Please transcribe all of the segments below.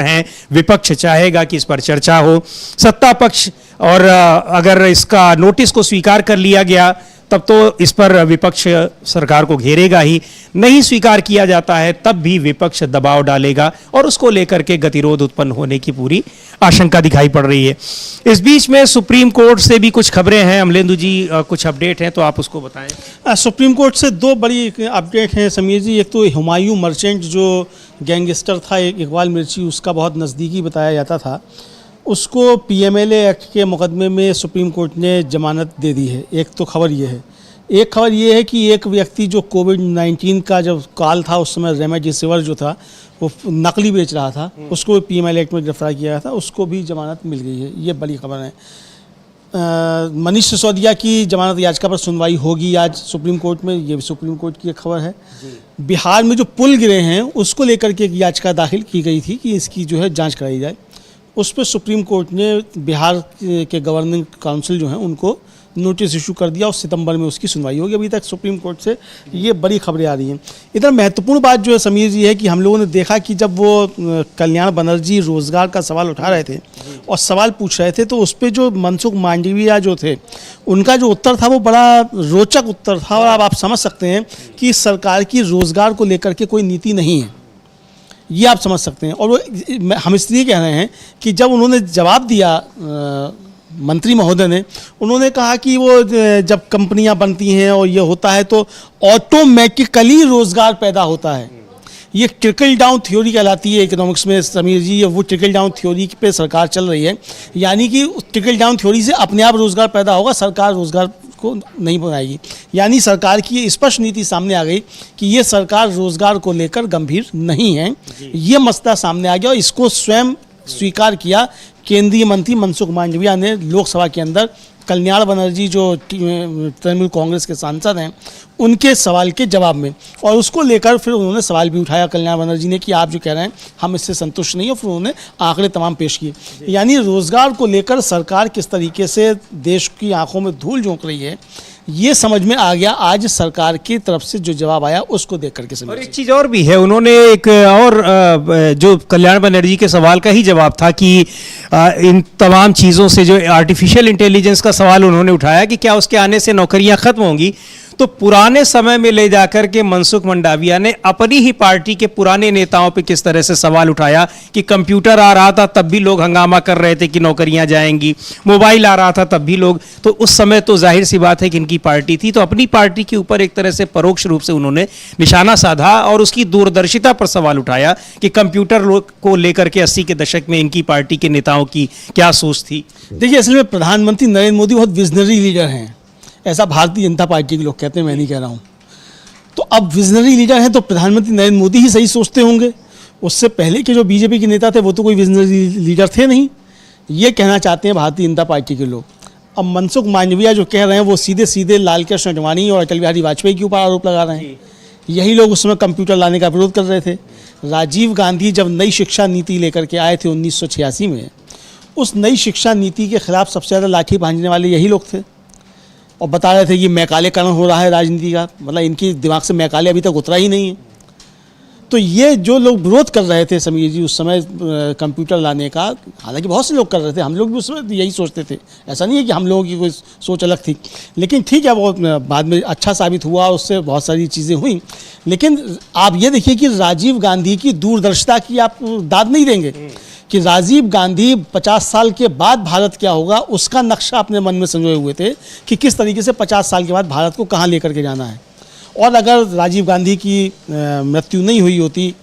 हैं, विपक्ष चाहेगा कि इस पर चर्चा हो। सत्ता पक्ष और अगर इसका नोटिस को स्वीकार कर लिया गया तब तो इस पर विपक्ष सरकार को घेरेगा ही, नहीं स्वीकार किया जाता है तब भी विपक्ष दबाव डालेगा और उसको लेकर के गतिरोध उत्पन्न होने की पूरी आशंका दिखाई पड़ रही है। इस बीच में सुप्रीम कोर्ट से भी कुछ खबरें हैं। अमलेंदु जी, कुछ अपडेट हैं तो आप उसको बताएं। सुप्रीम कोर्ट से दो बड़ी अपडेट हैं समीर जी। एक तो हुमायूं मर्चेंट जो गैंगस्टर था इकबाल मिर्ची, उसका बहुत नज़दीकी बताया जाता था, उसको पीएमएलए एक्ट के मुकदमे में सुप्रीम कोर्ट ने जमानत दे दी है। एक तो खबर ये है। एक खबर ये है कि एक व्यक्ति जो कोविड-19 का जब काल था उस समय रेमडेसिविर जो था वो नकली बेच रहा था, उसको पीएमएलए एक्ट में गिरफ्तार किया गया था, उसको भी जमानत मिल गई है। ये बड़ी खबर है। मनीष सिसोदिया की जमानत याचिका पर सुनवाई होगी आज सुप्रीम कोर्ट में, ये भी सुप्रीम कोर्ट की एक खबर है। बिहार में जो पुल गिरे हैं उसको लेकर के एक याचिका दाखिल की गई थी कि इसकी जो है जांच कराई जाए। उस पर सुप्रीम कोर्ट ने बिहार के गवर्निंग काउंसिल जो हैं उनको नोटिस इशू कर दिया और सितंबर में उसकी सुनवाई होगी। अभी तक सुप्रीम कोर्ट से ये बड़ी खबरें आ रही हैं। इधर महत्वपूर्ण बात जो है समीर जी है कि हम लोगों ने देखा कि जब वो कल्याण बनर्जी रोजगार का सवाल उठा रहे थे और सवाल पूछ रहे थे तो उस पर जो मनसुख मांडविया जो थे उनका जो उत्तर था वो बड़ा रोचक उत्तर था। और अब आप समझ सकते हैं कि सरकार की रोजगार को लेकर के कोई नीति नहीं है, ये आप समझ सकते हैं। और वो हम इसलिए कह रहे हैं कि जब उन्होंने जवाब दिया मंत्री महोदय ने, उन्होंने कहा कि वो जब कंपनियां बनती हैं और ये होता है तो ऑटोमेटिकली रोजगार पैदा होता है। ये ट्रिकल डाउन थ्योरी कहलाती है इकोनॉमिक्स में समीर जी। वो ट्रिकल डाउन थ्योरी पे सरकार चल रही है, यानी कि ट्रिकल डाउन थ्योरी से अपने आप रोजगार पैदा होगा, सरकार रोजगार को नहीं बनाएगी। यानी सरकार की ये स्पष्ट नीति सामने आ गई कि ये सरकार रोजगार को लेकर गंभीर नहीं है। ये मसला सामने आ गया और इसको स्वयं स्वीकार किया केंद्रीय मंत्री मनसुख मांडविया ने लोकसभा के अंदर। कल्याण बनर्जी जो तृणमूल कांग्रेस के सांसद हैं उनके सवाल के जवाब में, और उसको लेकर फिर उन्होंने सवाल भी उठाया कल्याण बनर्जी ने कि आप जो कह रहे हैं हम इससे संतुष्ट नहीं हो। फिर उन्होंने आंकड़े तमाम पेश किए। यानी रोजगार को लेकर सरकार किस तरीके से देश की आंखों में धूल झोंक रही है ये समझ में आ गया आज सरकार की तरफ से जो जवाब आया उसको देख करके समझ। और एक चीज़ और भी है, उन्होंने एक और जो कल्याण बनर्जी के सवाल का ही जवाब था कि इन तमाम चीज़ों से जो आर्टिफिशियल इंटेलिजेंस का सवाल उन्होंने उठाया कि क्या उसके आने से नौकरियां खत्म होंगी, तो पुराने समय में ले जाकर के मनसुख मंडाविया ने अपनी ही पार्टी के पुराने नेताओं पे किस तरह से सवाल उठाया कि कंप्यूटर आ रहा था तब भी लोग हंगामा कर रहे थे कि नौकरियां जाएंगी, मोबाइल आ रहा था तब भी लोग, तो उस समय तो जाहिर सी बात है कि इनकी पार्टी थी, तो अपनी पार्टी के ऊपर एक तरह से परोक्ष रूप से उन्होंने निशाना साधा और उसकी दूरदर्शिता पर सवाल उठाया कि कंप्यूटर को लेकर के 80 के दशक में इनकी पार्टी के नेताओं की क्या सोच थी। देखिए, असल में प्रधानमंत्री नरेंद्र मोदी बहुत विजनरी लीडर हैं, ऐसा भारतीय जनता पार्टी के लोग कहते हैं, मैं नहीं कह रहा हूँ। तो अब विजनरी लीडर हैं तो प्रधानमंत्री नरेंद्र मोदी ही सही सोचते होंगे। उससे पहले के जो बीजेपी के नेता थे वो तो कोई विजनरी लीडर थे नहीं, ये कहना चाहते हैं भारतीय जनता पार्टी के लोग। अब मनसुख मांडविया जो कह रहे हैं वो सीधे सीधे लालकृष्ण आडवाणी और अटल बिहारी वाजपेयी के ऊपर आरोप लगा रहे हैं। यही लोग उस समय कंप्यूटर लाने का विरोध कर रहे थे। राजीव गांधी जब नई शिक्षा नीति लेकर के आए थे 1986 में, उस नई शिक्षा नीति के खिलाफ सबसे ज़्यादा लाठी भांजने वाले यही लोग थे और बता रहे थे कि मैकालेकरण हो रहा है राजनीति का, मतलब इनकी दिमाग से मैकाले अभी तक उतरा ही नहीं है। तो ये जो लोग विरोध कर रहे थे समीर जी उस समय कंप्यूटर लाने का, हालांकि बहुत से लोग कर रहे थे, हम लोग भी उस समय यही सोचते थे, ऐसा नहीं है कि हम लोगों की कोई सोच अलग थी। लेकिन ठीक है, वो बाद में अच्छा साबित हुआ, उससे बहुत सारी चीज़ें हुई। लेकिन आप ये देखिए कि राजीव गांधी की दूरदर्शिता की आप दाद नहीं देंगे कि राजीव गांधी 50 साल के बाद भारत क्या होगा उसका नक्शा अपने मन में संजोए हुए थे कि किस तरीके से 50 साल के बाद भारत को कहाँ लेकर के जाना है। और अगर राजीव गांधी की मृत्यु नहीं हुई होती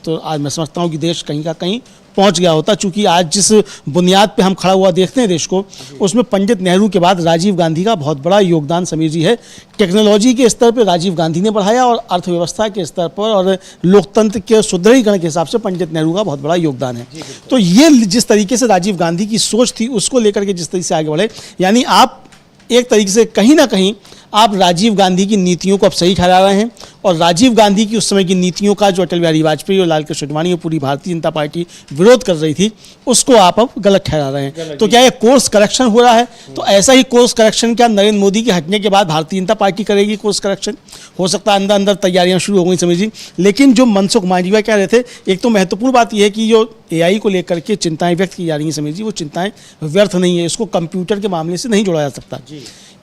तो आज मैं समझता हूँ कि देश कहीं का कहीं पहुँच गया होता। चूँकि आज जिस बुनियाद पे हम खड़ा हुआ देखते हैं देश को, उसमें पंडित नेहरू के बाद राजीव गांधी का बहुत बड़ा योगदान समीर जी है। टेक्नोलॉजी के स्तर पर राजीव गांधी ने बढ़ाया और अर्थव्यवस्था के स्तर पर और लोकतंत्र के सुदृढ़ीकरण के हिसाब से पंडित नेहरू का बहुत बड़ा योगदान है। तो ये जिस तरीके से राजीव गांधी की सोच थी उसको लेकर के जिस तरीके से आगे बढ़े, यानी आप एक तरीके से कहीं ना कहीं आप राजीव गांधी की नीतियों को अब सही ठहरा रहे हैं और राजीव गांधी की उस समय की नीतियों का जो अटल बिहारी वाजपेयी और लाल कृष्ण आडवाणी और पूरी भारतीय जनता पार्टी विरोध कर रही थी उसको आप अब गलत ठहरा रहे हैं। तो क्या ये कोर्स करेक्शन हो रहा है? तो ऐसा ही कोर्स करेक्शन क्या नरेंद्र मोदी के हटने के बाद भारतीय जनता पार्टी करेगी? कोर्स करेक्शन हो सकता है, अंदर अंदर तैयारियां शुरू हो गई समझिए। लेकिन जो मनसुख मांडविया कह रहे थे, एक तो महत्वपूर्ण बात यह है कि जो AI को लेकर के चिंताएं व्यक्त की जा रही हैं समझिए, वो चिंताएं व्यर्थ नहीं है, इसको कंप्यूटर के मामले से नहीं जोड़ा जा सकता।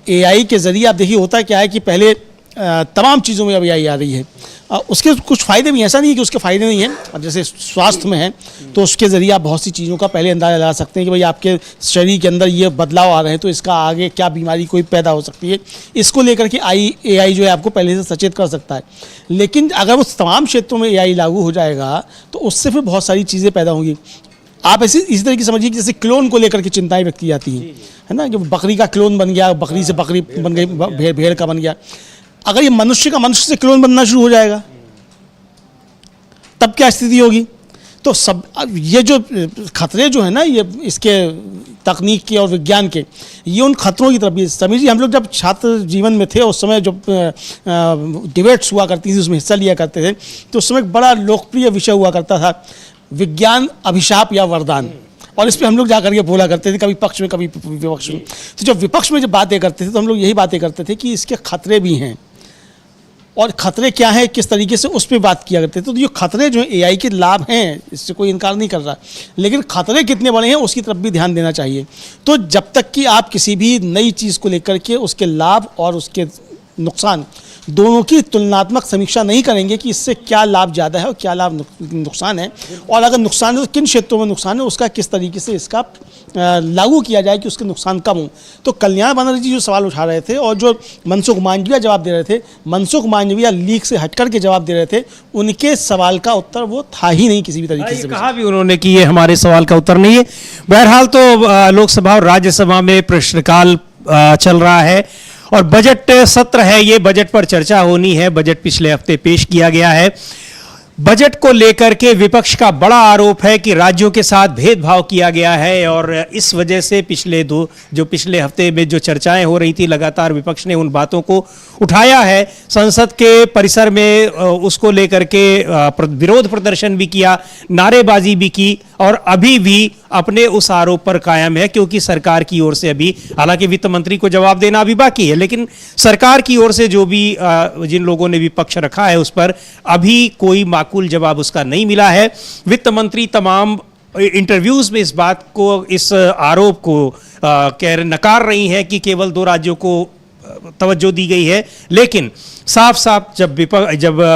AI के जरिए आप देखिए होता क्या है कि पहले तमाम चीज़ों में अब AI आ रही है, उसके कुछ फ़ायदे भी, ऐसा नहीं है कि उसके फ़ायदे नहीं हैं। अब जैसे स्वास्थ्य में है तो उसके ज़रिए आप बहुत सी चीज़ों का पहले अंदाज़ा लगा सकते हैं कि भाई आपके शरीर के अंदर ये बदलाव आ रहे हैं तो इसका आगे क्या बीमारी कोई पैदा हो सकती है, इसको लेकर के AI जो है आपको पहले से सचेत कर सकता है। लेकिन अगर वो तमाम क्षेत्रों में AI लागू हो जाएगा तो उससे फिर बहुत सारी चीज़ें पैदा होंगी। आप इसी तरह की समझिए कि जैसे क्लोन को लेकर के चिंताएं व्यक्त की जाती हैं, है ना, कि बकरी का क्लोन बन गया, बकरी से बकरी बन गई, भेड़ का बन गया। अगर ये मनुष्य का मनुष्य से क्लोन बनना शुरू हो जाएगा तब क्या स्थिति होगी? तो सब ये जो खतरे जो है ना, ये इसके तकनीक के और विज्ञान के, ये उन खतरों की तरफ भी समझिए। हम लोग जब छात्र जीवन में थे उस समय जब डिबेट्स हुआ करती थी, उसमें हिस्सा लिया करते थे, तो उस समय एक बड़ा लोकप्रिय विषय हुआ करता था, विज्ञान अभिशाप या वरदान। और इस पर हम लोग जाकर के बोला करते थे, कभी पक्ष में कभी विपक्ष में। तो जब विपक्ष में जब बातें करते थे तो हम लोग यही बातें करते थे कि इसके खतरे भी हैं और खतरे क्या है, किस तरीके से, उस पर बात किया करते थे। तो ये खतरे जो AI के लाभ हैं, इससे कोई इनकार नहीं कर रहा, लेकिन खतरे कितने बड़े हैं उसकी तरफ भी ध्यान देना चाहिए। तो जब तक कि आप किसी भी नई चीज़ को लेकर के उसके लाभ और उसके नुकसान दोनों की तुलनात्मक समीक्षा नहीं करेंगे कि इससे क्या लाभ ज़्यादा है और क्या लाभ नुकसान है, और अगर नुकसान है तो किन क्षेत्रों में नुकसान है, उसका किस तरीके से इसका लागू किया जाए कि उसके नुकसान कम हो। तो कल्याण बनर्जी जी जो सवाल उठा रहे थे और जो मनसुख मांडविया जवाब दे रहे थे, मनसुख मांडविया लीक से हटकर के जवाब दे रहे थे, उनके सवाल का उत्तर वो था ही नहीं किसी भी तरीके से। कहा भी उन्होंने कि ये हमारे सवाल का उत्तर नहीं है। बहरहाल तो लोकसभा और राज्यसभा में प्रश्नकाल चल रहा है और बजट सत्र है, ये बजट पर चर्चा होनी है। बजट पिछले हफ्ते पेश किया गया है। बजट को लेकर के विपक्ष का बड़ा आरोप है कि राज्यों के साथ भेदभाव किया गया है और इस वजह से पिछले हफ्ते में जो चर्चाएं हो रही थी, लगातार विपक्ष ने उन बातों को उठाया है। संसद के परिसर में उसको लेकर के विरोध प्रदर्शन भी किया, नारेबाजी भी की और अभी भी अपने उस आरोप पर कायम है, क्योंकि सरकार की ओर से अभी, हालांकि वित्त मंत्री को जवाब देना अभी बाकी है, लेकिन सरकार की ओर से जो भी जिन लोगों ने भी पक्ष रखा है उस पर अभी कोई माकूल जवाब उसका नहीं मिला है। वित्त मंत्री तमाम इंटरव्यूज में इस बात को, इस आरोप को नकार रही हैं कि केवल 2 राज्यों को तवज्जो दी गई है, लेकिन साफ साफ जब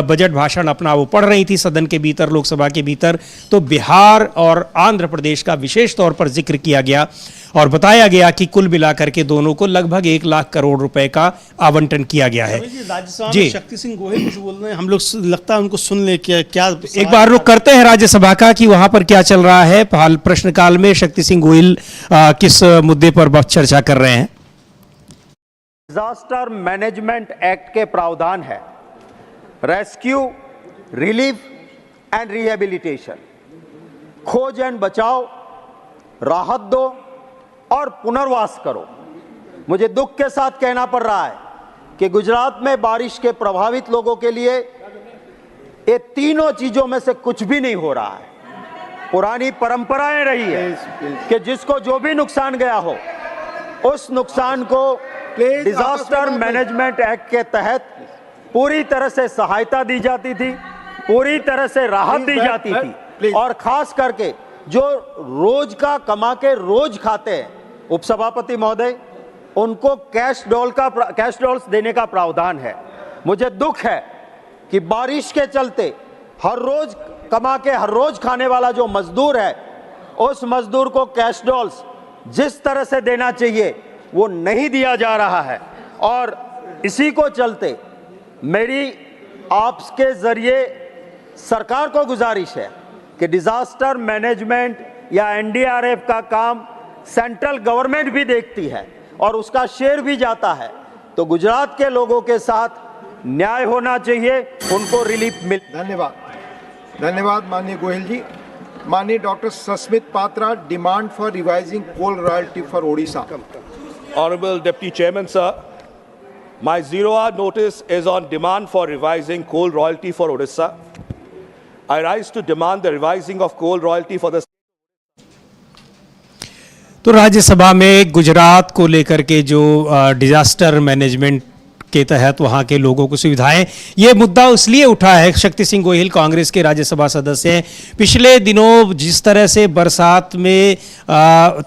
बजट भाषण अपना वो पढ़ रही थी सदन के भीतर, लोकसभा के भीतर, तो बिहार और आंध्र प्रदेश का विशेष तौर पर जिक्र किया गया और बताया गया कि कुल मिलाकर के दोनों को लगभग 1 लाख करोड़ रुपए का आवंटन किया गया है। राज्यसभा में शक्ति सिंह गोहिल कुछ बोल रहे हैं, हम लोग लगता है उनको सुन ले क्या एक बार रुख करते हैं राज्यसभा का कि वहां पर क्या चल रहा है। हाल प्रश्नकाल में शक्ति सिंह गोहिल किस मुद्दे पर चर्चा कर रहे हैं। डिजास्टर मैनेजमेंट एक्ट के प्रावधान है रेस्क्यू, रिलीफ एंड रिहेबिलिटेशन, खोज एंड बचाओ, राहत दो और पुनर्वास करो। मुझे दुख के साथ कहना पड़ रहा है कि गुजरात में बारिश के प्रभावित लोगों के लिए ये तीनों चीजों में से कुछ भी नहीं हो रहा है। पुरानी परंपराएं रही है कि जिसको जो भी नुकसान गया हो उस नुकसान को डिजास्टर मैनेजमेंट एक्ट के तहत पूरी तरह से सहायता दी जाती थी, पूरी तरह से राहत दी जाती थी, और खास करके जो रोज का कमा के रोज खाते हैं उपसभापति महोदय, उनको कैश डॉल्स देने का प्रावधान है। मुझे दुख है कि बारिश के चलते हर रोज कमा के हर रोज खाने वाला जो मजदूर है, उस मजदूर को कैश डॉल्स जिस तरह से देना चाहिए वो नहीं दिया जा रहा है। और इसी को चलते मेरी आपके जरिए सरकार को गुजारिश है कि डिजास्टर मैनेजमेंट या NDRF का काम सेंट्रल गवर्नमेंट भी देखती है और उसका शेयर भी जाता है, तो गुजरात के लोगों के साथ न्याय होना चाहिए, उनको रिलीफ मिल। धन्यवाद माननीय गोयल जी। माननीय doctor Sasmit Patra, demand for revising coal royalty for Odisha. Honorable Deputy Chairman, sir, My 0-hour notice is on demand for revising coal royalty for Odisha. I rise to demand the revising of coal royalty for the तो राज्यसभा में गुजरात को लेकर के जो disaster management के तहत वहाँ के लोगों को सुविधाएं, ये मुद्दा इसलिए उठा है। शक्ति सिंह गोहिल कांग्रेस के राज्यसभा सदस्य हैं। पिछले दिनों जिस तरह से बरसात में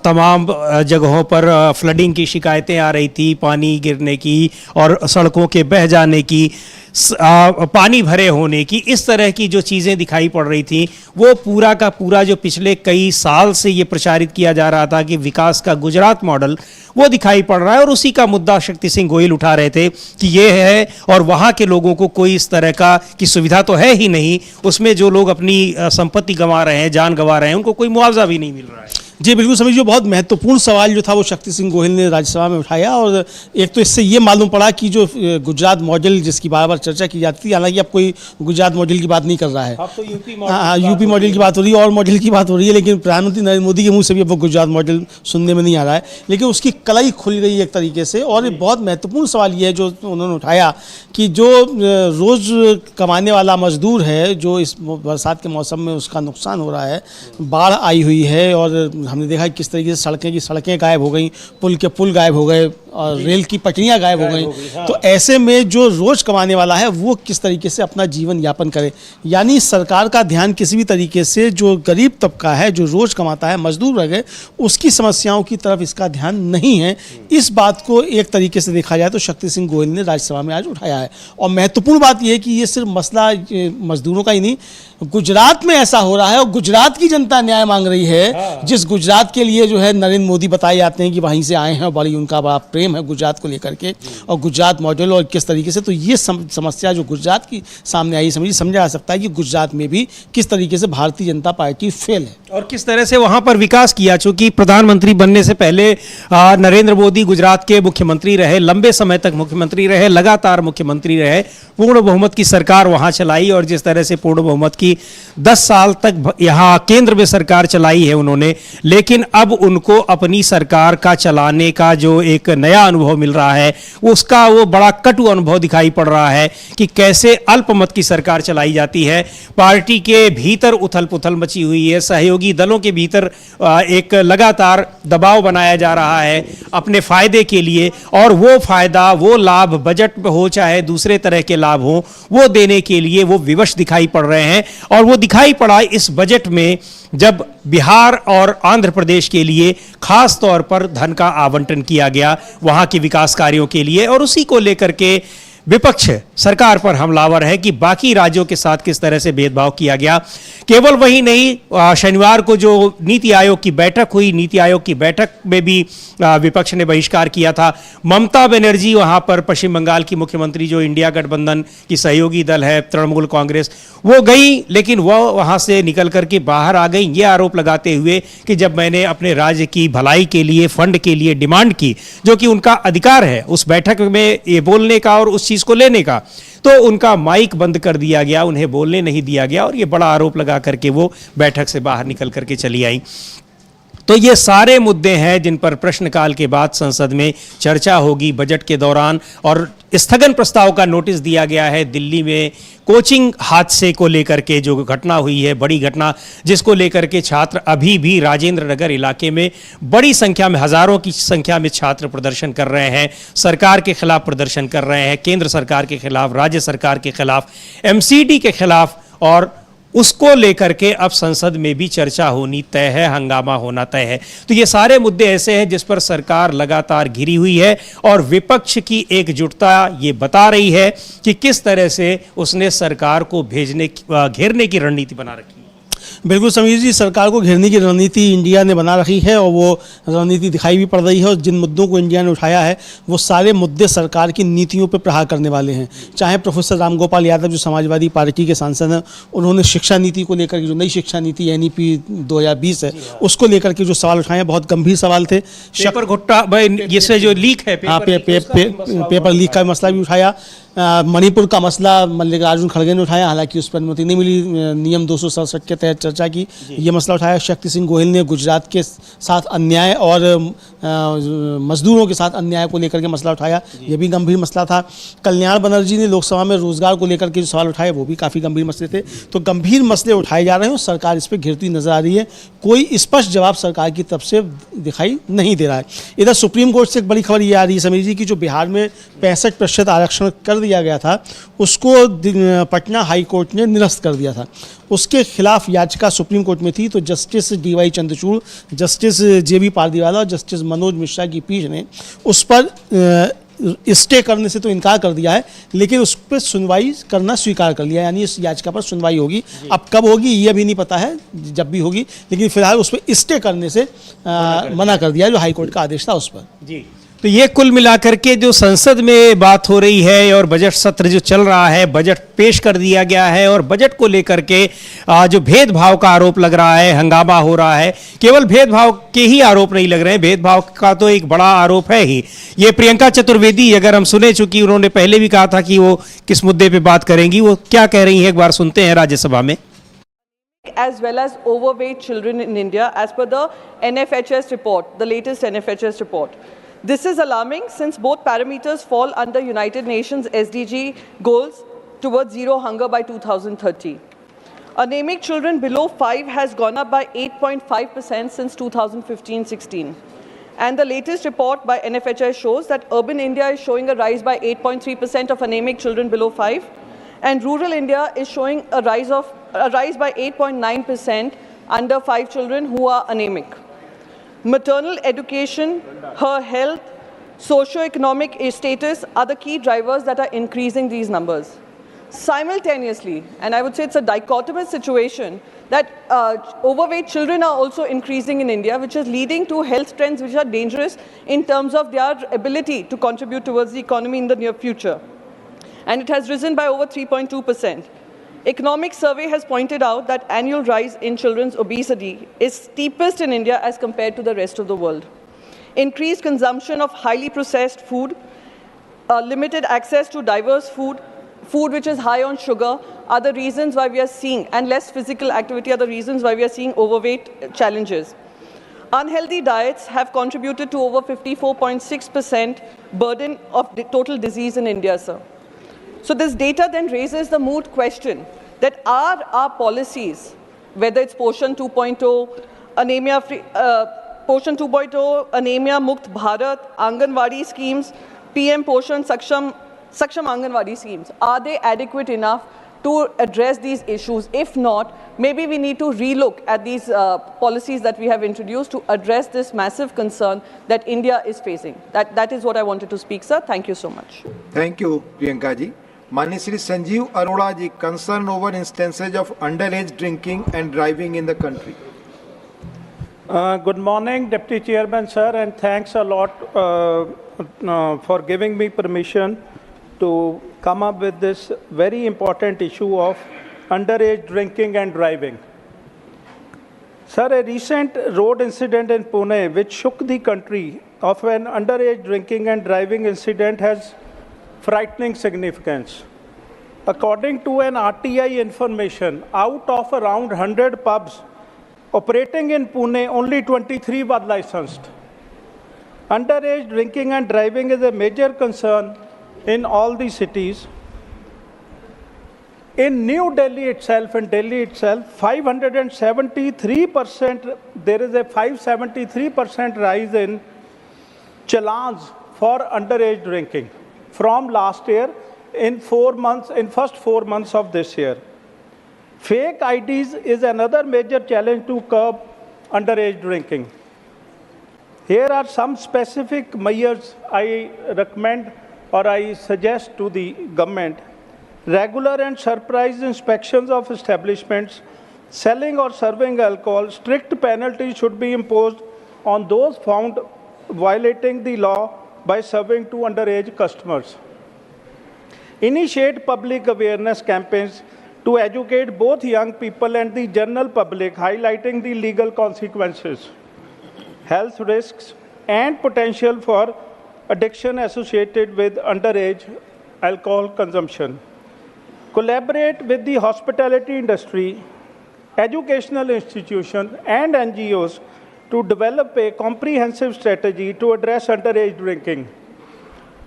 तमाम जगहों पर फ्लडिंग की शिकायतें आ रही थी, पानी गिरने की और सड़कों के बह जाने की, पानी भरे होने की, इस तरह की जो चीज़ें दिखाई पड़ रही थी, वो पूरा का पूरा जो पिछले कई साल से ये प्रचारित किया जा रहा था कि विकास का गुजरात मॉडल, वो दिखाई पड़ रहा है। और उसी का मुद्दा शक्ति सिंह गोहिल उठा रहे थे कि ये है और वहाँ के लोगों को कोई इस तरह का की सुविधा तो है ही नहीं, उसमें जो लोग अपनी संपत्ति गंवा रहे हैं, जान गंवा रहे हैं, उनको कोई मुआवजा भी नहीं मिल रहा है। जी बिल्कुल समझिए, बहुत महत्वपूर्ण सवाल जो था वो शक्ति सिंह गोहिल ने राज्यसभा में उठाया। और एक तो इससे ये मालूम पड़ा कि जो गुजरात मॉडल जिसकी बार बार चर्चा की जाती थी, हालांकि अब कोई गुजरात मॉडल की बात नहीं कर रहा है, अब तो यूपी मॉडल हाँ यूपी मॉडल की बात हो रही है और मॉडल की बात हो रही है, लेकिन प्रधानमंत्री नरेंद्र मोदी के मुंह से भी अब गुजरात मॉडल सुनने में नहीं आ रहा है। लेकिन उसकी कलाई खुल गई एक तरीके से। और एक बहुत महत्वपूर्ण सवाल ये है जो उन्होंने उठाया कि जो रोज़ कमाने वाला मजदूर है, जो इस बरसात के मौसम में उसका नुकसान हो रहा है, बाढ़ आई हुई है और हमने देखा किस तरीके से सड़कें की सड़कें गायब हो गई, पुल के पुल गायब हो गए और रेल की पटरियां गायब हो गई। हाँ। तो ऐसे में जो रोज़ कमाने वाला है वो किस तरीके से अपना जीवन यापन करे, यानी सरकार का ध्यान किसी भी तरीके से जो गरीब तबका है, जो रोज़ कमाता है, मजदूर रह गए, उसकी समस्याओं की तरफ इसका ध्यान नहीं है। इस बात को एक तरीके से देखा जाए तो शक्ति सिंह गोहिल ने राज्यसभा में आज उठाया है। और महत्वपूर्ण बात यह है कि ये सिर्फ मसला मजदूरों का ही नहीं, गुजरात में ऐसा हो रहा है और गुजरात की जनता न्याय मांग रही है। जिस गुजरात के लिए जो है नरेंद्र मोदी बताए जाते हैं कि वहीं से आए हैं, बड़ी उनका बड़ा प्रेम है गुजरात को लेकर के और गुजरात मॉडल और किस तरीके से, तो ये समस्या जो गुजरात की सामने आई, समझा जा सकता है कि गुजरात में भी किस तरीके से भारतीय जनता पार्टी फेल है और किस तरह से वहां पर विकास किया। चूंकि प्रधानमंत्री बनने से पहले नरेंद्र मोदी गुजरात के मुख्यमंत्री रहे, लंबे समय तक मुख्यमंत्री रहे, लगातार मुख्यमंत्री रहे, पूर्ण बहुमत की सरकार वहां चलाई और जिस तरह से पूर्ण बहुमत की 10 साल तक यहां केंद्र में सरकार चलाई है उन्होंने। लेकिन अब उनको अपनी सरकार का चलाने का जो एक नया अनुभव मिल रहा है, उसका वो बड़ा कटु अनुभव दिखाई पड़ रहा है कि कैसे अल्पमत की सरकार चलाई जाती है। पार्टी के भीतर उथल पुथल मची हुई है, सहयोगी दलों के भीतर एक लगातार दबाव बनाया जा रहा है अपने फायदे के लिए, और वो फायदा, वो लाभ बजट में हो चाहे दूसरे तरह के लाभ हो, वो देने के लिए वो विवश दिखाई पड़ रहे हैं। और वो दिखाई पड़ा इस बजट में जब बिहार और आंध्र प्रदेश के लिए खास तौर पर धन का आवंटन किया गया वहां के विकास कार्यों के लिए, और उसी को लेकर के विपक्ष सरकार पर हमलावर है कि बाकी राज्यों के साथ किस तरह से भेदभाव किया गया। केवल वही नहीं, शनिवार को जो नीति आयोग की बैठक हुई, नीति आयोग की बैठक में भी विपक्ष ने बहिष्कार किया था। ममता बनर्जी वहां पर, पश्चिम बंगाल की मुख्यमंत्री जो इंडिया गठबंधन की सहयोगी दल है तृणमूल कांग्रेस, वो गई, लेकिन वो वहां से निकल करके बाहर आ गई, ये आरोप लगाते हुए कि जब मैंने अपने राज्य की भलाई के लिए, फंड के लिए डिमांड की, जो कि उनका अधिकार है उस बैठक में ये बोलने का और उस चीज को लेने का, तो उनका माइक बंद कर दिया गया, उन्हें बोलने नहीं दिया गया और ये बड़ा आरोप लगा करके वो बैठक से बाहर निकल करके चली आई। तो ये सारे मुद्दे हैं जिन पर प्रश्नकाल के बाद संसद में चर्चा होगी बजट के दौरान। और स्थगन प्रस्ताव का नोटिस दिया गया है दिल्ली में कोचिंग हादसे को लेकर के, जो घटना हुई है, बड़ी घटना, जिसको लेकर के छात्र अभी भी राजेंद्र नगर इलाके में बड़ी संख्या में, हजारों की संख्या में छात्र प्रदर्शन कर रहे हैं, सरकार के खिलाफ प्रदर्शन कर रहे हैं, केंद्र सरकार के खिलाफ, राज्य सरकार के खिलाफ, एमसीडी के खिलाफ, और उसको लेकर के अब संसद में भी चर्चा होनी तय है, हंगामा होना तय है। तो ये सारे मुद्दे ऐसे हैं जिस पर सरकार लगातार घिरी हुई है और विपक्ष की एकजुटता ये बता रही है कि किस तरह से उसने सरकार को घेरने की रणनीति बना रखी है। बिल्कुल समीर जी, सरकार को घेरने की रणनीति इंडिया ने बना रखी है और वो रणनीति दिखाई भी पड़ रही है। और जिन मुद्दों को इंडिया ने उठाया है वो सारे मुद्दे सरकार की नीतियों पर प्रहार करने वाले हैं। चाहे प्रोफेसर रामगोपाल यादव जो समाजवादी पार्टी के सांसद हैं, उन्होंने शिक्षा नीति को लेकर के, जो नई शिक्षा नीति NEP 2020 है, उसको लेकर के जो सवाल उठाए हैं, बहुत गंभीर सवाल थे। पेपर घोटाला, ये जो लीक है, पेपर लीक का मसला भी उठाया। मणिपुर का मसला मल्लिकार्जुन खड़गे ने उठाया, हालांकि उस पर अनुमति नहीं मिली, नियम 267 के तहत चर्चा की, ये मसला उठाया। शक्ति सिंह गोहिल ने गुजरात के साथ अन्याय और मजदूरों के साथ अन्याय को लेकर के मसला उठाया, ये भी गंभीर मसला था। कल्याण बनर्जी ने लोकसभा में रोजगार को लेकर के जो सवाल उठाए वो भी काफ़ी गंभीर मसले थे। तो गंभीर मसले उठाए जा रहे हैं और सरकार इस पर घिरती नजर आ रही है, कोई स्पष्ट जवाब सरकार की तरफ से दिखाई नहीं दे रहा है। इधर सुप्रीम कोर्ट से एक बड़ी खबर ये आ रही है समीर जी की, जो बिहार में 65% आरक्षण कर दिया गया था उसको पटना हाई कोर्ट ने निरस्त कर दिया था। उसके खिलाफ याचिका सुप्रीम कोर्ट में थी, तो जस्टिस डीवाई चंद्रचूड़, जस्टिस जेबी पारदीवाला और जस्टिस मनोज मिश्रा की पीठ ने उस पर स्टे करने से तो इनकार कर दिया है, लेकिन उस पर सुनवाई करना स्वीकार कर लिया, यानी इस याचिका पर सुनवाई होगी। अब कब होगी ये भी नहीं पता है, जब भी होगी, लेकिन फिलहाल उस पर स्टे करने से मना कर दिया, जो हाईकोर्ट का आदेश था उस पर। जी, तो ये कुल मिलाकर के जो संसद में बात हो रही है और बजट सत्र जो चल रहा है, बजट पेश कर दिया गया है और बजट को लेकर के जो भेदभाव का आरोप लग रहा है, हंगामा हो रहा है, केवल भेदभाव के ही आरोप नहीं लग रहे हैं, भेदभाव का तो एक बड़ा आरोप है ही। ये प्रियंका चतुर्वेदी, अगर हम सुने, चूंकि उन्होंने पहले भी कहा था कि वो किस मुद्दे पर बात करेंगी, वो क्या कह रही है एक बार सुनते हैं राज्यसभा में। As well as overweight children in India, as per the NFHS report, the latest NFHS report. This is alarming since both parameters fall under United Nations SDG goals towards zero hunger by 2030. Anemic children below 5 has gone up by 8.5% since 2015-16. And the latest report by NFHS shows that urban India is showing a rise by 8.3% of anemic children below 5, and rural India is showing a rise by 8.9% under 5 children who are anemic. Maternal education, her health, socio-economic status are the key drivers that are increasing these numbers. Simultaneously, and I would say it's a dichotomous situation, that overweight children are also increasing in India, which is leading to health trends which are dangerous in terms of their ability to contribute towards the economy in the near future. And it has risen by over 3.2%. Economic survey has pointed out that annual rise in children's obesity is steepest in India as compared to the rest of the world. Increased consumption of highly processed food, limited access to diverse food which is high on sugar are the reasons why we are seeing, and less physical activity are the reasons why we are seeing overweight challenges. Unhealthy diets have contributed to over 54.6% burden of total disease in India, sir. So this data then raises the moot question that are our policies, whether it's Poshan 2.0, anemia free, Poshan 2.0, anemia Mukt Bharat, Anganwadi schemes, PM Poshan Saksham Anganwadi schemes, are they adequate enough to address these issues? If not, maybe we need to relook at these policies that we have introduced to address this massive concern that India is facing. That is what I wanted to speak, sir. Thank you so much. Thank you, Priyanka ji. Mani Shri Sanjeev Arora ji, concern over instances of underage drinking and driving in the country. Good morning, Deputy Chairman, sir, and thanks a lot for giving me permission to come up with this very important issue of underage drinking and driving. Sir, a recent road incident in Pune which shook the country of an underage drinking and driving incident has frightening significance. According to an RTI information, out of around 100 pubs operating in Pune, only 23 were licensed. Underage drinking and driving is a major concern in all the cities. In New Delhi itself, 573%, there is a 573% rise in challans for underage drinking from last year in first 4 months of this year. Fake IDs is another major challenge to curb underage drinking. Here are some specific measures I recommend or I suggest to the government. Regular and surprise inspections of establishments selling or serving alcohol. Strict penalties should be imposed on those found violating the law by serving to underage customers. Initiate public awareness campaigns to educate both young people and the general public, highlighting the legal consequences, health risks, and potential for addiction associated with underage alcohol consumption. Collaborate with the hospitality industry, educational institutions, and NGOs to develop a comprehensive strategy to address underage drinking.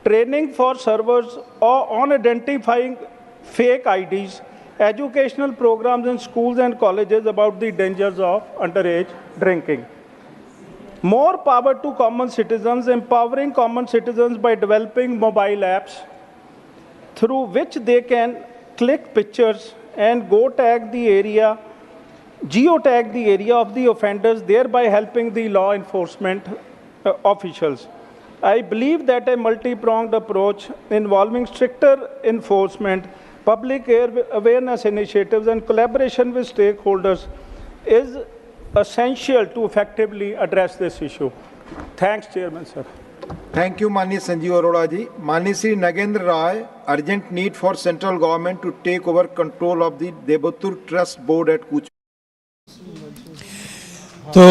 Training for servers on identifying fake IDs, educational programs in schools and colleges about the dangers of underage drinking. More power to common citizens, empowering common citizens by developing mobile apps through which they can click pictures and geotag the area of the offenders, thereby helping the law enforcement officials. I believe that a multi-pronged approach involving stricter enforcement, public awareness initiatives, and collaboration with stakeholders is essential to effectively address this issue. Thanks, Chairman, sir. Thank you, माननीय संजीव अरोड़ा जी. माननीय श्री नगेंद्र राय, urgent need for central government to take over control of the Debatur Trust Board at Kuch. तो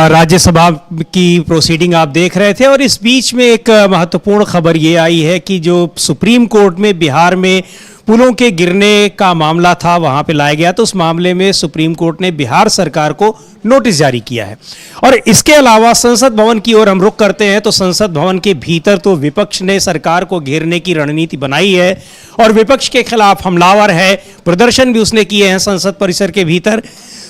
राज्यसभा की proceeding आप देख रहे थे और इस बीच में एक महत्वपूर्ण खबर ये आई है कि जो सुप्रीम कोर्ट में बिहार में पुलों के गिरने का मामला था वहां पे लाया गया, तो उस मामले में सुप्रीम कोर्ट ने बिहार सरकार को नोटिस जारी किया है। और इसके अलावा संसद भवन की ओर हम रुख करते हैं तो संसद भवन के भीतर तो विपक्ष ने सरकार को घेरने की रणनीति बनाई है और विपक्ष के खिलाफ हमलावर है, प्रदर्शन भी उसने किए हैं संसद परिसर के भीतर।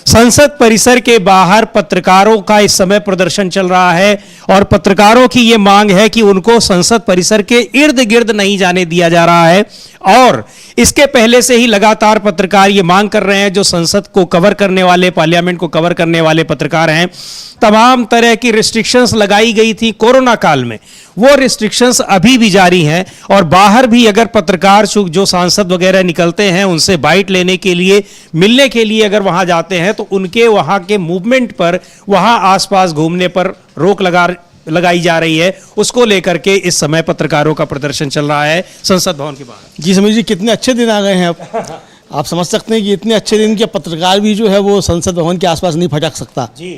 संसद परिसर के बाहर पत्रकारों का इस समय प्रदर्शन चल रहा है और पत्रकारों की यह मांग है कि उनको संसद परिसर के इर्द गिर्द नहीं जाने दिया जा रहा है। और इसके पहले से ही लगातार पत्रकार ये मांग कर रहे हैं, जो संसद को कवर करने वाले, पार्लियामेंट को कवर करने वाले पत्रकार हैं, तमाम तरह की रिस्ट्रिक्शंस लगाई गई थी कोरोना काल में, वो रिस्ट्रिक्शंस अभी भी जारी हैं। और बाहर भी अगर पत्रकार जो सांसद वगैरह निकलते हैं उनसे बाइट लेने के लिए, मिलने के लिए अगर वहां जाते हैं तो उनके वहां के मूवमेंट पर, वहां आसपास घूमने पर रोक लगाई जा रही है। उसको लेकर के इस समय पत्रकारों का प्रदर्शन चल रहा है संसद भवन के बाहर। जी समीर जी, कितने अच्छे दिन आ गए हैं अब। आप समझ सकते हैं कि इतने अच्छे दिन के पत्रकार भी जो है वो संसद भवन के आसपास नहीं भटक सकता जी।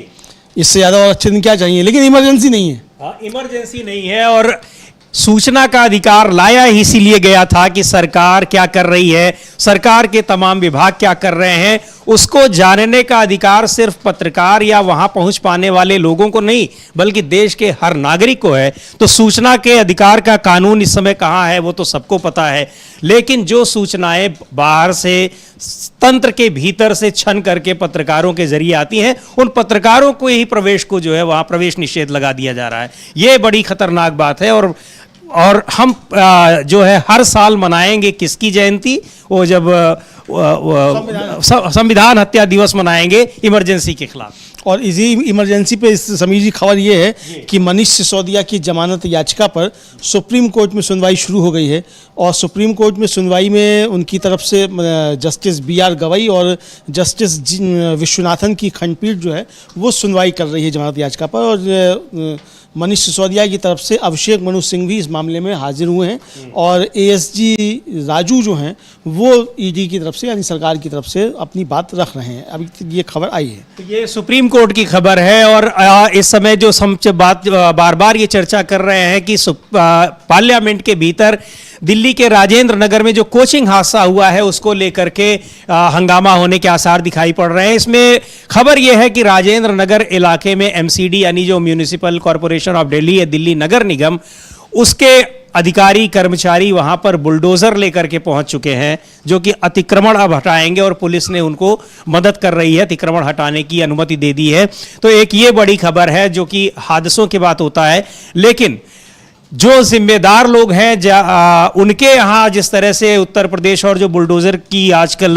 इससे ज़्यादा और अच्छे दिन क्या चाहिए, लेकिन इमरजेंसी नहीं है। हाँ, इमरजेंसी नहीं है और सूचना का अधिकार लाया इसीलिए गया था कि सरकार क्या कर रही है, सरकार के तमाम विभाग क्या कर रहे हैं, उसको जानने का अधिकार सिर्फ पत्रकार या वहां पहुंच पाने वाले लोगों को नहीं बल्कि देश के हर नागरिक को है। तो सूचना के अधिकार का कानून इस समय कहां है वो तो सबको पता है, लेकिन जो सूचनाएं बाहर से, तंत्र के भीतर से छन करके पत्रकारों के जरिए आती हैं, उन पत्रकारों को ही प्रवेश को जो है वहां प्रवेश निषेध लगा दिया जा रहा है। ये बड़ी खतरनाक बात है। और हम जो है हर साल मनाएंगे किसकी जयंती, वो जब संविधान हत्या दिवस मनाएंगे इमरजेंसी के खिलाफ। और इसी इमरजेंसी पे समीर जी खबर ये है कि मनीष सिसोदिया की जमानत याचिका पर सुप्रीम कोर्ट में सुनवाई शुरू हो गई है। और सुप्रीम कोर्ट में सुनवाई में उनकी तरफ से जस्टिस BR गवई और जस्टिस विश्वनाथन की खंडपीठ जो है वो सुनवाई कर रही है जमानत याचिका पर। और मनीष सिसोदिया की तरफ से अभिषेक मनु सिंह भी इस मामले में हाजिर हुए हैं और ASG राजू जो हैं वो ED की तरफ से यानी सरकार की तरफ से अपनी बात रख रहे हैं। अभी ये खबर आई है, तो ये सुप्रीम कोर्ट की खबर है। और इस समय जो हम बात बार बार ये चर्चा कर रहे हैं कि पार्लियामेंट के भीतर दिल्ली के राजेंद्र नगर में जो कोचिंग हादसा हुआ है उसको लेकर के हंगामा होने के आसार दिखाई पड़ रहे हैं। इसमें खबर यह है कि राजेंद्र नगर इलाके में MCD यानी जो म्यूनिसिपल कॉरपोरेशन ऑफ दिल्ली है, दिल्ली नगर निगम, उसके अधिकारी कर्मचारी वहां पर बुलडोजर लेकर के पहुंच चुके हैं जो कि अतिक्रमण अब हटाएंगे और पुलिस ने उनको मदद कर रही है, अतिक्रमण हटाने की अनुमति दे दी है। तो एक ये बड़ी खबर है जो कि हादसों की बात होता है, लेकिन जो जिम्मेदार लोग हैं उनके यहाँ जिस तरह से उत्तर प्रदेश और जो बुलडोजर की आजकल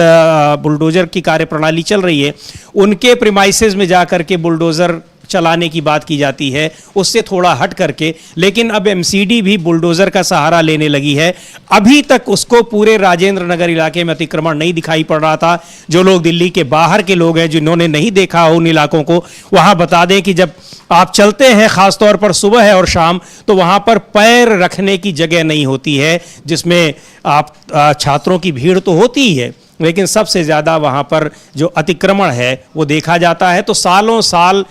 बुलडोजर की कार्यप्रणाली चल रही है, उनके प्रीमाइसेस में जाकर के बुलडोजर चलाने की बात की जाती है, उससे थोड़ा हट करके। लेकिन अब MCD भी बुलडोजर का सहारा लेने लगी है। अभी तक उसको पूरे राजेंद्र नगर इलाके में अतिक्रमण नहीं दिखाई पड़ रहा था। जो लोग दिल्ली के बाहर के लोग हैं जिन्होंने नहीं देखा हो उन इलाकों को, वहां बता दें कि जब आप चलते हैं खासतौर पर सुबह है और शाम, तो वहां पर पैर रखने की जगह नहीं होती है, जिसमें आप छात्रों की भीड़ तो होती ही है, लेकिन सबसे ज्यादा वहां पर जो अतिक्रमण है वो देखा जाता है। तो सालों साल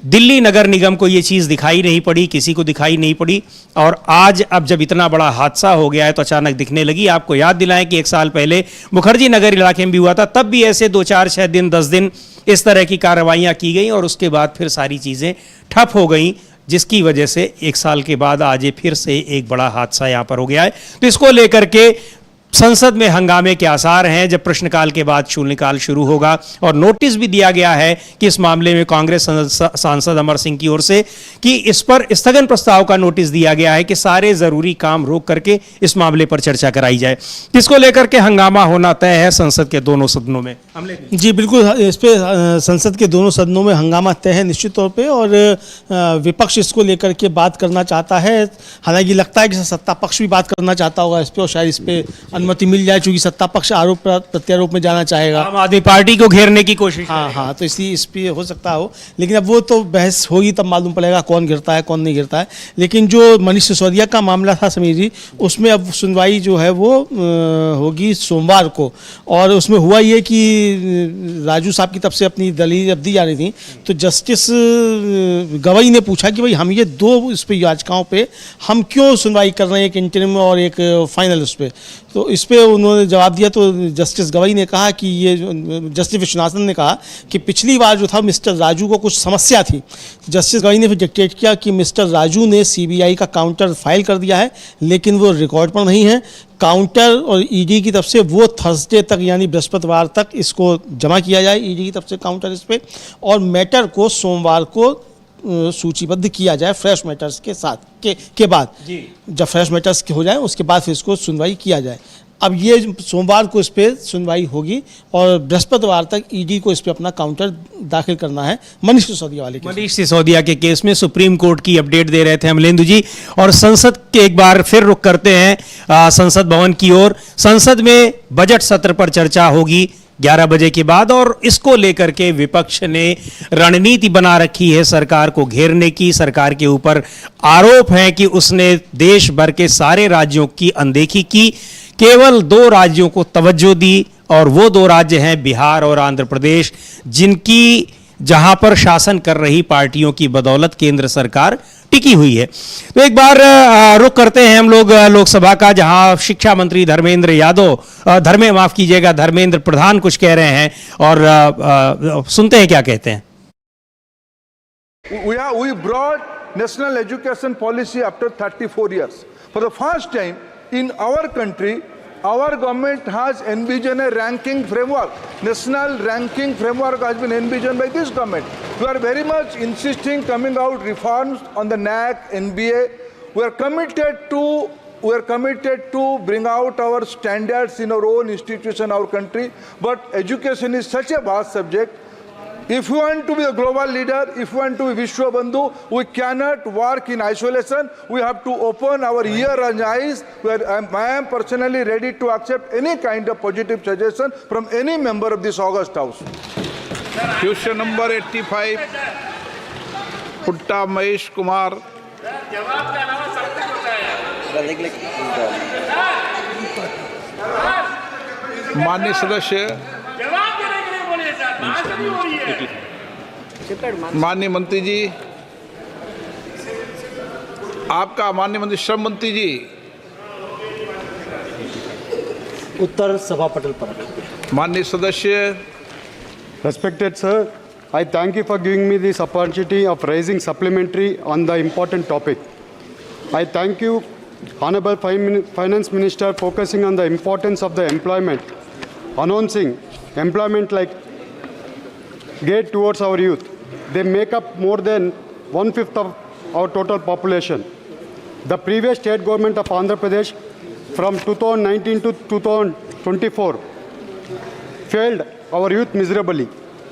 दिल्ली नगर निगम को ये चीज़ दिखाई नहीं पड़ी, किसी को दिखाई नहीं पड़ी, और आज अब जब इतना बड़ा हादसा हो गया है तो अचानक दिखने लगी। आपको याद दिलाएं कि 1 साल पहले मुखर्जी नगर इलाके में भी हुआ था, तब भी ऐसे 2, 4, 6 दिन 10 दिन इस तरह की कार्रवाइयाँ की गई और उसके बाद फिर सारी चीज़ें ठप हो गई, जिसकी वजह से 1 साल के बाद आज ये फिर से एक बड़ा हादसा यहाँ पर हो गया है। तो इसको लेकर के संसद में हंगामे के आसार हैं। जब प्रश्नकाल के बाद शून्यकाल शुरू होगा और नोटिस भी दिया गया है कि इस मामले में कांग्रेस सांसद अमर सिंह की ओर से कि इस पर स्थगन प्रस्ताव का नोटिस दिया गया है कि सारे जरूरी काम रोक करके इस मामले पर चर्चा कराई जाए। इसको लेकर के हंगामा होना तय है संसद के दोनों सदनों में। जी बिल्कुल, इस पे संसद के दोनों सदनों में हंगामा तय है निश्चित तौर पे, और विपक्ष इसको लेकर के बात करना चाहता है। हालांकि लगता है कि सत्ता पक्ष भी बात करना चाहता होगा इस पे, और शायद इस पे अनुमति मिल जाए, चूंकि सत्ता पक्ष आरोप प्रत्यारोप में जाना चाहेगा, आम आदमी पार्टी को घेरने की कोशिश। हाँ, तो इसलिए इस पे हो सकता हो, लेकिन अब वो तो बहस होगी तब मालूम पड़ेगा कौन गिरता है कौन नहीं गिरता है। लेकिन जो मनीष सिसोदिया का मामला था समीर जी, उसमें अब सुनवाई जो है वो होगी सोमवार को, और उसमें हुआ ये कि राजू साहब की तरफ से अपनी दलील जब दी जा रही थी तो जस्टिस गवई ने पूछा कि भाई हम ये 2 इस पे याचिकाओं पे हम क्यों सुनवाई कर रहे हैं, एक इंटरिम और एक फाइनल उस पर। तो इस पे उन्होंने जवाब दिया, तो जस्टिस गवई ने कहा कि ये जस्टिस विश्वनाथन ने कहा कि पिछली बार जो था मिस्टर राजू को कुछ समस्या थी। जस्टिस गवई ने फिर डिक्टेट किया कि मिस्टर राजू ने सीबीआई का काउंटर फाइल कर दिया है, लेकिन वो रिकॉर्ड पर नहीं है। काउंटर और ईडी की तरफ से वो थर्सडे तक यानी बृहस्पतिवार तक इसको जमा किया जाए, ईडी की तरफ से काउंटर इस पर, और मैटर को सोमवार को सूचीबद्ध किया जाए फ्रेश मैटर्स के साथ के बाद जी। जब फ्रेश मैटर्स हो जाए उसके बाद फिर इसको सुनवाई किया जाए। अब ये सोमवार को इस पर सुनवाई होगी और बृहस्पतिवार तक ईडी को इस पर अपना काउंटर दाखिल करना है मनीष सिसोदिया वाले केस। मनीष सिसोदिया के केस में सुप्रीम कोर्ट की अपडेट दे रहे थे अमलेंदु जी, और संसद के एक बार फिर रुख करते हैं संसद भवन की ओर। संसद में बजट सत्र पर चर्चा होगी 11 बजे के बाद, और इसको लेकर के विपक्ष ने रणनीति बना रखी है सरकार को घेरने की। सरकार के ऊपर आरोप है कि उसने देश भर के सारे राज्यों की अनदेखी की, केवल 2 राज्यों को तवज्जो दी, और वो 2 राज्य हैं बिहार और आंध्र प्रदेश, जहां पर शासन कर रही पार्टियों की बदौलत केंद्र सरकार टिकी हुई है। तो एक बार रुख करते हैं हम लोग लोकसभा का, जहां शिक्षा मंत्री धर्मेंद्र प्रधान कुछ कह रहे हैं, और सुनते हैं क्या कहते हैं। We brought national education policy after 34 years. For the first time in our country, our government has envisioned a ranking framework. National ranking framework has been envisioned by this government. We are very much insisting coming out reforms on the NAC, NBA. We are committed to bring out our standards in our own institution, our country. But education is such a vast subject. If we want to be a global leader, if we want to be Vishwa Bandhu, we cannot work in isolation. We have to open our ear and eyes. I am personally ready to accept any kind of positive suggestion from any member of this August House. Question number 85, Putta Mahesh Kumar. माननीय सदस्य, माननीय मंत्री जी, आपका माननीय मंत्री श्रम मंत्री जी। उत्तर सभा पटल पर। माननीय सदस्य। Respected sir, I thank you for giving me this opportunity of raising supplementary on the important topic. I thank you, Honorable Finance Minister, focusing on the importance of the employment, announcing employment like geared towards our youth. They make up more than 1/5 of our total population. The previous state government of Andhra Pradesh from 2019 to 2024 failed our youth miserably,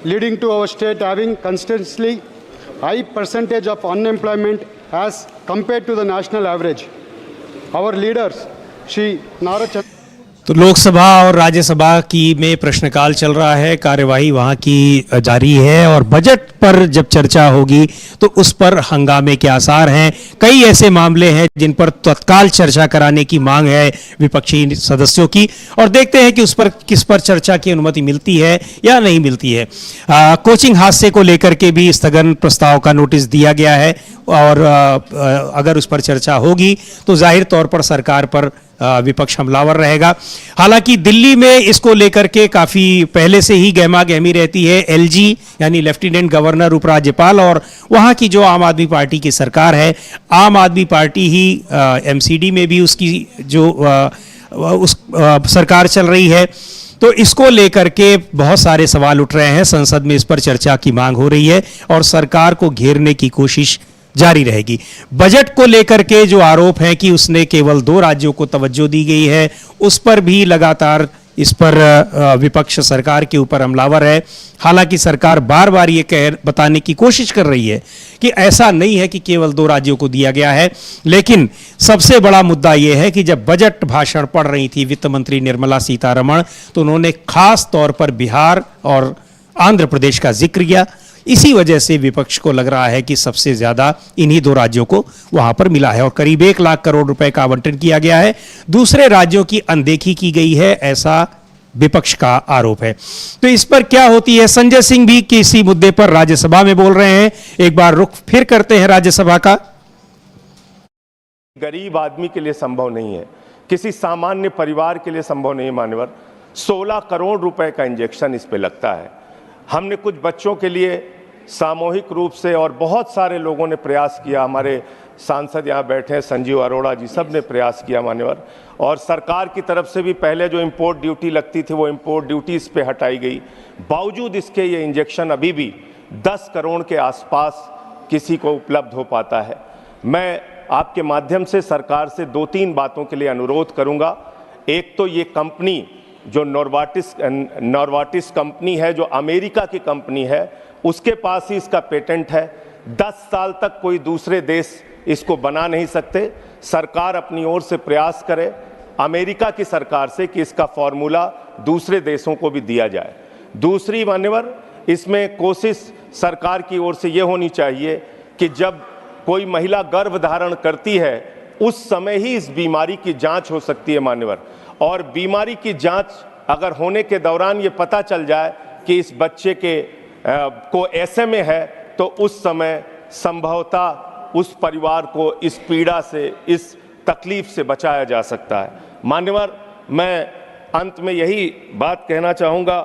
leading to our state having consistently high percentage of unemployment as compared to the national average. Our leaders, Shri Nara तो लोकसभा और राज्यसभा की में प्रश्नकाल चल रहा है, कार्यवाही वहां की जारी है और बजट पर जब चर्चा होगी तो उस पर हंगामे के आसार हैं। कई ऐसे मामले हैं जिन पर तत्काल चर्चा कराने की मांग है विपक्षी सदस्यों की, और देखते हैं कि उस पर किस पर चर्चा की अनुमति मिलती है या नहीं मिलती है। कोचिंग हादसे को लेकर के भी स्थगन प्रस्ताव का नोटिस दिया गया है और अगर उस पर चर्चा होगी तो जाहिर तौर पर सरकार पर विपक्ष हमलावर रहेगा। हालांकि दिल्ली में इसको लेकर के काफी पहले से ही गहमा गहमी रहती है। एलजी यानी लेफ्टिनेंट गवर्नर उपराज्यपाल और वहां की जो आम आदमी पार्टी की सरकार है, आम आदमी पार्टी ही एमसीडी में भी उसकी जो सरकार चल रही है, तो इसको लेकर के बहुत सारे सवाल उठ रहे हैं। संसद में इस पर चर्चा की मांग हो रही है और सरकार को घेरने की कोशिश जारी रहेगी। बजट को लेकर के जो आरोप है कि उसने केवल 2 राज्यों को तवज्जो दी गई है, उस पर भी लगातार इस पर विपक्ष सरकार के ऊपर हमलावर है। हालांकि सरकार बार बार ये बताने की कोशिश कर रही है कि ऐसा नहीं है कि केवल 2 राज्यों को दिया गया है, लेकिन सबसे बड़ा मुद्दा यह है कि जब बजट भाषण पढ़ रही थी वित्त मंत्री निर्मला सीतारमण, तो उन्होंने खास तौर पर बिहार और आंध्र प्रदेश का जिक्र किया। इसी वजह से विपक्ष को लग रहा है कि सबसे ज्यादा इन्हीं 2 राज्यों को वहां पर मिला है और करीब 1 लाख करोड़ रुपए का आवंटन किया गया है। दूसरे राज्यों की अनदेखी की गई है, ऐसा विपक्ष का आरोप है। तो इस पर क्या होती है, संजय सिंह भी किसी मुद्दे पर राज्यसभा में बोल रहे हैं। एक बार रुख फिर करते हैं राज्यसभा का। गरीब आदमी के लिए संभव नहीं है, किसी सामान्य परिवार के लिए संभव नहीं है मान्यवर। 16 करोड़ रुपए का इंजेक्शन इस पे लगता है। हमने कुछ बच्चों के लिए सामूहिक रूप से और बहुत सारे लोगों ने प्रयास किया, हमारे सांसद यहाँ बैठे हैं संजीव अरोड़ा जी, सब ने प्रयास किया मान्यवर, और सरकार की तरफ से भी पहले जो इंपोर्ट ड्यूटी लगती थी वो इंपोर्ट ड्यूटी इस पे हटाई गई। बावजूद इसके ये इंजेक्शन अभी भी 10 करोड़ के आसपास किसी को उपलब्ध हो पाता है। मैं आपके माध्यम से सरकार से 2-3 बातों के लिए अनुरोध करूँगा। एक तो ये कंपनी जो नोवार्टिस कंपनी है, जो अमेरिका की कंपनी है, उसके पास ही इसका पेटेंट है। 10 साल तक कोई दूसरे देश इसको बना नहीं सकते। सरकार अपनी ओर से प्रयास करे अमेरिका की सरकार से कि इसका फॉर्मूला दूसरे देशों को भी दिया जाए। दूसरी मान्यवर, इसमें कोशिश सरकार की ओर से ये होनी चाहिए कि जब कोई महिला गर्भ धारण करती है उस समय ही इस बीमारी की जांच हो सकती है मान्यवर, और बीमारी की जांच अगर होने के दौरान ये पता चल जाए कि इस बच्चे के को SMA है, तो उस समय संभवतः उस परिवार को इस पीड़ा से, इस तकलीफ से बचाया जा सकता है। मान्यवर, मैं अंत में यही बात कहना चाहूँगा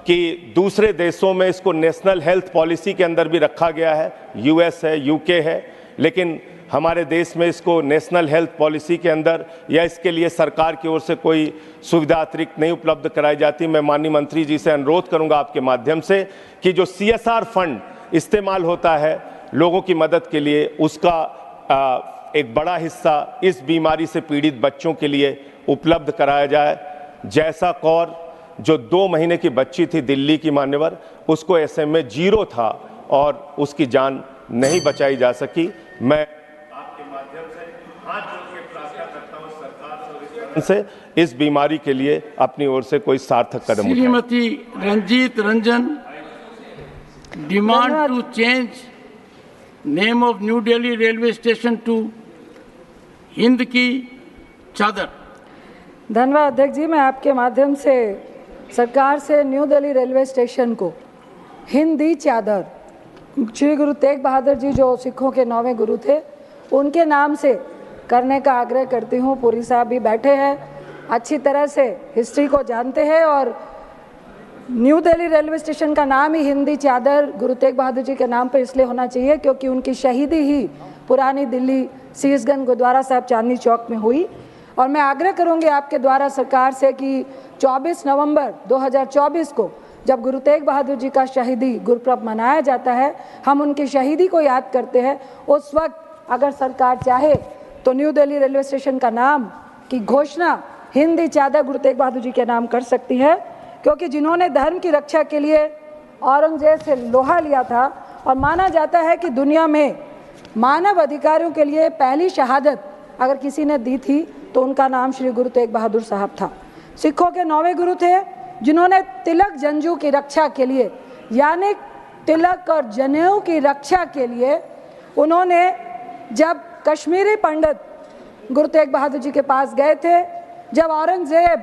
कि दूसरे देशों में इसको नेशनल हेल्थ पॉलिसी के अंदर भी रखा गया है, US है, UK है, लेकिन हमारे देश में इसको नेशनल हेल्थ पॉलिसी के अंदर या इसके लिए सरकार की ओर से कोई सुविधा अतिरिक्त नहीं उपलब्ध कराई जाती। मैं माननीय मंत्री जी से अनुरोध करूंगा आपके माध्यम से कि जो CSR फंड इस्तेमाल होता है लोगों की मदद के लिए, उसका एक बड़ा हिस्सा इस बीमारी से पीड़ित बच्चों के लिए उपलब्ध कराया जाए। जैसा कौर जो 2 महीने की बच्ची थी दिल्ली की मान्यवर, उसको SMA 0 था और उसकी जान नहीं बचाई जा सकी। मैं आपके माध्यम से हाथ जोड़ के प्रार्थना करता हूं सरकार से इस बीमारी के लिए अपनी ओर से कोई सार्थक कदम उठाए। Shrimati Ranjeet Ranjan, demand to change name of New Delhi railway station to Hind ki Chadar. धन्यवाद अध्यक्ष जी। मैं आपके माध्यम से सरकार से न्यू दिल्ली रेलवे स्टेशन को हिंदी चादर, श्री गुरु तेग बहादुर जी जो सिखों के 9वें गुरु थे, उनके नाम से करने का आग्रह करती हूँ। पुरी साहब भी बैठे हैं, अच्छी तरह से हिस्ट्री को जानते हैं, और न्यू दिल्ली रेलवे स्टेशन का नाम ही हिंदी चादर गुरु तेग बहादुर जी के नाम पर इसलिए होना चाहिए क्योंकि उनकी शहीदी ही पुरानी दिल्ली सीसगंज गुरुद्वारा साहब चांदनी चौक में हुई। और मैं आग्रह करूँगी आपके द्वारा सरकार से कि 24 नवंबर 2024 को जब गुरु तेग बहादुर जी का शहीदी गुरुपर्व मनाया जाता है, हम उनकी शहीदी को याद करते हैं। उस वक्त अगर सरकार चाहे तो न्यू दिल्ली रेलवे स्टेशन का नाम की घोषणा हिंदी चादर गुरु तेग बहादुर जी के नाम कर सकती है, क्योंकि जिन्होंने धर्म की रक्षा के लिए औरंगजेब से लोहा लिया था, और माना जाता है कि दुनिया में मानव अधिकारों के लिए पहली शहादत अगर किसी ने दी थी तो उनका नाम श्री गुरु तेग बहादुर साहब था। सिखों के 9वें गुरु थे, जिन्होंने तिलक जंजू की रक्षा के लिए, यानी तिलक और जनेऊ की रक्षा के लिए, उन्होंने जब कश्मीरी पंडित गुरु तेग बहादुर जी के पास गए थे, जब औरंगजेब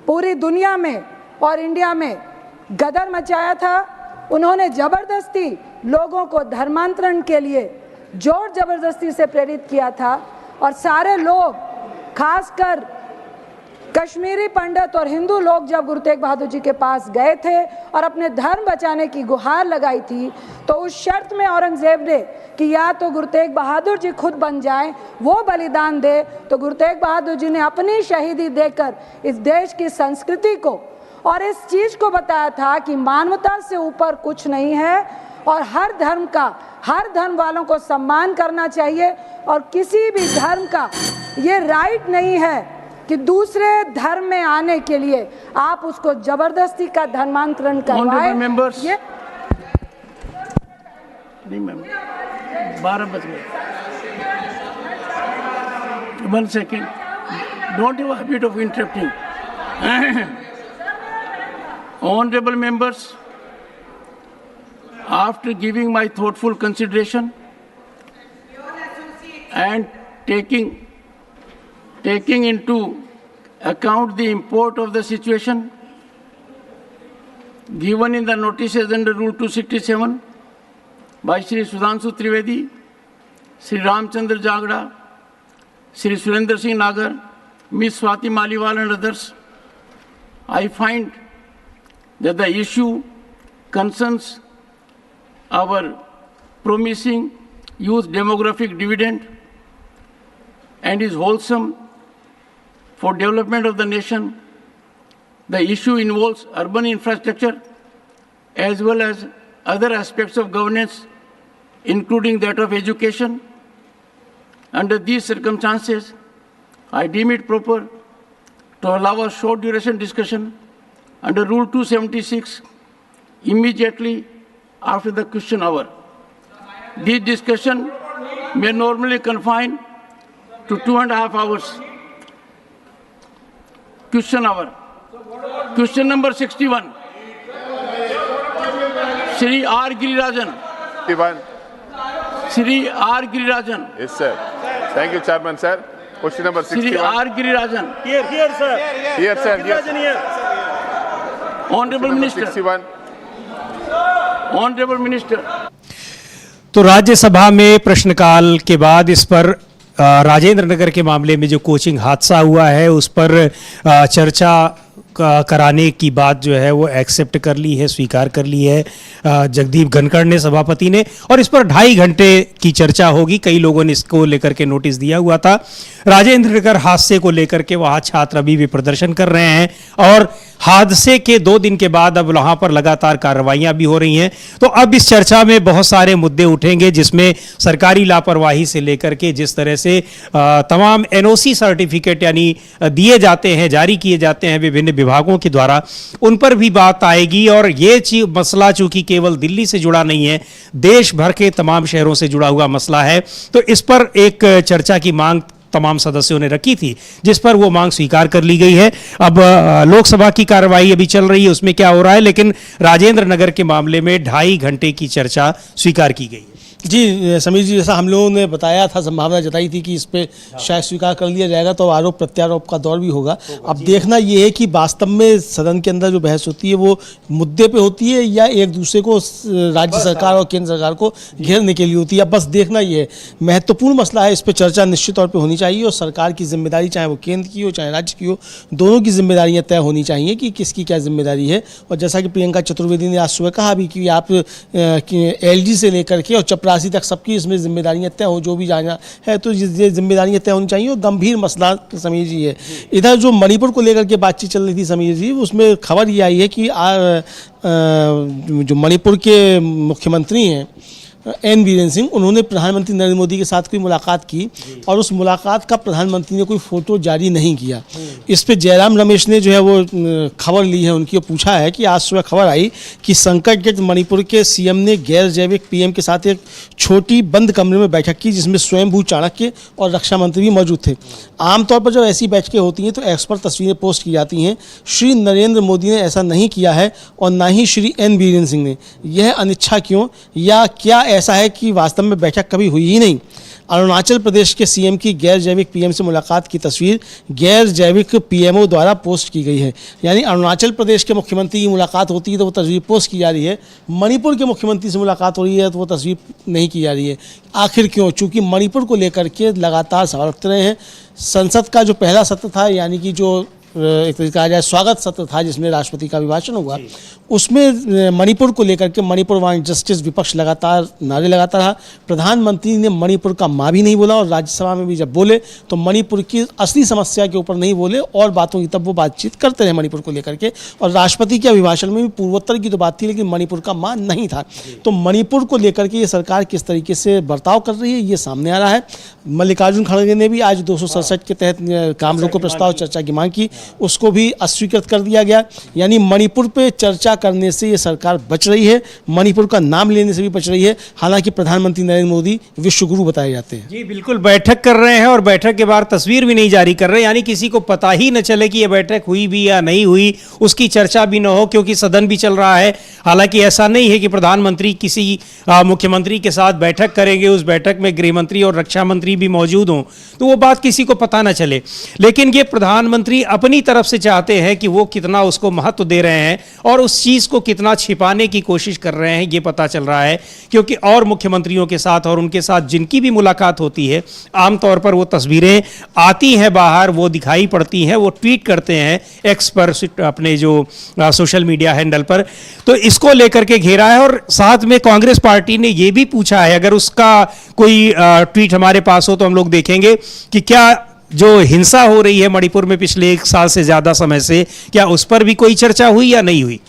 पूरी दुनिया में और इंडिया में गदर मचाया था, उन्होंने ज़बरदस्ती लोगों को धर्मांतरण के लिए जोर ज़बरदस्ती से प्रेरित किया था। और सारे लोग, खासकर कश्मीरी पंडित और हिंदू लोग, जब गुरु तेग बहादुर जी के पास गए थे और अपने धर्म बचाने की गुहार लगाई थी, तो उस शर्त में औरंगजेब ने कि या तो गुरु तेग बहादुर जी खुद बन जाएं, वो बलिदान दे, तो गुरु तेग बहादुर जी ने अपनी शहीदी देकर इस देश की संस्कृति को और इस चीज़ को बताया था कि मानवता से ऊपर कुछ नहीं है और हर धर्म का, हर धर्म वालों को सम्मान करना चाहिए और किसी भी धर्म का ये राइट नहीं है कि दूसरे धर्म में आने के लिए आप उसको जबरदस्ती का धर्मांतरण करवाएं। ये नहीं मैम, 12 बज गए। 1 second, don't have a habit of interrupting. Honorable members, after giving my thoughtful consideration and taking into account the import of the situation given in the notices under Rule 267 by Shri Sudhanshu Trivedi, Shri Ramchandra Jagda, Shri Surendra Singh Nagar, Ms. Swati Maliwal and others, I find that the issue concerns our promising youth demographic dividend and is wholesome for development of the nation. The issue involves urban infrastructure as well as other aspects of governance, including that of education. Under these circumstances, I deem it proper to allow a short duration discussion under Rule 276 immediately after the question hour. This discussion may normally confine to 2.5 hours. Question hour. Question number 61. Shri R. Girirajan. 61. Shri R. Girirajan. Yes, sir. Thank you, Chairman, sir. Question number 61. Shri R. Girirajan. Here, sir. Here, sir. Here. Honorable Minister. 61. Honorable Minister. तो राज्यसभा में प्रश्नकाल के बाद इस पर राजेंद्र नगर के मामले में जो कोचिंग हादसा हुआ है उस पर चर्चा कराने की बात जो है वो एक्सेप्ट कर ली है, स्वीकार कर ली है जगदीप धनखड़ ने, सभापति ने, और इस पर 2.5 घंटे की चर्चा होगी। कई लोगों ने इसको लेकर के नोटिस दिया हुआ था। राजेंद्र नगर हादसे को लेकर के वहाँ छात्र अभी भी प्रदर्शन कर रहे हैं और हादसे के 2 दिन के बाद अब वहाँ पर लगातार कार्रवाइयाँ भी हो रही हैं। तो अब इस चर्चा में बहुत सारे मुद्दे उठेंगे, जिसमें सरकारी लापरवाही से लेकर के जिस तरह से तमाम NOC सर्टिफिकेट यानी दिए जाते हैं, जारी किए जाते हैं विभिन्न विभागों के द्वारा, उन पर भी बात आएगी। और ये मसला चूंकि केवल दिल्ली से जुड़ा नहीं है, देश भर के तमाम शहरों से जुड़ा हुआ मसला है, तो इस पर एक चर्चा की मांग तमाम सदस्यों ने रखी थी, जिस पर वो मांग स्वीकार कर ली गई है। अब लोकसभा की कार्रवाई अभी चल रही है, उसमें क्या हो रहा है, लेकिन राजेंद्र नगर के मामले में 2.5 घंटे की चर्चा स्वीकार की गई है। जी समीर जी, जैसा हम लोगों ने बताया था, संभावना जताई थी कि इस पे शायद स्वीकार कर लिया जाएगा, तो आरोप प्रत्यारोप का दौर भी होगा। अब देखना ये है कि वास्तव में सदन के अंदर जो बहस होती है वो मुद्दे पे होती है या एक दूसरे को, राज्य सरकार और केंद्र सरकार को घेरने के लिए होती है। अब बस देखना ये है, महत्वपूर्ण मसला है, इस पर चर्चा निश्चित तौर पर होनी चाहिए और सरकार की जिम्मेदारी, चाहे वो केंद्र की हो चाहे राज्य की हो, दोनों की जिम्मेदारियाँ तय होनी चाहिए कि किसकी क्या जिम्मेदारी है। और जैसा कि प्रियंका चतुर्वेदी ने आज सुबह कहा भी कि आप LG से लेकर के और चपरासी तक सबकी इसमें जिम्मेदारियां तय हो, जो भी जाना है तो ये जिम्मेदारियां तय होनी चाहिए। और गंभीर मसला समीर जी है। इधर जो मणिपुर को लेकर के बातचीत चल रही थी समीर जी, उसमें खबर ये आई है कि जो मणिपुर के मुख्यमंत्री हैं एन बीरेन सिंह, उन्होंने प्रधानमंत्री नरेंद्र मोदी के साथ कोई मुलाकात की और उस मुलाकात का प्रधानमंत्री ने कोई फोटो जारी नहीं किया। इस पे जयराम रमेश ने जो है वो खबर ली है उनकी, पूछा है कि आज सुबह खबर आई कि संकटग्रस्त मणिपुर के सीएम ने गैर जैविक पीएम के साथ एक छोटी बंद कमरे में बैठक की जिसमें स्वयंभू चाणक्य और रक्षा मंत्री भी मौजूद थे। आमतौर पर जब ऐसी बैठकें होती हैं तो एक्स पर तस्वीरें पोस्ट की जाती हैं। श्री नरेंद्र मोदी ने ऐसा नहीं किया है और ना ही श्री एन बीरेन सिंह ने। यह अनिच्छा क्यों, या क्या ऐसा है कि वास्तव में बैठक कभी हुई ही नहीं? अरुणाचल प्रदेश के सीएम की गैर जैविक पीएम से मुलाकात की तस्वीर गैर जैविक पीएमओ द्वारा पोस्ट की गई है। यानी अरुणाचल प्रदेश के मुख्यमंत्री की मुलाकात होती है तो वो तस्वीर पोस्ट की जा रही है, मणिपुर के मुख्यमंत्री से मुलाकात हो रही है तो वो तस्वीर नहीं की जा रही है। आखिर क्यों? चूँकि मणिपुर को लेकर के लगातार सवाल उठते रहे हैं। संसद का जो पहला सत्र था, यानी कि जो एक तरीके कहा जाए स्वागत सत्र था जिसमें राष्ट्रपति का अभिभाषण हुआ, उसमें मणिपुर को लेकर के मणिपुर वांट जस्टिस विपक्ष लगातार नारे लगाता रहा। प्रधानमंत्री ने मणिपुर का माँ भी नहीं बोला और राज्यसभा में भी जब बोले तो मणिपुर की असली समस्या के ऊपर नहीं बोले और बातों की तब वो बातचीत करते रहे मणिपुर को लेकर के। और राष्ट्रपति के अभिभाषण में भी पूर्वोत्तर की तो बात थी लेकिन मणिपुर का माँ नहीं था। तो मणिपुर को लेकर के ये सरकार किस तरीके से बर्ताव कर रही है ये सामने आ रहा है। मल्लिकार्जुन खड़गे ने भी आज 267 के तहत काम रोको प्रस्ताव चर्चा की मांग की, उसको भी अस्वीकृत कर दिया गया। यानी मणिपुर पे चर्चा करने से ये सरकार बच रही है, मणिपुर का नाम लेने से भी बच रही है। हालांकि प्रधानमंत्री नरेंद्र मोदी विश्वगुरु बताए जाते हैं। जी बिल्कुल, बैठक कर रहे हैं और बैठक के बाद तस्वीर भी नहीं जारी कर रहे, यानी किसी को पता ही न चले कि ये बैठक हुई भी या नहीं हुई, उसकी चर्चा भी न हो क्योंकि सदन भी चल रहा है। हालांकि ऐसा नहीं है कि प्रधानमंत्री किसी मुख्यमंत्री के साथ बैठक करेंगे, उस बैठक में गृह मंत्री और रक्षा मंत्री भी मौजूद हों तो वो बात किसी को पता न चले। लेकिन ये प्रधानमंत्री अपनी तरफ से चाहते हैं कि वो कितना उसको महत्व दे रहे हैं और उस चीज़ को कितना छिपाने की कोशिश कर रहे हैं ये पता चल रहा है। क्योंकि और मुख्यमंत्रियों के साथ और उनके साथ जिनकी भी मुलाकात होती है आमतौर पर वो तस्वीरें आती हैं बाहर, वो दिखाई पड़ती हैं, वो ट्वीट करते हैं एक्स पर अपने जो सोशल मीडिया हैंडल पर। तो इसको लेकर के घेरा है और साथ में कांग्रेस पार्टी ने ये भी पूछा है, अगर उसका कोई ट्वीट हमारे पास हो तो हम लोग देखेंगे कि क्या जो हिंसा हो रही है मणिपुर में पिछले 1 साल से ज़्यादा समय से, क्या उस पर भी कोई चर्चा हुई या नहीं हुई?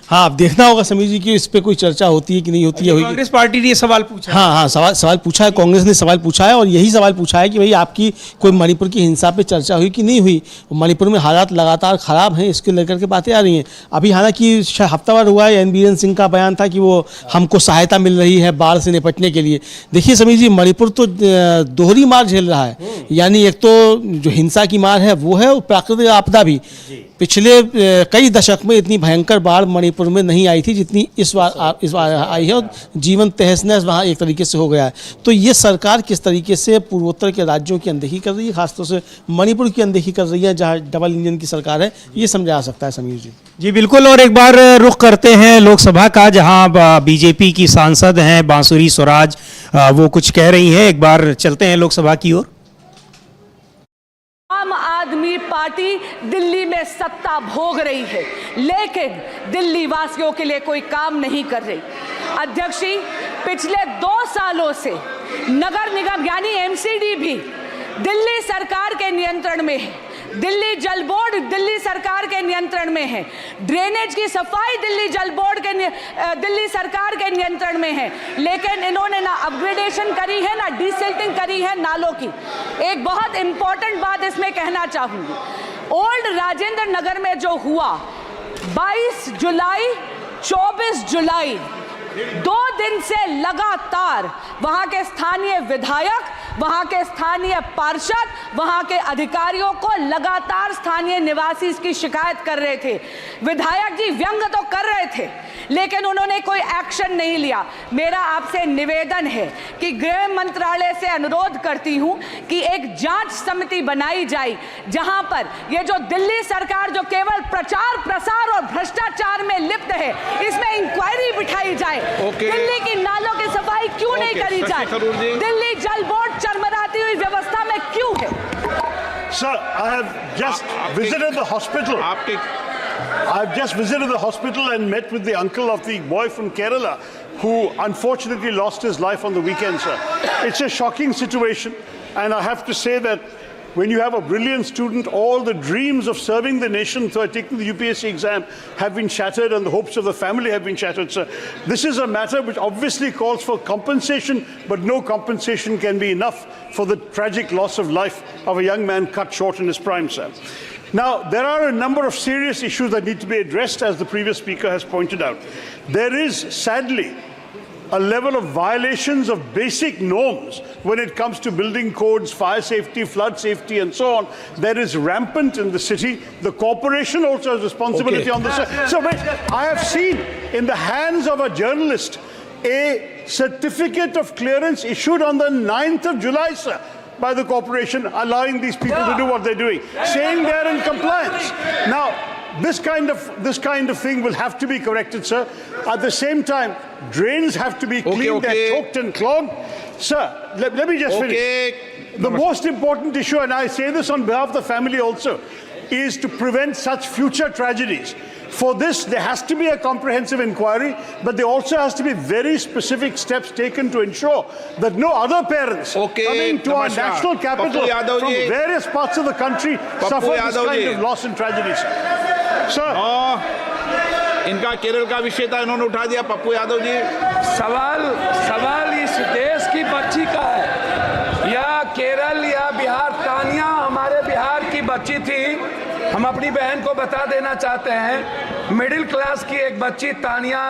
हाँ, अब देखना होगा समीर जी कि इस पे कोई चर्चा होती है कि नहीं होती है। कांग्रेस पार्टी ने ये सवाल पूछा। हाँ, सवाल पूछा है, कांग्रेस ने सवाल पूछा है और यही सवाल पूछा है कि भाई आपकी कोई मणिपुर की हिंसा पे चर्चा हुई कि नहीं हुई। मणिपुर में हालात लगातार ख़राब हैं, इसके लेकर के बातें आ रही हैं। अभी हालांकि हफ्तावार हुआ है, एन बीरेन सिंह का बयान था कि वो हमको सहायता मिल रही है बाढ़ से निपटने के लिए। देखिए समीर जी, मणिपुर तो दोहरी मार झेल रहा है, यानी एक तो जो हिंसा की मार है वो है और प्राकृतिक आपदा भी। पिछले कई दशक में इतनी भयंकर बाढ़ मणिपुर में नहीं आई थी जितनी इस बार आई है और जीवन तहस नहस वहाँ एक तरीके से हो गया है। तो ये सरकार किस तरीके से पूर्वोत्तर के राज्यों की अनदेखी कर रही है, खासतौर से मणिपुर की अनदेखी कर रही है जहाँ डबल इंजन की सरकार है, ये समझा जा सकता है समीर जी। जी बिल्कुल, और एक बार रुख करते हैं लोकसभा का जहां बीजेपी की सांसद हैं बांसुरी स्वराज, वो कुछ कह रही हैं। एक बार चलते हैं लोकसभा की ओर। आम आदमी पार्टी दिल्ली में सत्ता भोग रही है लेकिन दिल्ली वासियों के लिए कोई काम नहीं कर रही। अध्यक्ष जी, पिछले 2 सालों से नगर निगम यानी एमसीडी भी दिल्ली सरकार के नियंत्रण में है, दिल्ली जल बोर्ड दिल्ली सरकार के नियंत्रण में है, ड्रेनेज की सफाई दिल्ली जल बोर्ड के दिल्ली सरकार के नियंत्रण में है, लेकिन इन्होंने ना अपग्रेडेशन करी है ना डिसिल्टिंग करी है नालों की। एक बहुत इंपॉर्टेंट बात इसमें कहना चाहूंगी, ओल्ड राजेंद्र नगर में जो हुआ 22 जुलाई 24 जुलाई 2 दिन से लगातार वहां के स्थानीय विधायक, वहां के स्थानीय पार्षद, वहां के अधिकारियों को लगातार स्थानीय निवासी इसकी शिकायत कर रहे थे। विधायक जी व्यंग तो कर रहे थे लेकिन उन्होंने कोई एक्शन नहीं लिया। मेरा आपसे निवेदन है कि गृह मंत्रालय से अनुरोध करती हूं कि एक जांच समिति बनाई जाए जहां पर ये जो दिल्ली सरकार जो केवल प्रचार प्रसार और भ्रष्टाचार में लिप्त है, इसमें इंक्वायरी बिठाई जाए। दिल्ली की नालों की सफाई क्यों नहीं करी जाए? दिल्ली जल बोर्ड चरमराती हुई व्यवस्था में क्यों है? Sir, I have just visited the hospital. I've just visited the hospital and met with the uncle of the boy from Kerala who unfortunately lost his life on the weekend, sir. It's a shocking situation and I have to say that when you have a brilliant student, all the dreams of serving the nation through taking the UPSC exam have been shattered and the hopes of the family have been shattered, sir. This is a matter which obviously calls for compensation, but no compensation can be enough for the tragic loss of life of a young man cut short in his prime, sir. Now, there are a number of serious issues that need to be addressed, as the previous speaker has pointed out. There is, sadly, a level of violations of basic norms when it comes to building codes, fire safety, flood safety, and so on. That is rampant in the city. The corporation also has responsibility on this. So wait, I have seen in the hands of a journalist a certificate of clearance issued on the 9th of July, sir, by the corporation, allowing these people to do what they're doing, saying they're in compliance. Now, this kind of thing will have to be corrected, sir. At the same time, drains have to be cleaned. They're choked and clogged. Sir, let me just finish. The most important issue, and I say this on behalf of the family also, is to prevent such future tragedies. For this, there has to be a comprehensive inquiry, but there also has to be very specific steps taken to ensure that no other parents coming to our national capital from various parts of the country suffer this kind of loss and tragedies. Sir. इनका केरल का विषय था, इन्होंने उठा दिया। पप्पू यादव जी, सवाल इस देश की बच्ची का है, या केरल या बिहार। तानिया हमारे बिहार की बच्ची थी। हम अपनी बहन को बता देना चाहते हैं, मिडिल क्लास की एक बच्ची तानिया,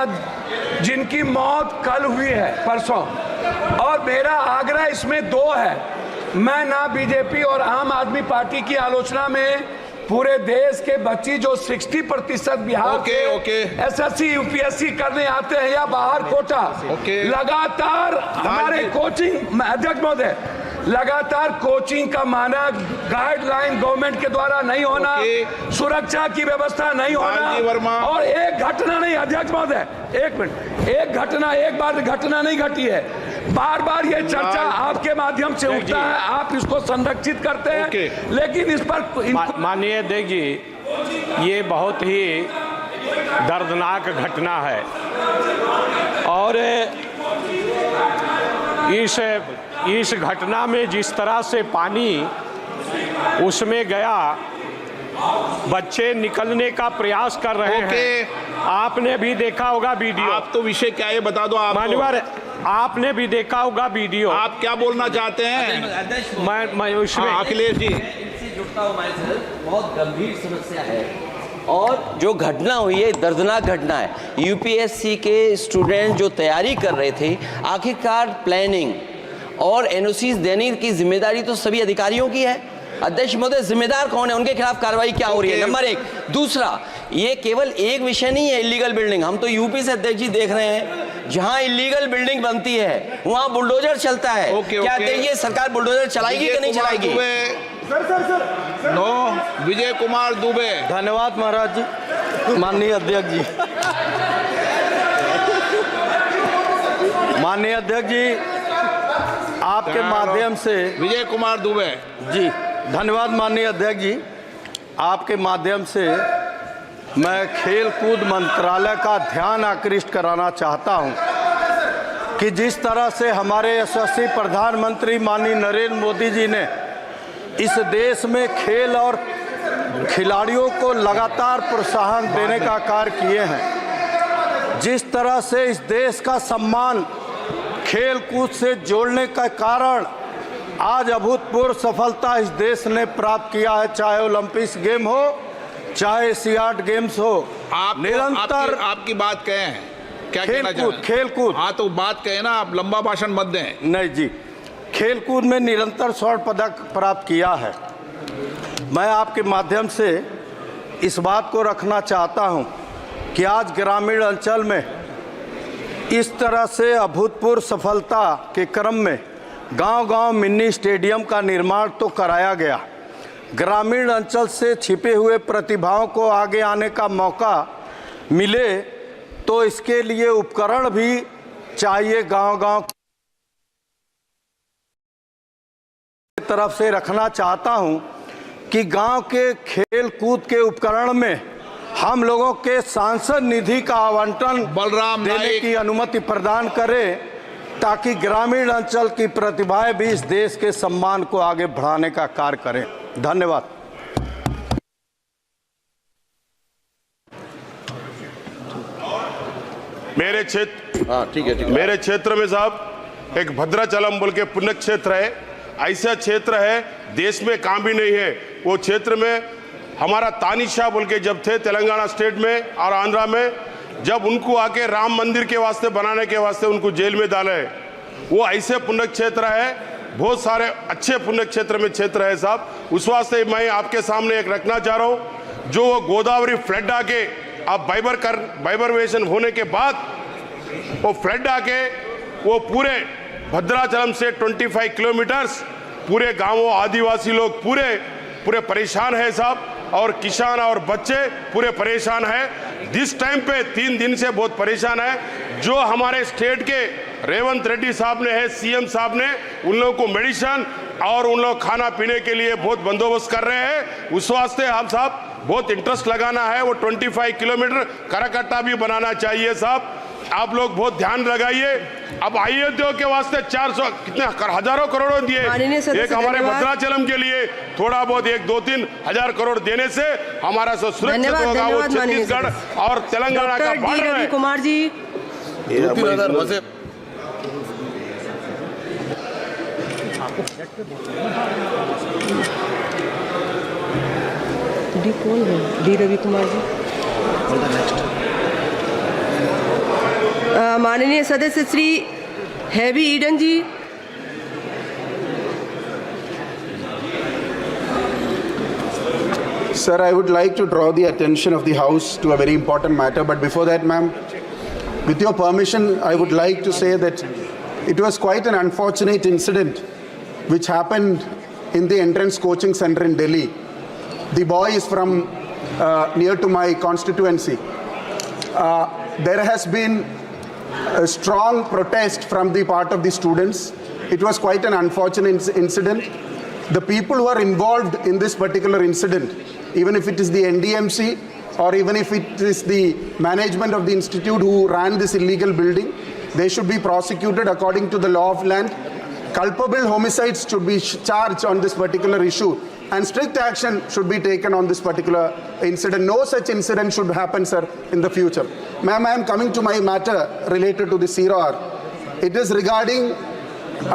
जिनकी मौत कल हुई है, परसों। और मेरा आग्रह इसमें दो है। मैं ना बीजेपी और आम आदमी पार्टी की आलोचना में, पूरे देश के बच्ची जो 60% बिहार के एसएससी यूपीएससी करने आते हैं या बाहर कोटा, लगातार हमारे कोचिंग, अध्यक्ष महोदय, लगातार कोचिंग का मानक गाइडलाइन गवर्नमेंट के द्वारा नहीं होना, सुरक्षा की व्यवस्था नहीं होना, और एक घटना नहीं, अध्यक्ष महोदय एक मिनट, एक बार घटना नहीं घटी है, बार बार ये चर्चा आपके माध्यम से उठता है, आप इसको संरक्षित करते हैं, लेकिन इस पर माननीय अध्यक्ष जी, ये बहुत ही दर्दनाक घटना है और इस घटना में जिस तरह से पानी उसमें गया, बच्चे निकलने का प्रयास कर रहे हैं। आपने भी देखा होगा वीडियो। आप तो विषय क्या है बता दो आप। माननीय, आपने भी देखा होगा वीडियो। आप क्या बोलना चाहते हैं? मैं उसमें अखिलेश जी, जुड़ता हूँ हमारे साथ, बहुत गंभीर समस्या है और जो घटना हुई है दर्दनाक घटना है। यूपीएससी के स्टूडेंट जो तैयारी कर रहे थे, आखिरकार प्लानिंग और एनओसीज देने की जिम्मेदारी तो सभी अधिकारियों की है। अध्यक्ष महोदय, जिम्मेदार कौन है, उनके खिलाफ कार्रवाई क्या हो रही है, नंबर एक। दूसरा, ये केवल एक विषय नहीं है इलीगल बिल्डिंग। हम तो यूपी से अध्यक्ष जी देख रहे हैं, जहां इलीगल बिल्डिंग बनती है वहां बुलडोजर चलता है। क्या अध्यक्ष ये सरकार बुलडोजर चलाएगी कि नहीं चलाएगी? नो, विजय कुमार दुबे। धन्यवाद महाराज जी। माननीय अध्यक्ष जी, माननीय अध्यक्ष जी, आपके माध्यम से विजय कुमार दुबे जी, धन्यवाद माननीय अध्यक्ष जी। आपके माध्यम से मैं खेल कूद मंत्रालय का ध्यान आकृष्ट कराना चाहता हूं कि जिस तरह से हमारे यशस्वी प्रधानमंत्री माननीय नरेंद्र मोदी जी ने इस देश में खेल और खिलाड़ियों को लगातार प्रोत्साहन देने का कार्य किए हैं, जिस तरह से इस देश का सम्मान खेल कूद से जोड़ने का कारण आज अभूतपूर्व सफलता इस देश ने प्राप्त किया है, चाहे ओलंपिक्स गेम हो, चाहे एशियाड गेम्स हो। आप निरंतर आपकी बात कहें, क्या कहना चाहते हैं? खेल कूद, हाँ तो बात कहें ना, आप लंबा भाषण मत दें। नहीं जी, खेल कूद में निरंतर स्वर्ण पदक प्राप्त किया है। मैं आपके माध्यम से इस बात को रखना चाहता हूं कि आज ग्रामीण अंचल में इस तरह से अभूतपूर्व सफलता के क्रम में गांव-गांव मिनी स्टेडियम का निर्माण तो कराया गया। ग्रामीण अंचल से छिपे हुए प्रतिभाओं को आगे आने का मौका मिले तो इसके लिए उपकरण भी चाहिए। गांव-गांव की तरफ से रखना चाहता हूं कि गांव के खेल कूद के उपकरण में हम लोगों के सांसद निधि का आवंटन देने की अनुमति प्रदान करें ताकि ग्रामीण अंचल की प्रतिभाएं भी इस देश के सम्मान को आगे बढ़ाने का कार्य करें। धन्यवाद। मेरे क्षेत्र में साहब एक भद्राचलम बोल के पुण्य क्षेत्र है, ऐसा क्षेत्र है देश में कहाँ भी नहीं है। वो क्षेत्र में हमारा तानिशाह बोल के जब थे तेलंगाना स्टेट में और आंध्रा में, जब उनको आके राम मंदिर के वास्ते बनाने के वास्ते उनको जेल में डाले, वो ऐसे पुण्य क्षेत्र है। बहुत सारे अच्छे पुण्य क्षेत्र में क्षेत्र है साहब। उस वास्ते मैं आपके सामने एक रखना चाह रहा हूँ, जो गोदावरी फ्लड आके अब बाइबरवेशन होने के बाद वो फ्लड आके वो पूरे भद्राचलम से 25 किलोमीटर्स पूरे गांवों आदिवासी लोग पूरे परेशान है साहब, और किसान और बच्चे पूरे परेशान है। जिस टाइम पे 3 दिन से बहुत परेशान है। जो हमारे स्टेट के रेवंत रेड्डी साहब ने है, सीएम साहब ने उन लोगों को मेडिसिन और उन लोग खाना पीने के लिए बहुत बंदोबस्त कर रहे हैं। उस वास्ते हम साहब बहुत इंटरेस्ट लगाना है। वो 25 किलोमीटर कराकट्टा भी बनाना चाहिए साहब। आप लोग बहुत ध्यान लगाइए। अब अयोध्या के वास्ते 400 कितने हजारों करोड़ों दिए, एक हमारे भद्राचलम के लिए थोड़ा बहुत 1-2-3 हजार करोड़ देने से हमारा सुरक्षित होगा। वो छत्तीसगढ़ और तेलंगाना का बॉर्डर है। कुमार जी डी रवि कुमार जी, माननीय सदस्य Shri Hibi Eden ji, Sir, I would like to draw the attention of the House to a very important matter. But before that, ma'am, with your permission, I would like to say that it was quite an unfortunate incident which happened in the entrance coaching center in Delhi. The boy is from near to my constituency. There has been a strong protest from the part of the students. It was quite an unfortunate incident. The people who are involved in this particular incident, even if it is the NDMC or even if it is the management of the institute who ran this illegal building, they should be prosecuted according to the law of land. Culpable homicides should be charged on this particular issue, and strict action should be taken on this particular incident. No such incident should happen, sir, in the future. Ma'am, I am coming to my matter related to the CROR. It is regarding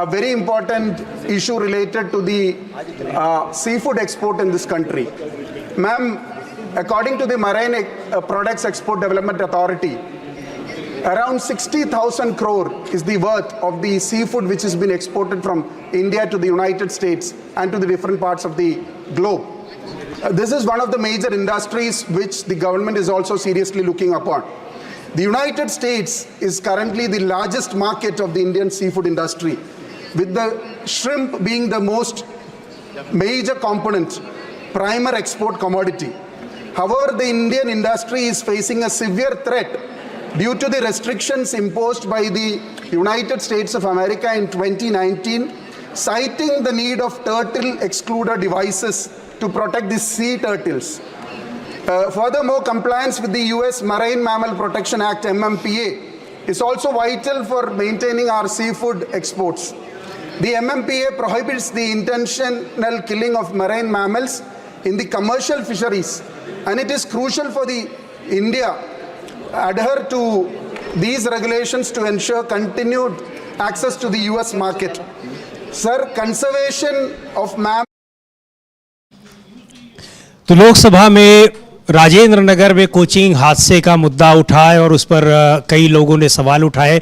a very important issue related to the seafood export in this country. Ma'am, according to the Marine Products Export Development Authority, around 60,000 crore is the worth of the seafood which has been exported from India to the United States and to the different parts of the globe. This is one of the major industries which the government is also seriously looking upon. The United States is currently the largest market of the Indian seafood industry, with the shrimp being the most major component, primary export commodity. However, the Indian industry is facing a severe threat due to the restrictions imposed by the United States of America in 2019, citing the need of turtle excluder devices to protect the sea turtles. Furthermore, compliance with the US Marine Mammal Protection Act, MMPA, is also vital for maintaining our seafood exports. The MMPA prohibits the intentional killing of marine mammals in the commercial fisheries, and it is crucial for the India adhere to these regulations to ensure continued access to the US market. Sir, conservation of mammals. तो लोकसभा में राजेंद्र नगर में coaching हादसे का मुद्दा उठा है और उस पर कई लोगों ने सवाल उठाए।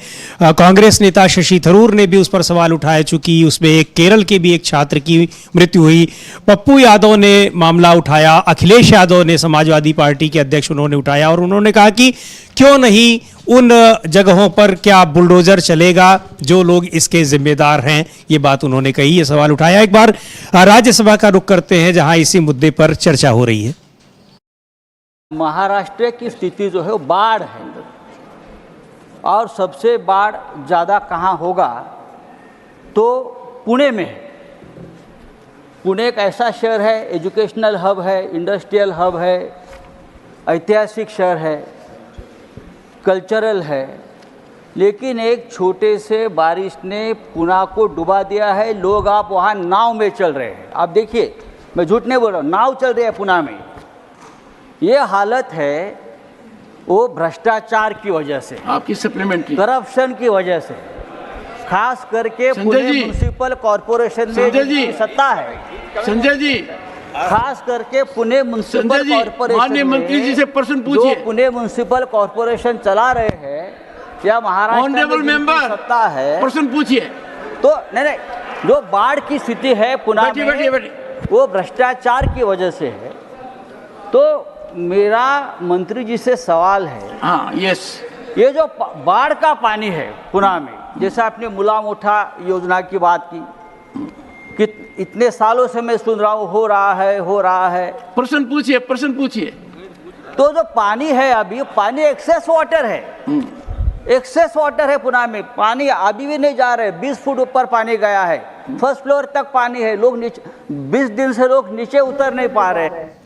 कांग्रेस नेता शशि थरूर ने भी उस पर सवाल उठाए, चूंकि उसमें एक केरल के भी एक छात्र की मृत्यु हुई। पप्पू यादव ने मामला उठाया, अखिलेश यादव ने समाजवादी पार्टी के अध्यक्ष उन्होंने उठाया और उन्होंने कहा कि क्यों नहीं उन जगहों पर क्या बुलडोजर चलेगा जो लोग इसके जिम्मेदार हैं, ये बात उन्होंने कही, ये सवाल उठाया। एक बार राज्यसभा का रुख करते हैं जहां इसी मुद्दे पर चर्चा हो रही है। महाराष्ट्र की स्थिति जो है वो बाढ़ है, और सबसे बाढ़ ज़्यादा कहाँ होगा तो पुणे में है। पुणे एक ऐसा शहर है, एजुकेशनल हब है, इंडस्ट्रियल हब है, ऐतिहासिक शहर है, कल्चरल है, लेकिन एक छोटे से बारिश ने पुणे को डुबा दिया है। लोग आप वहाँ नाव में चल रहे हैं। आप देखिए, मैं झूठ नहीं बोल रहा हूँ, नाव चल रही है पुणे में। ये हालत है वो भ्रष्टाचार की वजह से, आपकी सप्लीमेंट्री करप्शन की वजह से, खास करके पुणे म्युनिसिपल कॉर्पोरेशन में जो सत्ता है। संजय जी, खास करके पुणे म्युनिसिपल कॉर्पोरेशन, माननीय मंत्री जी से प्रश्न पूछिए। पुणे म्युनिसिपल कॉर्पोरेशन चला रहे हैं या महाराष्ट्र में सत्ता है, प्रश्न पूछिए। तो नहीं, जो बाढ़ की स्थिति है पुणे में वो भ्रष्टाचार की वजह से है। तो मेरा मंत्री जी से सवाल है, हाँ यस, ये जो बाढ़ का पानी है पुणे में, जैसे आपने मुला मोठा योजना की बात की, कि इतने सालों से मैं सुन रहा हूँ हो रहा है। प्रश्न पूछिए। तो जो पानी है अभी, पानी एक्सेस वाटर है, एक्सेस वाटर है पुणे में। पानी अभी भी नहीं जा रहे, 20 फुट ऊपर पानी गया है, फर्स्ट फ्लोर तक पानी है। लोग नीचे 20 दिन से लोग नीचे उतर नहीं पा रहे हैं।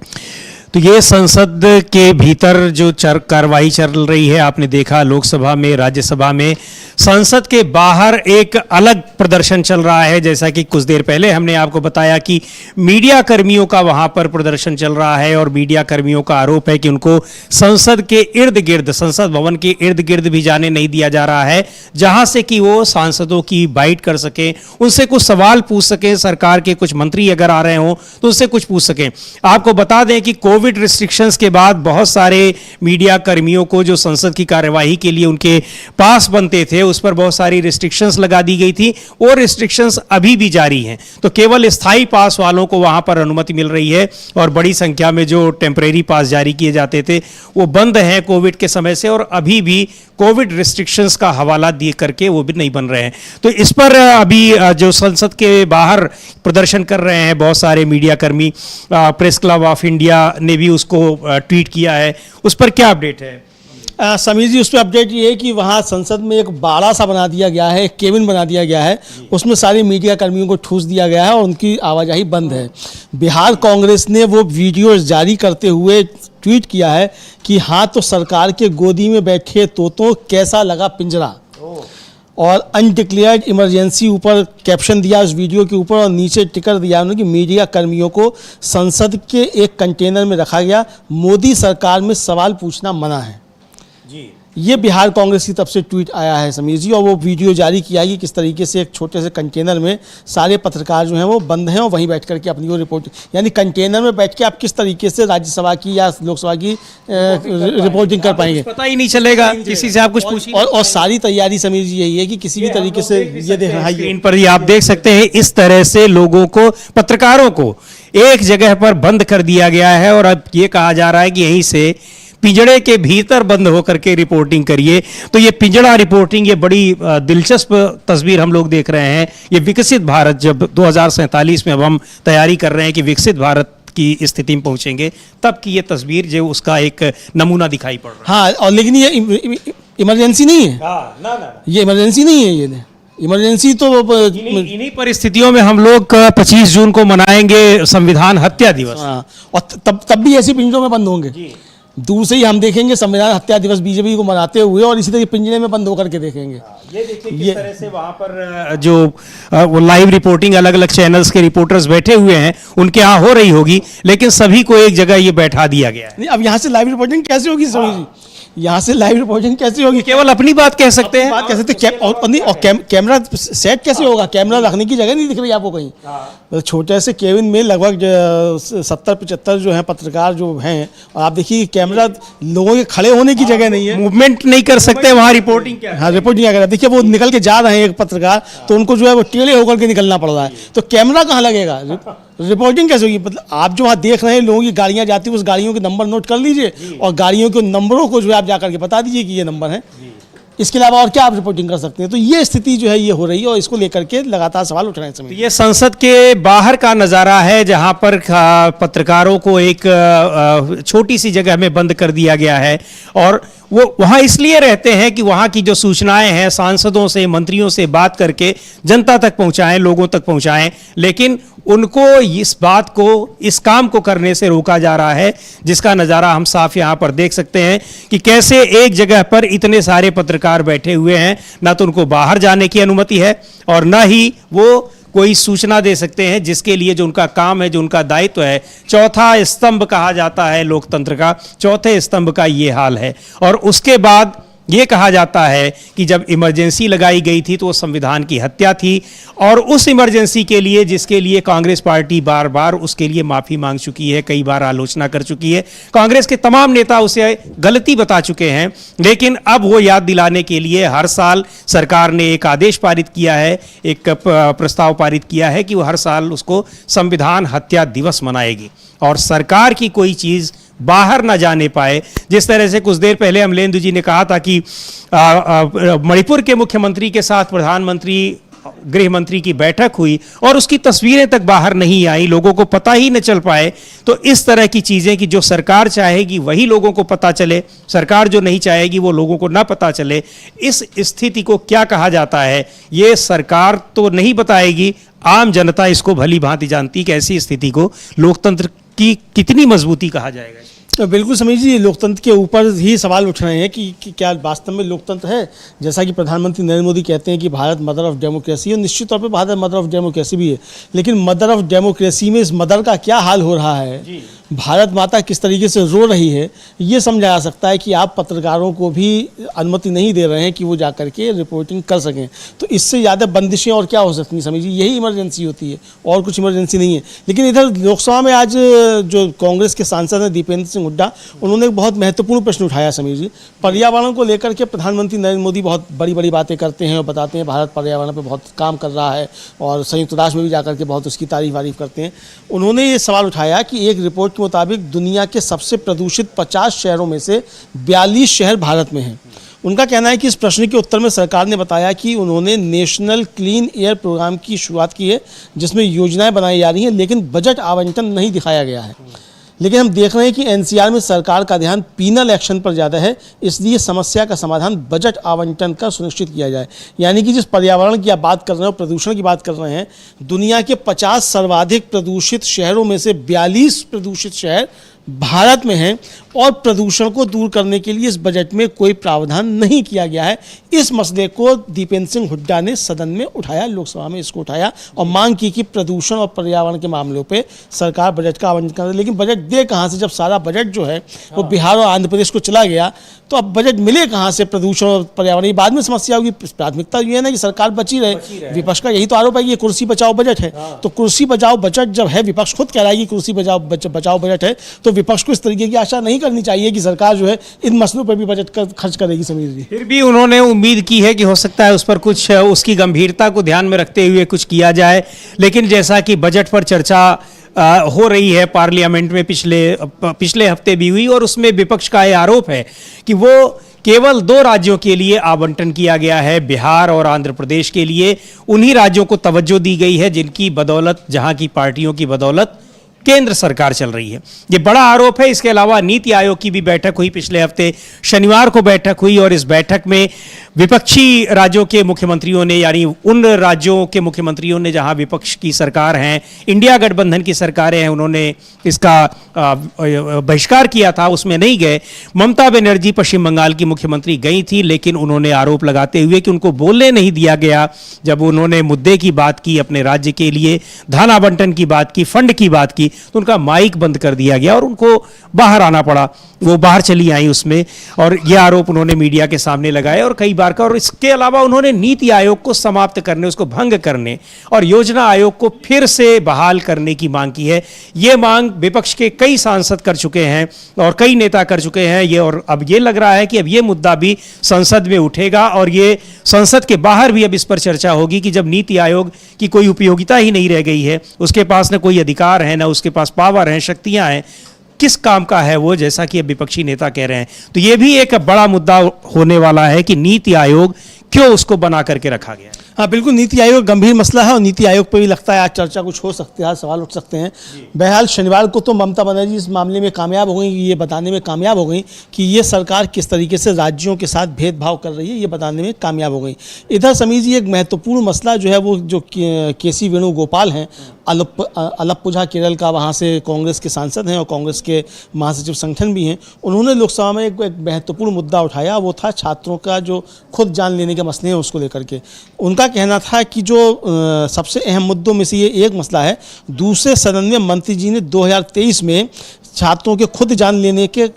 तो ये संसद के भीतर जो कार्रवाई चल रही है, आपने देखा लोकसभा में, राज्यसभा में। संसद के बाहर एक अलग प्रदर्शन चल रहा है, जैसा कि कुछ देर पहले हमने आपको बताया कि मीडिया कर्मियों का वहां पर प्रदर्शन चल रहा है और मीडिया कर्मियों का आरोप है कि उनको संसद के इर्द गिर्द, संसद भवन के इर्द गिर्द भी जाने नहीं दिया जा रहा है, जहां से कि वो सांसदों की बाइट कर सकें, उनसे कुछ सवाल पूछ सकें। सरकार के कुछ मंत्री अगर आ रहे हों तो उससे कुछ पूछ सकें। आपको बता दें कि कोविड रिस्ट्रिक्शंस के बाद बहुत सारे मीडिया कर्मियों को जो संसद की कार्यवाही के लिए उनके पास बनते थे, उस पर बहुत सारी रिस्ट्रिक्शंस लगा दी गई थी। वो रिस्ट्रिक्शंस अभी भी जारी हैं। तो केवल स्थायी पास वालों को वहां पर अनुमति मिल रही है और बड़ी संख्या में जो टेम्परेरी पास जारी किए जाते थे वो बंद हैं कोविड के समय से, और अभी भी कोविड रिस्ट्रिक्शंस का हवाला दिए करके वो भी नहीं बन रहे हैं। तो इस पर अभी जो संसद के बाहर प्रदर्शन कर रहे हैं बहुत सारे मीडिया कर्मी, प्रेस क्लब ऑफ इंडिया ने भी उसको ट्वीट किया है, उस पर क्या अपडेट है? समीर जी, उस पर अपडेट ये है कि वहाँ संसद में एक बाड़ा सा बना दिया गया है, एक केबिन बना दिया गया है, उसमें सारे मीडिया कर्मियों को ठूस दिया गया है और उनकी आवाजाही बंद है। बिहार कांग्रेस ने वो वीडियो जारी करते हुए ट्वीट किया है कि हाँ, तो सरकार के गोदी में बैठे तोतों कैसा लगा पिंजरा, और अनडिक्लेयर्ड इमरजेंसी ऊपर कैप्शन दिया उस वीडियो के ऊपर, और नीचे टिकर दिया उन्होंने कि मीडिया कर्मियों को संसद के एक कंटेनर में रखा गया, मोदी सरकार में सवाल पूछना मना है जी। ये बिहार कांग्रेस की तरफ से ट्वीट आया है समीर जी, और वो वीडियो जारी किया कि किस तरीके से एक छोटे से कंटेनर में सारे पत्रकार जो हैं वो बंद हैं और वहीं बैठ करके अपनी वो रिपोर्ट, यानी कंटेनर में बैठ के आप किस तरीके से राज्यसभा की या लोकसभा की रिपोर्टिंग कर पाएंगे, पता ही नहीं चलेगा किसी से आप कुछ पूछिए। और सारी तैयारी समीर जी यही है कि किसी भी तरीके से ये देख रहा है, स्क्रीन पर ही आप देख सकते हैं, इस तरह से लोगों को, पत्रकारों को एक जगह पर बंद कर दिया गया है और अब ये कहा जा रहा है कि यहीं से पिंजड़े के भीतर बंद होकर के रिपोर्टिंग करिए। तो ये पिंजड़ा रिपोर्टिंग, ये बड़ी दिलचस्प तस्वीर हम लोग देख रहे हैं। ये विकसित भारत, जब 2047 में अब हम तैयारी कर रहे हैं कि विकसित भारत की स्थिति में पहुंचेंगे, तब की ये तस्वीर जो उसका एक नमूना दिखाई पड़ रहा है। हाँ, और लेकिन ये इमरजेंसी नहीं है, ये इमरजेंसी नहीं है, ये इमरजेंसी तो इन्हीं परिस्थितियों में हम लोग 25 जून को मनाएंगे संविधान हत्या दिवस। हाँ, और तब भी ऐसी पिंजरों में बंद होंगे। दूर से ही हम देखेंगे संविधान हत्या दिवस बीजेपी को मनाते हुए, और इसी तरह पिंजरे में बंद होकर के देखेंगे। ये देखिए किस तरह से वहां पर जो वो लाइव रिपोर्टिंग, अलग अलग चैनल्स के रिपोर्टर्स बैठे हुए हैं, उनके यहाँ हो रही होगी, लेकिन सभी को एक जगह ये बैठा दिया गया है। अब यहाँ से लाइव रिपोर्टिंग कैसे होगी समीर जी? यहाँ से लाइव रिपोर्टिंग कैसे होगी? केवल अपनी बात कह सकते हैं, बात कह सकते हैं, और कैमरा सेट कैसे होगा? कैमरा रखने की जगह नहीं दिख रही आपको कहीं। तो छोटे से केबिन में लगभग 70-75 जो हैं पत्रकार जो हैं, और आप देखिए कैमरा, लोगों के खड़े होने की जगह नहीं है, मूवमेंट नहीं कर सकते वहाँ। रिपोर्टिंग क्या? हाँ, रिपोर्टिंग क्या कर रहा है? देखिए वो निकल के जा रहे हैं एक पत्रकार, तो उनको जो है वो टेढ़े होकर के निकलना पड़ रहा है, तो कैमरा कहाँ लगेगा? रिपोर्टिंग कैसे होगी? मतलब आप जो वहाँ देख रहे हैं, लोगों की गाड़ियाँ जाती है, उस गाड़ियों के नंबर नोट कर लीजिए और गाड़ियों के नंबरों को जो है आप जाकर के बता दीजिए कि ये नंबर है। इसके अलावा और क्या आप रिपोर्टिंग कर सकते हैं? तो ये स्थिति जो है ये हो रही है, और इसको लेकर के लगातार सवाल उठ रहे हैं। तो ये संसद के बाहर का नज़ारा है, जहां पर पत्रकारों को एक छोटी सी जगह में बंद कर दिया गया है, और वो वहाँ इसलिए रहते हैं कि वहाँ की जो सूचनाएं हैं सांसदों से, मंत्रियों से बात करके जनता तक पहुँचाएं, लोगों तक पहुँचाएं, लेकिन उनको इस बात को, इस काम को करने से रोका जा रहा है, जिसका नज़ारा हम साफ यहाँ पर देख सकते हैं कि कैसे एक जगह पर इतने सारे पत्रकार पत्रकार बैठे हुए हैं, ना तो उनको बाहर जाने की अनुमति है और ना ही वो कोई सूचना दे सकते हैं, जिसके लिए जो उनका काम है, जो उनका दायित्व है, चौथा स्तंभ कहा जाता है लोकतंत्र का, चौथे स्तंभ का ये हाल है। और उसके बाद ये कहा जाता है कि जब इमरजेंसी लगाई गई थी तो वो संविधान की हत्या थी, और उस इमरजेंसी के लिए, जिसके लिए कांग्रेस पार्टी बार बार उसके लिए माफ़ी मांग चुकी है, कई बार आलोचना कर चुकी है, कांग्रेस के तमाम नेता उसे गलती बता चुके हैं, लेकिन अब वो याद दिलाने के लिए हर साल सरकार ने एक आदेश पारित किया है, एक प्रस्ताव पारित किया है कि वो हर साल उसको संविधान हत्या दिवस मनाएगी और सरकार की कोई चीज़ बाहर ना जाने पाए। जिस तरह से कुछ देर पहले अमलेंदु जी ने कहा था कि मणिपुर के मुख्यमंत्री के साथ प्रधानमंत्री गृह मंत्री की बैठक हुई और उसकी तस्वीरें तक बाहर नहीं आई, लोगों को पता ही न चल पाए, तो इस तरह की चीज़ें कि जो सरकार चाहेगी वही लोगों को पता चले, सरकार जो नहीं चाहेगी वो लोगों को ना पता चले, इस स्थिति को क्या कहा जाता है ये सरकार तो नहीं बताएगी, आम जनता इसको भली भांति जानती कि ऐसी स्थिति को लोकतंत्र की कितनी मजबूती कहा जाएगा। बिल्कुल समीर जी, लोकतंत्र के ऊपर ही सवाल उठ रहे हैं कि क्या वास्तव में लोकतंत्र है। जैसा कि प्रधानमंत्री नरेंद्र मोदी कहते हैं कि भारत मदर ऑफ डेमोक्रेसी है, निश्चित तौर पे भारत मदर ऑफ डेमोक्रेसी भी है, लेकिन मदर ऑफ डेमोक्रेसी में इस मदर का क्या हाल हो रहा है, भारत माता किस तरीके से रो रही है, ये समझा जा सकता है कि आप पत्रकारों को भी अनुमति नहीं दे रहे हैं कि वो जा करके रिपोर्टिंग कर सकें। तो इससे ज़्यादा बंदिशें और क्या हो सकती हैं समीर जी, यही इमरजेंसी होती है और कुछ इमरजेंसी नहीं है। लेकिन इधर लोकसभा में आज जो कांग्रेस के सांसद हैं दीपेंद्र सिंह हुड्डा, उन्होंने एक बहुत महत्वपूर्ण प्रश्न उठाया समीर जी। पर्यावरण को लेकर के प्रधानमंत्री नरेंद्र मोदी बहुत बड़ी बड़ी बातें करते हैं और बताते हैं भारत पर्यावरण पर बहुत काम कर रहा है और संयुक्त राष्ट्र में भी जाकर के बहुत उसकी तारीफ करते हैं। उन्होंने ये सवाल उठाया कि एक रिपोर्ट के मुताबिक दुनिया के सबसे प्रदूषित 50 शहरों में से 42 शहर भारत में हैं। उनका कहना है कि इस प्रश्न के उत्तर में सरकार ने बताया कि उन्होंने नेशनल क्लीन एयर प्रोग्राम की शुरुआत की है, जिसमें योजनाएं बनाई जा रही हैं, लेकिन बजट आवंटन नहीं दिखाया गया है। लेकिन हम देख रहे हैं कि एनसीआर में सरकार का ध्यान पीनल एक्शन पर ज़्यादा है, इसलिए समस्या का समाधान बजट आवंटन का सुनिश्चित किया जाए। यानी कि जिस पर्यावरण की आप बात कर रहे हो, प्रदूषण की बात कर रहे हैं, दुनिया के 50 सर्वाधिक प्रदूषित शहरों में से 42 प्रदूषित शहर भारत में हैं और प्रदूषण को दूर करने के लिए इस बजट में कोई प्रावधान नहीं किया गया है। इस मसले को दीपेंद्र सिंह हुड्डा ने सदन में उठाया, लोकसभा में इसको उठाया और मांग की कि प्रदूषण और पर्यावरण के मामलों पे सरकार बजट का आवंटन करे। लेकिन बजट दे कहाँ से, जब सारा बजट जो है वो बिहार और आंध्र प्रदेश को चला गया, तो अब बजट मिले कहाँ से प्रदूषण और पर्यावरण, ये बाद में समस्या होगी। प्राथमिकता ये है ना कि सरकार बची रहे। विपक्ष का यही तो आरोप है कि ये कुर्सी बचाओ बजट है। तो कुर्सी बचाओ बजट जब है, विपक्ष खुद कह रहा है कि कुर्सी बचाओ बजट है, तो विपक्ष को इस तरीके की आशा नहीं करनी चाहिए कि सरकार जो है इन मसलों पर भी बजट खर्च करेगी समीर जी। फिर भी उन्होंने उम्मीद की है कि हो सकता है उस पर कुछ, उसकी गंभीरता को ध्यान में रखते हुए कुछ किया जाए। लेकिन जैसा कि बजट पर चर्चा हो रही है पार्लियामेंट में, पिछले हफ्ते भी हुई, और उसमें विपक्ष का यह आरोप है कि वो केवल 2 राज्यों के लिए आवंटन किया गया है, बिहार और आंध्र प्रदेश के लिए। उन्हीं राज्यों को तवज्जो दी गई है जिनकी बदौलत, जहां की पार्टियों की बदौलत केंद्र सरकार चल रही है। ये बड़ा आरोप है। इसके अलावा नीति आयोग की भी बैठक हुई पिछले हफ्ते, शनिवार को बैठक हुई, और इस बैठक में विपक्षी राज्यों के मुख्यमंत्रियों ने, यानी उन राज्यों के मुख्यमंत्रियों ने जहां विपक्ष की सरकार है, इंडिया गठबंधन की सरकारें हैं, उन्होंने इसका बहिष्कार किया था, उसमें नहीं गए। ममता बनर्जी पश्चिम बंगाल की मुख्यमंत्री गई थी, लेकिन उन्होंने आरोप लगाते हुए कि उनको बोलने नहीं दिया गया। जब उन्होंने मुद्दे की बात की, अपने राज्य के लिए धन आवंटन की बात की, फंड की बात की, तो उनका माइक बंद कर दिया गया और उनको बाहर आना पड़ा। वो बाहर चली आई उसमें, और ये आरोप उन्होंने मीडिया के सामने लगाए और कई बार का। और इसके अलावा उन्होंने नीति आयोग को समाप्त करने, उसको भंग करने और योजना आयोग को फिर से बहाल करने की मांग की है। ये मांग विपक्ष के कई सांसद कर चुके हैं और कई नेता कर चुके हैं ये, और अब ये लग रहा है कि अब ये मुद्दा भी संसद में उठेगा और ये संसद के बाहर भी अब इस पर चर्चा होगी कि जब नीति आयोग की कोई उपयोगिता ही नहीं रह गई है, उसके पास न कोई अधिकार है, न उसके पास पावर है, शक्तियां हैं, किस काम का है वो, जैसा कि अब विपक्षी नेता कह रहे हैं। तो ये भी एक बड़ा मुद्दा होने वाला है कि नीति आयोग क्यों उसको बना करके रखा गया। हाँ बिल्कुल, नीति आयोग गंभीर मसला है और नीति आयोग पर भी लगता है आज चर्चा कुछ हो सकती है, आज सवाल उठ सकते हैं। बहरहाल शनिवार को तो ममता बनर्जी इस मामले में कामयाब हो गई, ये बताने में कामयाब हो गई कि ये सरकार किस तरीके से राज्यों के साथ भेदभाव कर रही है, ये बताने में कामयाब हो गई। इधर समीर जी, एक महत्वपूर्ण मसला जो है वो जो केसी वेणुगोपाल हैं, अलप्पुझा केरल का, वहाँ से कांग्रेस के सांसद हैं और कांग्रेस के महासचिव संगठन भी हैं, उन्होंने लोकसभा में एक महत्वपूर्ण मुद्दा उठाया। वो था छात्रों का जो खुद जान लेने के मसले हैं उसको लेकर के। उनका कहना था कि जो सबसे अहम मुद्दों में से ये एक मसला है। दूसरे सदन में मंत्री जी ने 2023 में छात्रों के खुद जान लेने के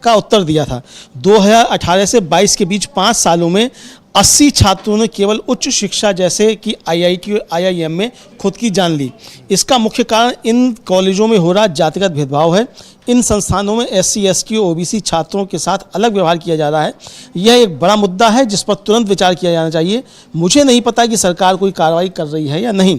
का उत्तर दिया था। 2018 से 22 के बीच 5 सालों में 80 छात्रों ने केवल उच्च शिक्षा जैसे कि IIT और IIM में खुद की जान ली। इसका मुख्य कारण इन कॉलेजों में हो रहा जातिगत भेदभाव है। इन संस्थानों में SC, ST और OBC छात्रों के साथ अलग व्यवहार किया जा रहा है। यह एक बड़ा मुद्दा है जिस पर तुरंत विचार किया जाना चाहिए। मुझे नहीं पता कि सरकार कोई कार्रवाई कर रही है या नहीं।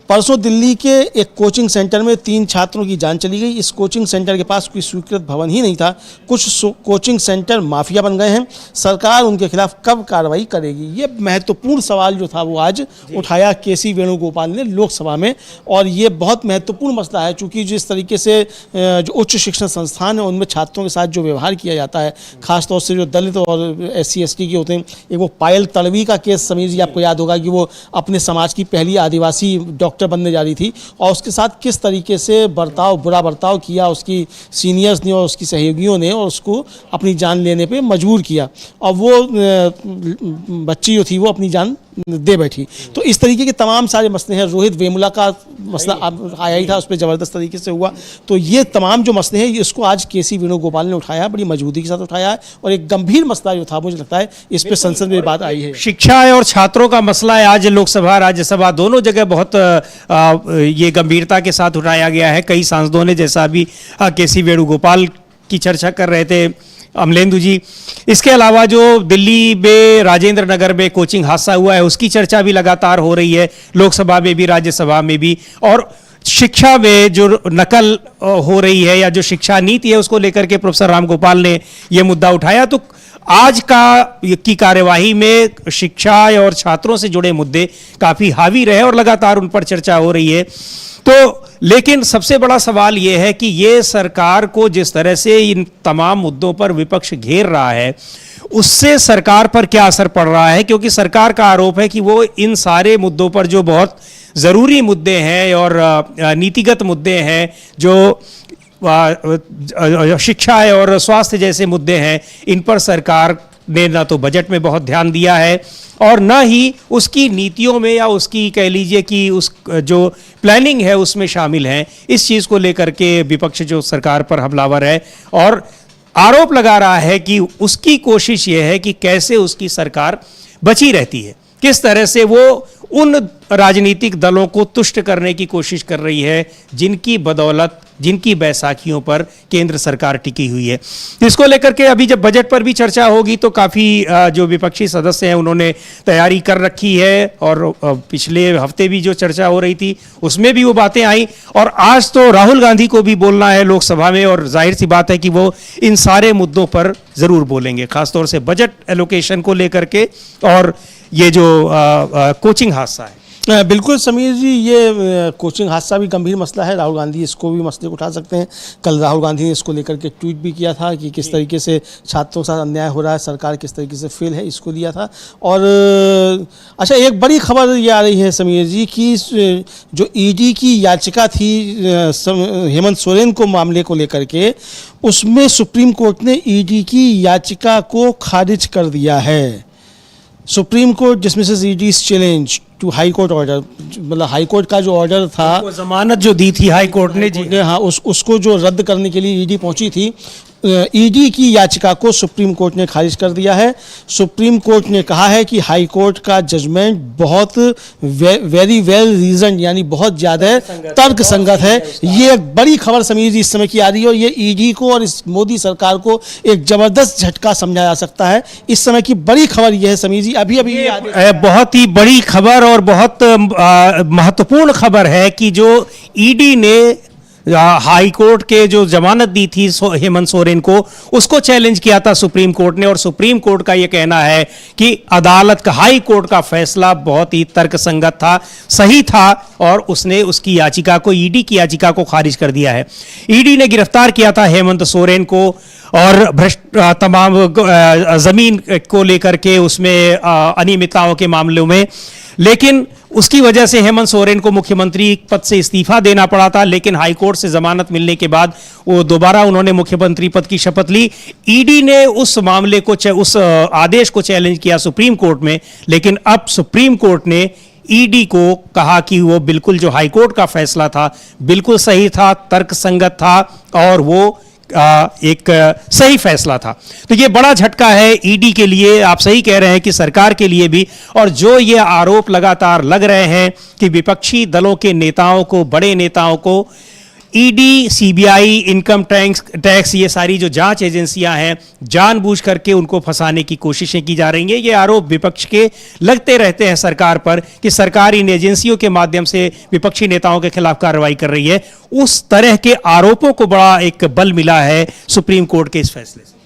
परसों दिल्ली के एक कोचिंग सेंटर में 3 छात्रों की जान चली गई। इस कोचिंग सेंटर के पास कोई स्वीकृत भवन ही नहीं था। कुछ कोचिंग सेंटर माफिया बन गए हैं। सरकार उनके खिलाफ कब कार्रवाई करेगी? ये महत्वपूर्ण सवाल जो था वो आज उठाया KC वेणुगोपाल ने लोकसभा में, और ये बहुत महत्वपूर्ण मसला है। चूँकि जिस तरीके से जो उच्च शिक्षण संस्थान है उनमें छात्रों के साथ जो व्यवहार किया जाता है, खासतौर से जो दलित और SC, ST के होते हैं। एक वो पायल तड़वी का केस समीर जी आपको याद होगा कि वो अपने समाज की पहली आदिवासी डॉक्टर बनने जा रही थी, और उसके साथ किस तरीके से बुरा बर्ताव किया उसकी सीनियर्स ने और उसकी सहयोगियों ने, और उसको अपनी जान लेने पे मजबूर किया, और वो बच्ची जो थी वो अपनी जान दे बैठी। तो इस तरीके के तमाम सारे मसले हैं। रोहित वेमुला का मसला आया ही था, उस पर ज़बरदस्त तरीके से हुआ। तो ये तमाम जो मसले हैं इसको आज KC वेणुगोपाल ने उठाया, बड़ी मजबूती के साथ उठाया है, और एक गंभीर मसला जो था मुझे लगता है इस पर संसद में बात आई है। शिक्षा और छात्रों का मसला है आज लोकसभा राज्यसभा दोनों जगह बहुत ये गंभीरता के साथ उठाया गया है। कई सांसदों ने, जैसा अभी KC वेणुगोपाल की चर्चा कर रहे थे अमलेंदु जी, इसके अलावा जो दिल्ली में राजेंद्र नगर में कोचिंग हादसा हुआ है उसकी चर्चा भी लगातार हो रही है, लोकसभा में भी राज्यसभा में भी। और शिक्षा में जो नकल हो रही है या जो शिक्षा नीति है उसको लेकर के प्रोफेसर रामगोपाल ने ये मुद्दा उठाया। तो आज की कार्यवाही में शिक्षा और छात्रों से जुड़े मुद्दे काफ़ी हावी रहे और लगातार उन पर चर्चा हो रही है। तो लेकिन सबसे बड़ा सवाल यह है कि ये सरकार को जिस तरह से इन तमाम मुद्दों पर विपक्ष घेर रहा है उससे सरकार पर क्या असर पड़ रहा है, क्योंकि सरकार का आरोप है कि वो इन सारे मुद्दों पर जो बहुत ज़रूरी मुद्दे हैं और नीतिगत मुद्दे हैं, जो शिक्षा है और स्वास्थ्य जैसे मुद्दे हैं, इन पर सरकार ने ना तो बजट में बहुत ध्यान दिया है और ना ही उसकी नीतियों में या उसकी कह लीजिए कि उस जो प्लानिंग है उसमें शामिल हैं। इस चीज़ को लेकर के विपक्ष जो सरकार पर हमलावर है और आरोप लगा रहा है कि उसकी कोशिश ये है कि कैसे उसकी सरकार बची रहती है, किस तरह से वो उन राजनीतिक दलों को तुष्ट करने की कोशिश कर रही है जिनकी बदौलत, जिनकी बैसाखियों पर केंद्र सरकार टिकी हुई है। इसको लेकर के अभी जब बजट पर भी चर्चा होगी तो काफ़ी जो विपक्षी सदस्य हैं उन्होंने तैयारी कर रखी है, और पिछले हफ्ते भी जो चर्चा हो रही थी उसमें भी वो बातें आई, और आज तो राहुल गांधी को भी बोलना है लोकसभा में, और जाहिर सी बात है कि वो इन सारे मुद्दों पर ज़रूर बोलेंगे, खासतौर से बजट एलोकेशन को लेकर के और ये जो कोचिंग हादसा है। बिल्कुल समीर जी, ये कोचिंग हादसा भी गंभीर मसला है। राहुल गांधी इसको भी मसले को उठा सकते हैं। कल राहुल गांधी ने इसको लेकर के ट्वीट भी किया था कि किस तरीके से छात्रों के साथ अन्याय हो रहा है, सरकार किस तरीके से फेल है, इसको लिया था। और अच्छा, एक बड़ी खबर ये आ रही है समीर जी कि जो ED की याचिका थी हेमंत सोरेन को मामले को लेकर के, उसमें सुप्रीम कोर्ट ने ED की याचिका को खारिज कर दिया है। Supreme court dismisses ED's challenge to high court order, मतलब हाई कोर्ट का जो ऑर्डर था, जमानत जो दी थी हाई कोर्ट ने हाँ, उसको जो रद्द करने के लिए ED पहुंची थी, ED की याचिका को सुप्रीम कोर्ट ने खारिज कर दिया है। सुप्रीम कोर्ट ने कहा है कि हाई कोर्ट का जजमेंट बहुत वेरी वेल रीजन, यानी बहुत ज़्यादा तर्क संगत है। ये एक बड़ी खबर समीर जी इस समय की आ रही है, और ये ED को और इस मोदी सरकार को एक ज़बरदस्त झटका समझा जा सकता है। इस समय की बड़ी खबर यह है समीर जी, अभी बहुत ही बड़ी खबर और बहुत महत्वपूर्ण खबर है कि जो ED ने हाई कोर्ट के जो जमानत दी थी हेमंत सोरेन को, उसको चैलेंज किया था सुप्रीम कोर्ट ने, और सुप्रीम कोर्ट का यह कहना है कि अदालत का, हाई कोर्ट का फैसला बहुत ही तर्कसंगत था, सही था, और उसने उसकी याचिका को, ED की याचिका को खारिज कर दिया है। ED ने गिरफ्तार किया था हेमंत सोरेन को और तमाम जमीन को लेकर के उसमें अनियमितताओं के मामलों में, लेकिन उसकी वजह से हेमंत सोरेन को मुख्यमंत्री पद से इस्तीफा देना पड़ा था, लेकिन हाईकोर्ट से जमानत मिलने के बाद वो दोबारा उन्होंने मुख्यमंत्री पद की शपथ ली। ईडी ने उस मामले को, उस आदेश को चैलेंज किया सुप्रीम कोर्ट में, लेकिन अब सुप्रीम कोर्ट ने ईडी को कहा कि वो बिल्कुल जो हाईकोर्ट का फैसला था बिल्कुल सही था, तर्कसंगत था और वो एक सही फैसला था। तो ये बड़ा झटका है ईडी के लिए, आप सही कह रहे हैं कि सरकार के लिए भी। और जो ये आरोप लगातार लग रहे हैं कि विपक्षी दलों के नेताओं को, बड़े नेताओं को ईडी, सीबीआई, इनकम टैक्स, ये सारी जो जांच एजेंसियां हैं जानबूझ करके उनको फंसाने की कोशिशें की जा रही हैं। ये आरोप विपक्ष के लगते रहते हैं सरकार पर कि सरकार इन एजेंसियों के माध्यम से विपक्षी नेताओं के खिलाफ कार्रवाई कर रही है। उस तरह के आरोपों को बड़ा एक बल मिला है सुप्रीम कोर्ट के इस फैसले से।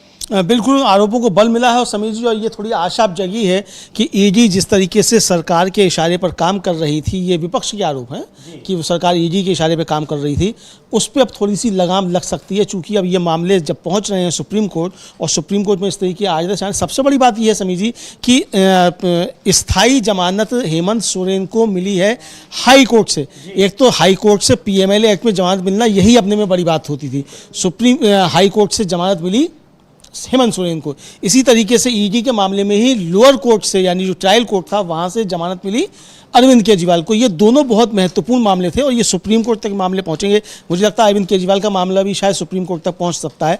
बिल्कुल आरोपों को बल मिला है और समीर जी, और ये थोड़ी आशा जगी है कि ईडी जिस तरीके से सरकार के इशारे पर काम कर रही थी, ये विपक्ष के आरोप हैं कि वो सरकार ईडी के इशारे पर काम कर रही थी, उस पर अब थोड़ी सी लगाम लग सकती है, चूंकि अब ये मामले जब पहुंच रहे हैं सुप्रीम कोर्ट और सुप्रीम कोर्ट में इस तरीके आदेश आए। सबसे बड़ी बात यह है समीर जी कि स्थायी जमानत हेमंत सोरेन को मिली है हाई कोर्ट से। एक तो हाई कोर्ट से पीएमएलए एक्ट में जमानत मिलना यही अपने में बड़ी बात होती थी, हाई कोर्ट से जमानत मिली हेमंत सोरेन को। इसी तरीके से ईडी के मामले में ही लोअर कोर्ट से, यानी जो ट्रायल कोर्ट था, वहाँ से जमानत मिली अरविंद केजरीवाल को। ये दोनों बहुत महत्वपूर्ण मामले थे और ये सुप्रीम कोर्ट तक मामले पहुंचेंगे। मुझे लगता है अरविंद केजरीवाल का मामला भी शायद सुप्रीम कोर्ट तक पहुंच सकता है।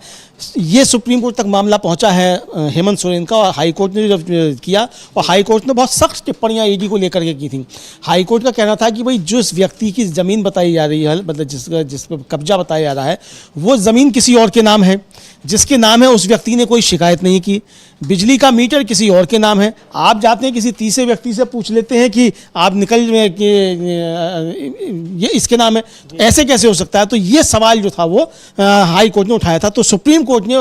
ये सुप्रीम कोर्ट तक मामला पहुंचा है हेमंत सोरेन का, और हाई कोर्ट ने जब किया, और हाई कोर्ट ने बहुत सख्त टिप्पणियां ईडी को लेकर के की थी। हाई कोर्ट का कहना था कि भाई जिस व्यक्ति की ज़मीन बताई जा रही है, मतलब जिस पर कब्जा बताया जा रहा है, वो ज़मीन किसी और के नाम है, जिसके नाम है उस व्यक्ति ने कोई शिकायत नहीं की। बिजली का मीटर किसी और के नाम है, आप जाते हैं किसी तीसरे व्यक्ति से पूछ लेते हैं कि आप निकल ये इसके नाम है, तो ऐसे कैसे हो सकता है? तो ये सवाल जो था वो हाई कोर्ट ने उठाया था। तो सुप्रीम कोर्ट ने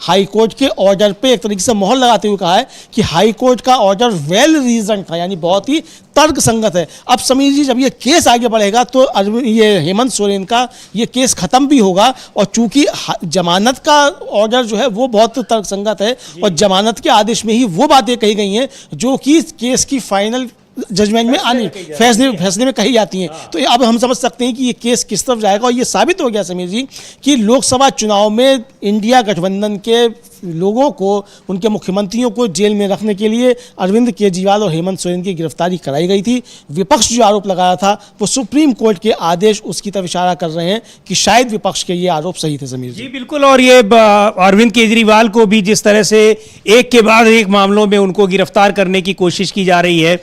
हाई कोर्ट के ऑर्डर पे एक तरीके से मोहर लगाते हुए कहा है कि हाई कोर्ट का ऑर्डर वेल रीजन था, यानी बहुत ही तर्क संगत है। अब समीर जी, जब ये केस आगे बढ़ेगा तो ये हेमंत सोरेन का ये केस खत्म भी होगा, और चूंकि जमानत का ऑर्डर जो है वो बहुत तर्क संगत है और जमानत के आदेश में ही वो बातें कही गई हैं जो कि केस की फाइनल जजमेंट में आने फैसले में कही जाती हैं। तो अब हम समझ सकते हैं कि ये केस किस तरफ जाएगा, और ये साबित हो गया समीर जी कि लोकसभा चुनाव में इंडिया गठबंधन के लोगों को, उनके मुख्यमंत्रियों को जेल में रखने के लिए अरविंद केजरीवाल और हेमंत सोरेन की गिरफ्तारी कराई गई थी। विपक्ष जो आरोप लगाया था वो सुप्रीम कोर्ट के आदेश उसकी तरफ इशारा कर रहे हैं कि शायद विपक्ष के ये आरोप सही थे समीर जी। बिल्कुल, और ये अरविंद केजरीवाल को भी जिस तरह से एक के बाद एक मामलों में उनको गिरफ्तार करने की कोशिश की जा रही है,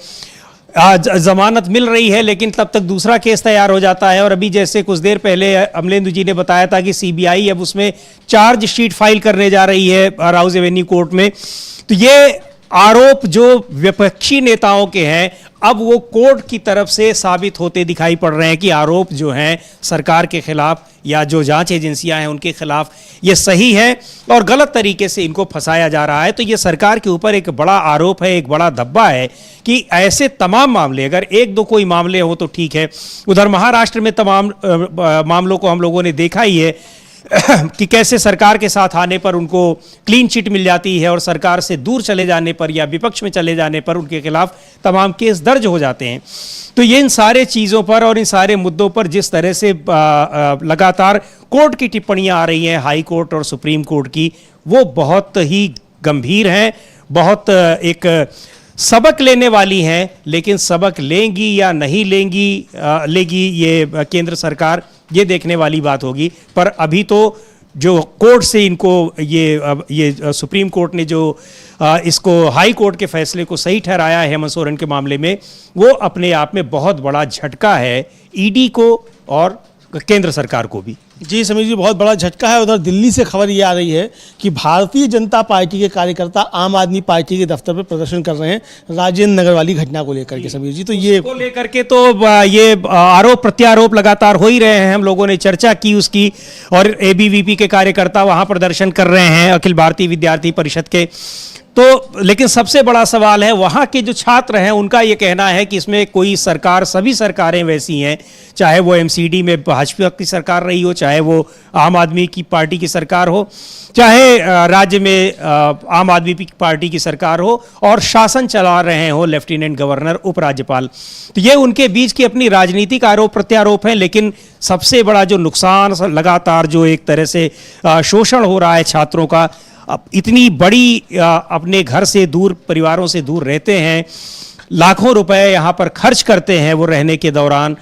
जमानत मिल रही है, लेकिन तब तक दूसरा केस तैयार हो जाता है। और अभी जैसे कुछ देर पहले अमलेंदु जी ने बताया था कि सीबीआई अब उसमें चार्जशीट फाइल करने जा रही है राउज एवेन्यू कोर्ट में। तो ये आरोप जो विपक्षी नेताओं के हैं, अब वो कोर्ट की तरफ से साबित होते दिखाई पड़ रहे हैं कि आरोप जो हैं सरकार के खिलाफ या जो जांच एजेंसियां हैं उनके खिलाफ ये सही है और गलत तरीके से इनको फंसाया जा रहा है। तो ये सरकार के ऊपर एक बड़ा आरोप है, एक बड़ा धब्बा है कि ऐसे तमाम मामले, अगर एक दो कोई मामले हो तो ठीक है, उधर महाराष्ट्र में तमाम मामलों को हम लोगों ने देखा ही है कि कैसे सरकार के साथ आने पर उनको क्लीन चिट मिल जाती है और सरकार से दूर चले जाने पर या विपक्ष में चले जाने पर उनके खिलाफ तमाम केस दर्ज हो जाते हैं। तो ये इन सारे चीज़ों पर और इन सारे मुद्दों पर जिस तरह से लगातार कोर्ट की टिप्पणियां आ रही हैं, हाई कोर्ट और सुप्रीम कोर्ट की, वो बहुत ही गंभीर हैं, बहुत एक सबक लेने वाली हैं। लेकिन सबक लेंगी या नहीं लेगी ये केंद्र सरकार, ये देखने वाली बात होगी। पर अभी तो जो कोर्ट से इनको ये सुप्रीम कोर्ट ने जो इसको हाई कोर्ट के फैसले को सही ठहराया है हेमंत सोरेन के मामले में, वो अपने आप में बहुत बड़ा झटका है ईडी को और केंद्र सरकार को भी। जी समीर जी, बहुत बड़ा झटका है। उधर दिल्ली से खबर ये आ रही है कि भारतीय जनता पार्टी के कार्यकर्ता आम आदमी पार्टी के दफ्तर पर प्रदर्शन कर रहे हैं राजेंद्र नगर वाली घटना को लेकर के समीर जी। तो ये को लेकर के तो ये आरोप प्रत्यारोप लगातार हो ही रहे हैं। हम लोगों ने चर्चा की उसकी, और एबीवीपी के कार्यकर्ता वहां प्रदर्शन कर रहे हैं, अखिल भारतीय विद्यार्थी परिषद के। तो लेकिन सबसे बड़ा सवाल है वहाँ के जो छात्र हैं उनका ये कहना है कि इसमें कोई सरकार, सभी सरकारें वैसी हैं, चाहे वो एमसीडी में भाजपा की सरकार रही हो, चाहे वो आम आदमी की पार्टी की सरकार हो, चाहे राज्य में आम आदमी की पार्टी की सरकार हो और शासन चला रहे हो लेफ्टिनेंट गवर्नर, उपराज्यपाल। तो ये उनके बीच की अपनी राजनीतिक आरोप प्रत्यारोप हैं। लेकिन सबसे बड़ा जो नुकसान लगातार जो एक तरह से शोषण हो रहा है छात्रों का, अब इतनी बड़ी अपने घर से दूर, परिवारों से दूर रहते हैं, लाखों रुपए यहाँ पर खर्च करते हैं वो रहने के दौरान,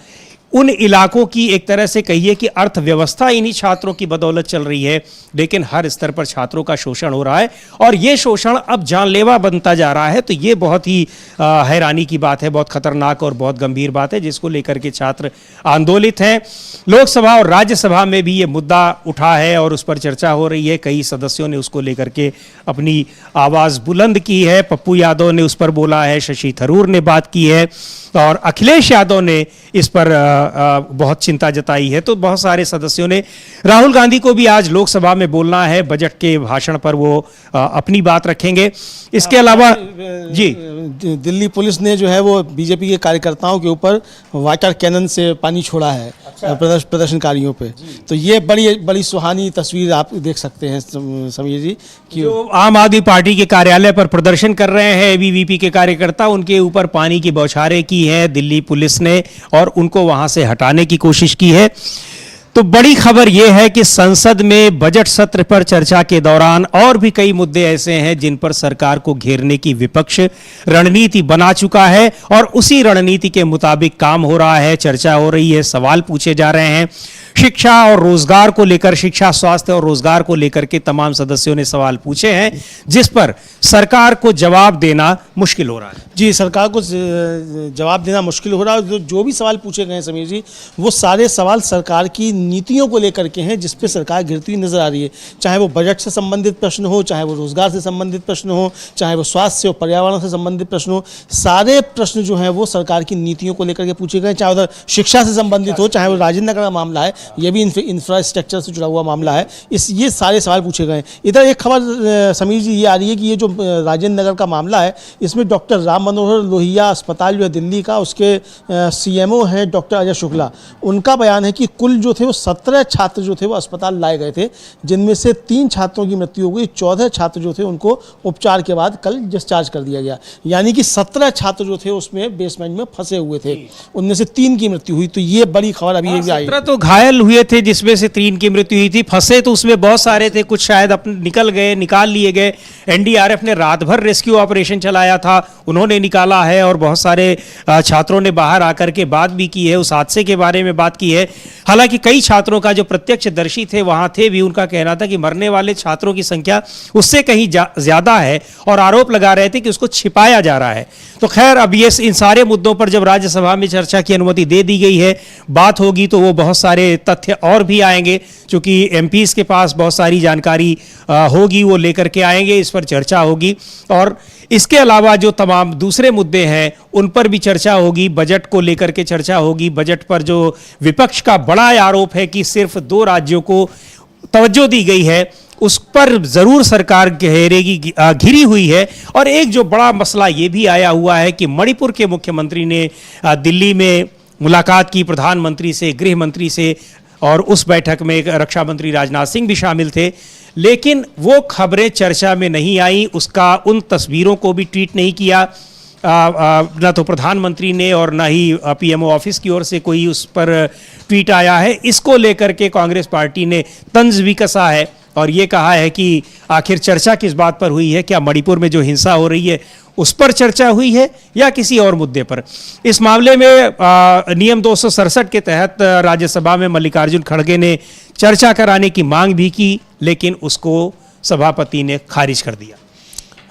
उन इलाकों की एक तरह से कहिए कि अर्थव्यवस्था इन्हीं छात्रों की बदौलत चल रही है। लेकिन हर स्तर पर छात्रों का शोषण हो रहा है और ये शोषण अब जानलेवा बनता जा रहा है। तो ये बहुत ही हैरानी की बात है, बहुत खतरनाक और बहुत गंभीर बात है जिसको लेकर के छात्र आंदोलित हैं। लोकसभा और राज्यसभा में भी ये मुद्दा उठा है और उस पर चर्चा हो रही है। कई सदस्यों ने उसको लेकर के अपनी आवाज़ बुलंद की है। पप्पू यादव ने उस पर बोला है, शशि थरूर ने बात की है और अखिलेश यादव ने इस पर बहुत चिंता जताई है। तो बहुत सारे सदस्यों ने, राहुल गांधी को भी आज लोकसभा में बोलना है, बजट के भाषण पर वो अपनी बात रखेंगे। इसके अलावा जी, दिल्ली पुलिस ने जो है वो बीजेपी के कार्यकर्ताओं के ऊपर वाटर कैनन से पानी छोड़ा है। अच्छा। प्रदर्शनकारियों पे। तो ये बड़ी सुहानी तस्वीर आप देख सकते हैं समीर जी कि जो आम आदमी पार्टी के कार्यालय पर प्रदर्शन कर रहे हैं एबीवीपी के कार्यकर्ता, उनके ऊपर पानी की बौछारें की है दिल्ली पुलिस ने और उनको वहां से हटाने की कोशिश की है। तो बड़ी खबर यह है कि संसद में बजट सत्र पर चर्चा के दौरान और भी कई मुद्दे ऐसे हैं जिन पर सरकार को घेरने की विपक्ष रणनीति बना चुका है और उसी रणनीति के मुताबिक काम हो रहा है, चर्चा हो रही है, सवाल पूछे जा रहे हैं। शिक्षा और रोजगार को लेकर, शिक्षा, स्वास्थ्य और रोजगार को लेकर के तमाम सदस्यों ने सवाल पूछे हैं जिस पर सरकार को जवाब देना मुश्किल हो रहा है। जी, सरकार को जवाब देना मुश्किल हो रहा है। जो भी सवाल पूछे गए हैं समीर जी, वो सारे सवाल सरकार की नीतियों को लेकर के हैं जिस पे सरकार गिरती हुई नजर आ रही है। चाहे वो बजट से संबंधित प्रश्न हो, चाहे वो रोजगार से संबंधित प्रश्न हो, चाहे वो स्वास्थ्य और पर्यावरण से संबंधित प्रश्न हो, सारे प्रश्न जो हैं वो सरकार की नीतियों को लेकर के पूछे गए। चाहे उधर शिक्षा से संबंधित हो, चाहे वो राजेंद्र नगर का मामला है, ये भी इंफ्रास्ट्रक्चर से जुड़ा हुआ मामला है, ये सारे सवाल पूछे गए। इधर एक खबर समीर जी ये आ रही है कि ये जो राजेंद्र नगर का मामला है, इसमें डॉक्टर राम मनोहर लोहिया अस्पताल जो है दिल्ली का, उसके सीएमओ हैं डॉक्टर अजय शुक्ला, उनका बयान है कि कुल जो थे वो 17 छात्र जो थे वो अस्पताल लाए गए थे, जिनमें से 3 छात्रों की मृत्यु हो गई, 14 छात्र जो थे उनको उपचार के बाद कल डिस्चार्ज कर दिया गया। यानी कि 17 छात्र जो थे उसमें बेसमेंट में फंसे हुए थे, उनमें से 3 की मृत्यु हुई। तो ये बड़ी खबर अभी आई। 17 तो घायल हुए थे जिसमें से 3 की मृत्यु हुई थी। फंसे तो उसमें बहुत सारे थे, कुछ शायद अपने निकाल लिए गए। एनडीआरएफ ने रात भर रेस्क्यू ऑपरेशन चलाया था, उन्होंने निकाला है और बहुत सारे छात्रों ने बाहर आकर के बात भी की है, उस हादसे के बारे में बात की है। हालांकि कई छात्रों का जो प्रत्यक्षदर्शी थे वहां थे भी, उनका कहना था कि मरने वाले छात्रों की संख्या उससे कहीं ज्यादा है और आरोप लगा रहे थे कि उसको छिपाया जा रहा है। तो खैर, अब ये इन सारे मुद्दों पर जब राज्यसभा में चर्चा की अनुमति दे दी गई है, बात होगी तो वो बहुत सारे तथ्य और भी आएंगे, क्योंकि एमपीज के पास बहुत सारी जानकारी होगी, वो लेकर के आएंगे, इस पर चर्चा होगी। और इसके अलावा जो तमाम दूसरे मुद्दे हैं उन पर भी चर्चा होगी, बजट को लेकर के चर्चा होगी। बजट पर जो विपक्ष का बड़ा आरोप है कि सिर्फ 2 राज्यों को तवज्जो दी गई है, उस पर जरूर सरकार घेरेगी, घिरी हुई है। और एक जो बड़ा मसला ये भी आया हुआ है कि मणिपुर के मुख्यमंत्री ने दिल्ली में मुलाकात की प्रधानमंत्री से, गृह मंत्री से, और उस बैठक में रक्षा मंत्री राजनाथ सिंह भी शामिल थे, लेकिन वो खबरें चर्चा में नहीं आई। उसका उन तस्वीरों को भी ट्वीट नहीं किया, ना तो प्रधानमंत्री ने और ना ही पीएमओ ऑफिस की ओर से कोई उस पर ट्वीट आया है। इसको लेकर के कांग्रेस पार्टी ने तंज भी कसा है और ये कहा है कि आखिर चर्चा किस बात पर हुई है, क्या मणिपुर में जो हिंसा हो रही है उस पर चर्चा हुई है या किसी और मुद्दे पर। इस मामले में नियम 267 के तहत राज्यसभा में मल्लिकार्जुन खड़गे ने चर्चा कराने की मांग भी की, लेकिन उसको सभापति ने खारिज कर दिया।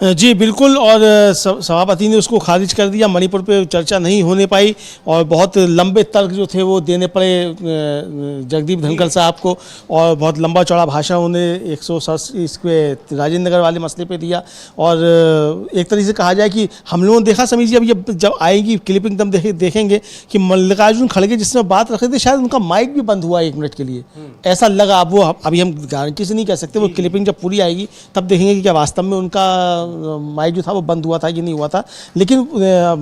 जी बिल्कुल, और सभापति ने उसको खारिज कर दिया। मणिपुर पे चर्चा नहीं होने पाई और बहुत लंबे तर्क जो थे वो देने पड़े जगदीप धनखड़ साहब को, और बहुत लंबा चौड़ा भाषण उन्हें 167 इसके राजेंद्र नगर वाले मसले पे दिया। और एक तरीके से कहा जाए कि हम लोगों ने देखा समीर जी, अब ये जब आएगी क्लिपिंग तब देखेंगे कि मल्लिकार्जुन खड़गे जिस समय बात रखे थे शायद उनका माइक भी बंद हुआ 1 मिनट के लिए, ऐसा लगा। अब वो अभी हम गारंटी से नहीं कह सकते, वो क्लिपिंग जब पूरी आएगी तब देखेंगे कि क्या वास्तव में उनका माइक जो था वो बंद हुआ था कि नहीं हुआ था, लेकिन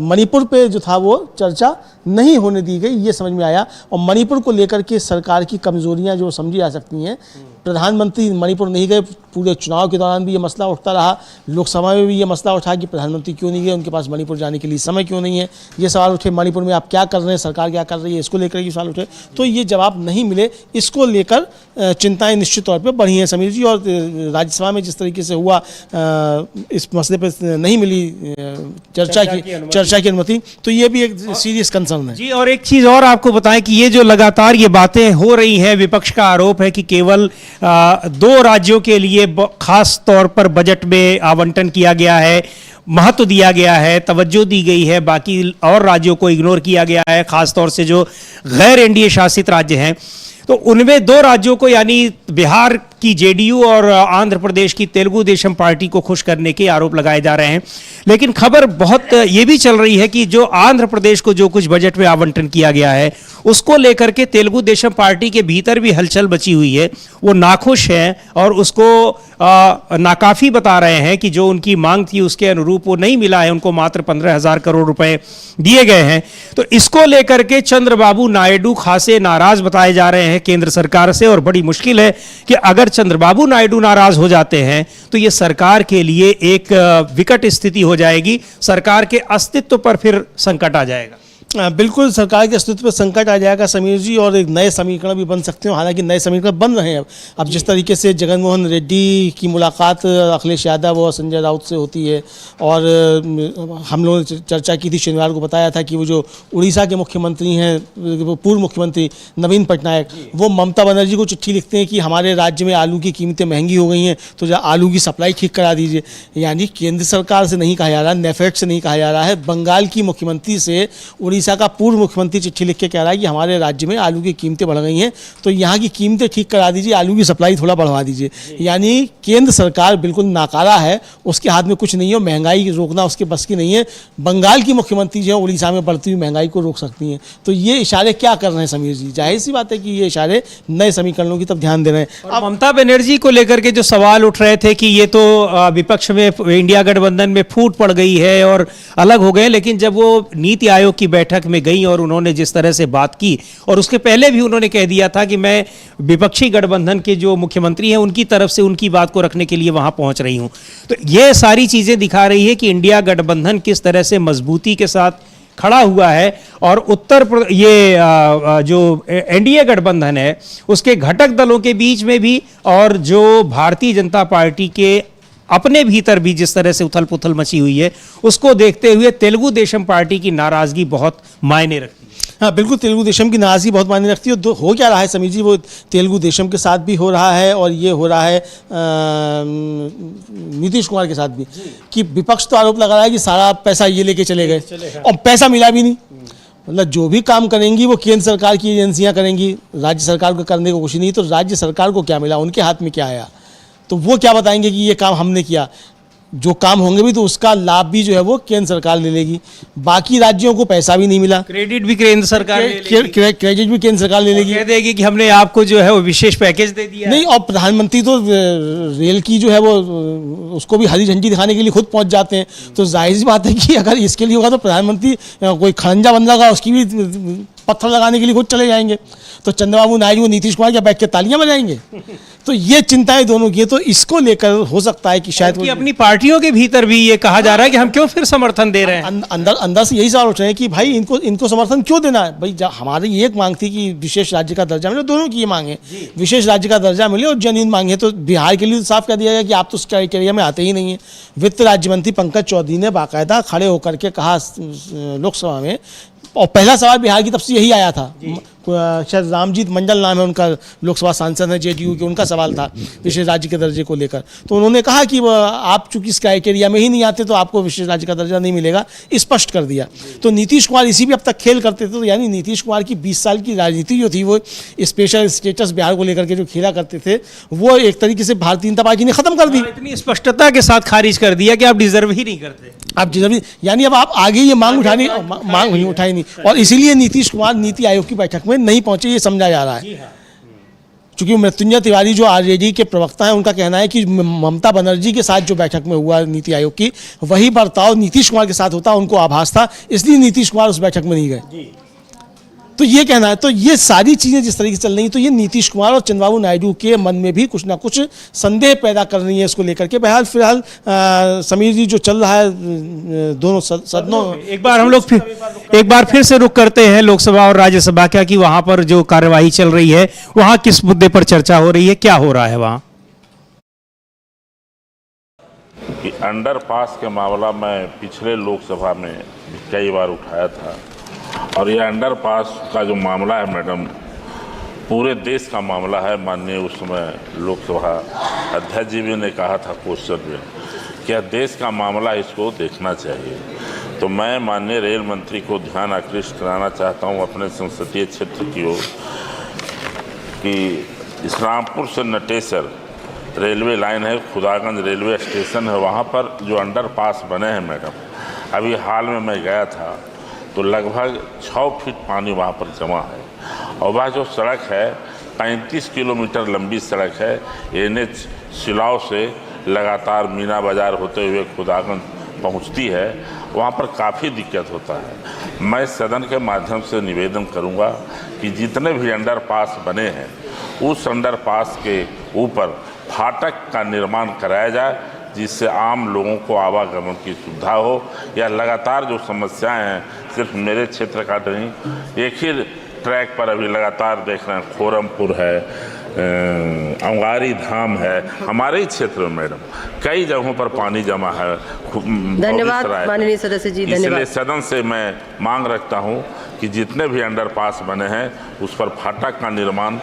मणिपुर पे जो था वो चर्चा नहीं होने दी गई, ये समझ में आया। और मणिपुर को लेकर के सरकार की कमजोरियां जो समझी जा सकती हैं, प्रधानमंत्री मणिपुर नहीं गए, पूरे चुनाव के दौरान भी ये मसला उठता रहा, लोकसभा में भी ये मसला उठा कि प्रधानमंत्री क्यों नहीं गए, उनके पास मणिपुर जाने के लिए समय क्यों नहीं है, ये सवाल उठे। मणिपुर में आप क्या कर रहे हैं, सरकार क्या कर रही है, इसको लेकर ये सवाल उठे, तो ये जवाब नहीं मिले। इसको लेकर चिंताएं निश्चित तौर पर बढ़ी हैं समीर जी, और राज्यसभा में जिस तरीके से हुआ इस मसले पर नहीं मिली चर्चा की अनुमति, तो ये भी एक सीरियस कंसर्न है जी। और एक चीज और आपको बताएं कि ये जो लगातार ये बातें हो रही हैं, विपक्ष का आरोप है कि केवल 2 राज्यों के लिए खास तौर पर बजट में आवंटन किया गया है, महत्व दिया गया है, तवज्जो दी गई है, बाकी और राज्यों को इग्नोर किया गया है, खासतौर से जो गैर एनडीए शासित राज्य हैं। तो उनमें 2 राज्यों को, यानी बिहार की जेडीयू और आंध्र प्रदेश की तेलुगु देशम पार्टी को खुश करने के आरोप लगाए जा रहे हैं। लेकिन खबर बहुत ये भी चल रही है कि जो आंध्र प्रदेश को जो कुछ बजट में आवंटन किया गया है, उसको लेकर के तेलुगु देशम पार्टी के भीतर भी हलचल बची हुई है। वो नाखुश हैं और उसको नाकाफी बता रहे हैं कि जो उनकी मांग थी उसके अनुरूप वो नहीं मिला है, उनको मात्र 15,000 करोड़ रुपए दिए गए हैं। तो इसको लेकर के चंद्रबाबू नायडू खासे नाराज बताए जा रहे हैं केंद्र सरकार से, और बड़ी मुश्किल है कि अगर चंद्रबाबू नायडू नाराज हो जाते हैं तो ये सरकार के लिए एक विकट स्थिति हो जाएगी, सरकार के अस्तित्व पर फिर संकट आ जाएगा। बिल्कुल सरकार के अस्तित्व पर संकट आ जाएगा समीर जी, और एक नए समीकरण भी बन सकते हैं। हालांकि नए समीकरण बन रहे हैं अब जिस तरीके से जगनमोहन रेड्डी की मुलाकात अखिलेश यादव और संजय राउत से होती है, और हम लोगों ने चर्चा की थी, शनिवार को बताया था कि वो जो उड़ीसा के मुख्यमंत्री हैं, पूर्व मुख्यमंत्री नवीन पटनायक, वो ममता बनर्जी को चिट्ठी लिखते हैं कि हमारे राज्य में आलू की कीमतें महंगी हो गई हैं, तो आलू की सप्लाई ठीक करा दीजिए। यानी केंद्र सरकार से नहीं कहा जा रहा, नेफेड से नहीं कहा जा रहा है, बंगाल की मुख्यमंत्री से उड़ीसा का पूर्व मुख्यमंत्री चिट्ठी लिख के कह रहा है कि हमारे राज्य में आलू की कीमतें बढ़ गई हैं, तो यहाँ की कीमतें ठीक करा दीजिए, आलू की सप्लाई थोड़ा बढ़वा दीजिए। यानी केंद्र सरकार बिल्कुल नाकारा है, उसके हाथ में कुछ नहीं है, महंगाई रोकना उसके बस की नहीं है। बंगाल की मुख्यमंत्री जो है उड़ीसा में बढ़ती हुई महंगाई को रोक सकती हैं। तो ये इशारे क्या कर रहे हैं समीर जी? जाहिर सी बात है कि ये इशारे नए समीकरणों की तरफ ध्यान दे रहे हैं। अब ममता बनर्जी को लेकर के जो सवाल उठ रहे थे कि ये तो विपक्ष में इंडिया गठबंधन में फूट पड़ गई है और अलग हो गए, लेकिन जब वो नीति आयोग की बैठक में गई और उन्होंने जिस तरह से बात की, और उसके पहले भी उन्होंने कह दिया था कि मैं विपक्षी गठबंधन के जो मुख्यमंत्री हैं उनकी तरफ से उनकी बात को रखने के लिए वहां पहुंच रही हूं, तो ये सारी चीजें दिखा रही है कि इंडिया गठबंधन किस तरह से मजबूती के साथ खड़ा हुआ है। और जो एनडीए गठबंधन है उसके घटक दलों के बीच में भी, और जो भारतीय जनता पार्टी के अपने भीतर भी जिस तरह से उथल पुथल मची हुई है, उसको देखते हुए तेलुगु देशम पार्टी की नाराजगी बहुत मायने रखती है। हाँ बिल्कुल, तेलुगु देशम की नाराजगी बहुत मायने रखती है। हो क्या रहा है समीर जी, वो तेलुगु देशम के साथ भी हो रहा है और ये हो रहा है नीतीश कुमार के साथ भी, कि विपक्ष तो आरोप लगा रहा है कि सारा पैसा ये लेके चले गए और पैसा मिला भी नहीं। मतलब जो भी काम करेंगी वो केंद्र सरकार की एजेंसियां करेंगी, राज्य सरकार को करने को कुछ नहीं। तो राज्य सरकार को क्या मिला, उनके हाथ में क्या आया, तो वो क्या बताएंगे कि ये काम हमने किया। जो काम होंगे भी तो उसका लाभ भी जो है वो केंद्र सरकार ले लेगी। बाकी राज्यों को पैसा भी नहीं मिला, क्रेडिट भी केंद्र सरकार क्रेडिट भी केंद्र सरकार ले लेगी, कह देगी कि हमने आपको जो है वो विशेष पैकेज दे दिया नहीं। और प्रधानमंत्री तो रेल की जो है वो उसको भी हरी झंडी दिखाने के लिए खुद पहुंच जाते हैं। तो जाहिर सी बात है कि अगर इसके लिए होगा तो प्रधानमंत्री कोई खरंजा बन लगा उसकी भी पत्थर लगाने के लिए खुद चले जाएंगे। तो चंद्रबाबू नायडू नीतीश कुमार क्या बैठ के तालियां बजाएंगे? तो ये चिंताएं दोनों की है। तो इसको लेकर हो सकता है कि शायद अपनी पार्टियों के भीतर भी ये कहा जा रहा है कि हम क्यों फिर समर्थन दे रहे हैं। अंदर से यही सवाल उठ रहे हैं कि भाई इनको समर्थन क्यों देना है। भाई हमारी एक मांग थी कि विशेष राज्य का दर्जा मिले, दोनों की ये मांग है, विशेष राज्य का दर्जा मिले और जेन्युइन मांग है। तो बिहार के लिए तो साफ कह दिया गया कि आप तो उस क्राइटेरिया में आते ही नहीं है। वित्त राज्य मंत्री पंकज चौधरी ने बाकायदा खड़े होकर के कहा लोकसभा में, और पहला सवाल बिहार की तरफ से यही आया था, शायद रामजीत मंडल नाम है उनका, लोकसभा सांसद है जेडीयू के, उनका सवाल था विशेष राज्य के दर्जे को लेकर। तो उन्होंने कहा कि आप चूंकि इस क्राइटेरिया में ही नहीं आते तो आपको विशेष राज्य का दर्जा नहीं मिलेगा, स्पष्ट कर दिया। तो नीतीश कुमार इसी भी अब तक खेल करते थे। तो यानी नीतीश कुमार की 20 साल की राजनीति जो थी वो स्पेशल स्टेटस बिहार को लेकर के जो खेला करते थे वो एक तरीके से भारतीय जनता पार्टी ने खत्म कर दी। इतनी स्पष्टता के साथ खारिज कर दिया कि आप डिजर्व ही नहीं करते, आप डिजर्व, यानी अब आप आगे ये मांग उठाई नहीं। और इसीलिए नीतीश कुमार नीति आयोग की बैठक में नहीं पहुंचे, ये समझा जा रहा है। चूँकि मृत्युंजय तिवारी जो आरजेडी के प्रवक्ता हैं, उनका कहना है कि ममता बनर्जी के साथ जो बैठक में हुआ नीति आयोग की, वही बर्ताव नीतीश कुमार के साथ होता, उनको आभास था, इसलिए नीतीश कुमार उस बैठक में नहीं गए। तो ये कहना है, तो ये सारी चीज़ें जिस तरीके से चल रही, तो ये नीतीश कुमार और चंद्रबाबू नायडू के मन में भी कुछ ना कुछ संदेह पैदा कर रही है इसको लेकर के। बहरहाल फिलहाल समीर जी, जो चल रहा है दोनों सदनों, एक बार फिर से रुक करते हैं लोकसभा और राज्यसभा का, कि वहां पर जो कार्यवाही चल रही है वहां किस मुद्दे पर चर्चा हो रही है, क्या हो रहा है वहां। अंडरपास के मामला मैं पिछले लोकसभा में कई बार उठाया था, और ये अंडरपास का जो मामला है मैडम, पूरे देश का मामला है। माननीय उस समय लोकसभा अध्यक्ष जी भी ने कहा था क्वेश्चन में, क्या देश का मामला, इसको देखना चाहिए। तो मैं माननीय रेल मंत्री को ध्यान आकृष्ट कराना चाहता हूँ अपने संसदीय क्षेत्र की ओर, कि इस्लामपुर से नटेसर रेलवे लाइन है, खुदागंज रेलवे स्टेशन है, वहाँ पर जो अंडरपास बने हैं मैडम, अभी हाल में मैं गया था तो लगभग 6 फीट पानी वहाँ पर जमा है, और वह जो सड़क है 35 किलोमीटर लंबी सड़क है, NH सिलाव से लगातार मीना बाजार होते हुए खुदागंज पहुँचती है, वहाँ पर काफ़ी दिक्कत होता है। मैं सदन के माध्यम से निवेदन करूँगा कि जितने भी अंडरपास बने हैं, उस अंडरपास के ऊपर फाटक का निर्माण कराया जाए, जिससे आम लोगों को आवागमन की सुविधा हो। या लगातार जो समस्याएं हैं, सिर्फ मेरे क्षेत्र का नहीं, एक ही ट्रैक पर अभी लगातार देख रहे हैं, खोरमपुर है, अंगारी धाम है, हमारे ही क्षेत्र में मैडम कई जगहों पर पानी जमा है। धन्यवाद माननीय सदस्य जी, धन्यवाद। इसलिए सदन से मैं मांग रखता हूं कि जितने भी अंडरपास बने हैं उस पर फाटक का निर्माण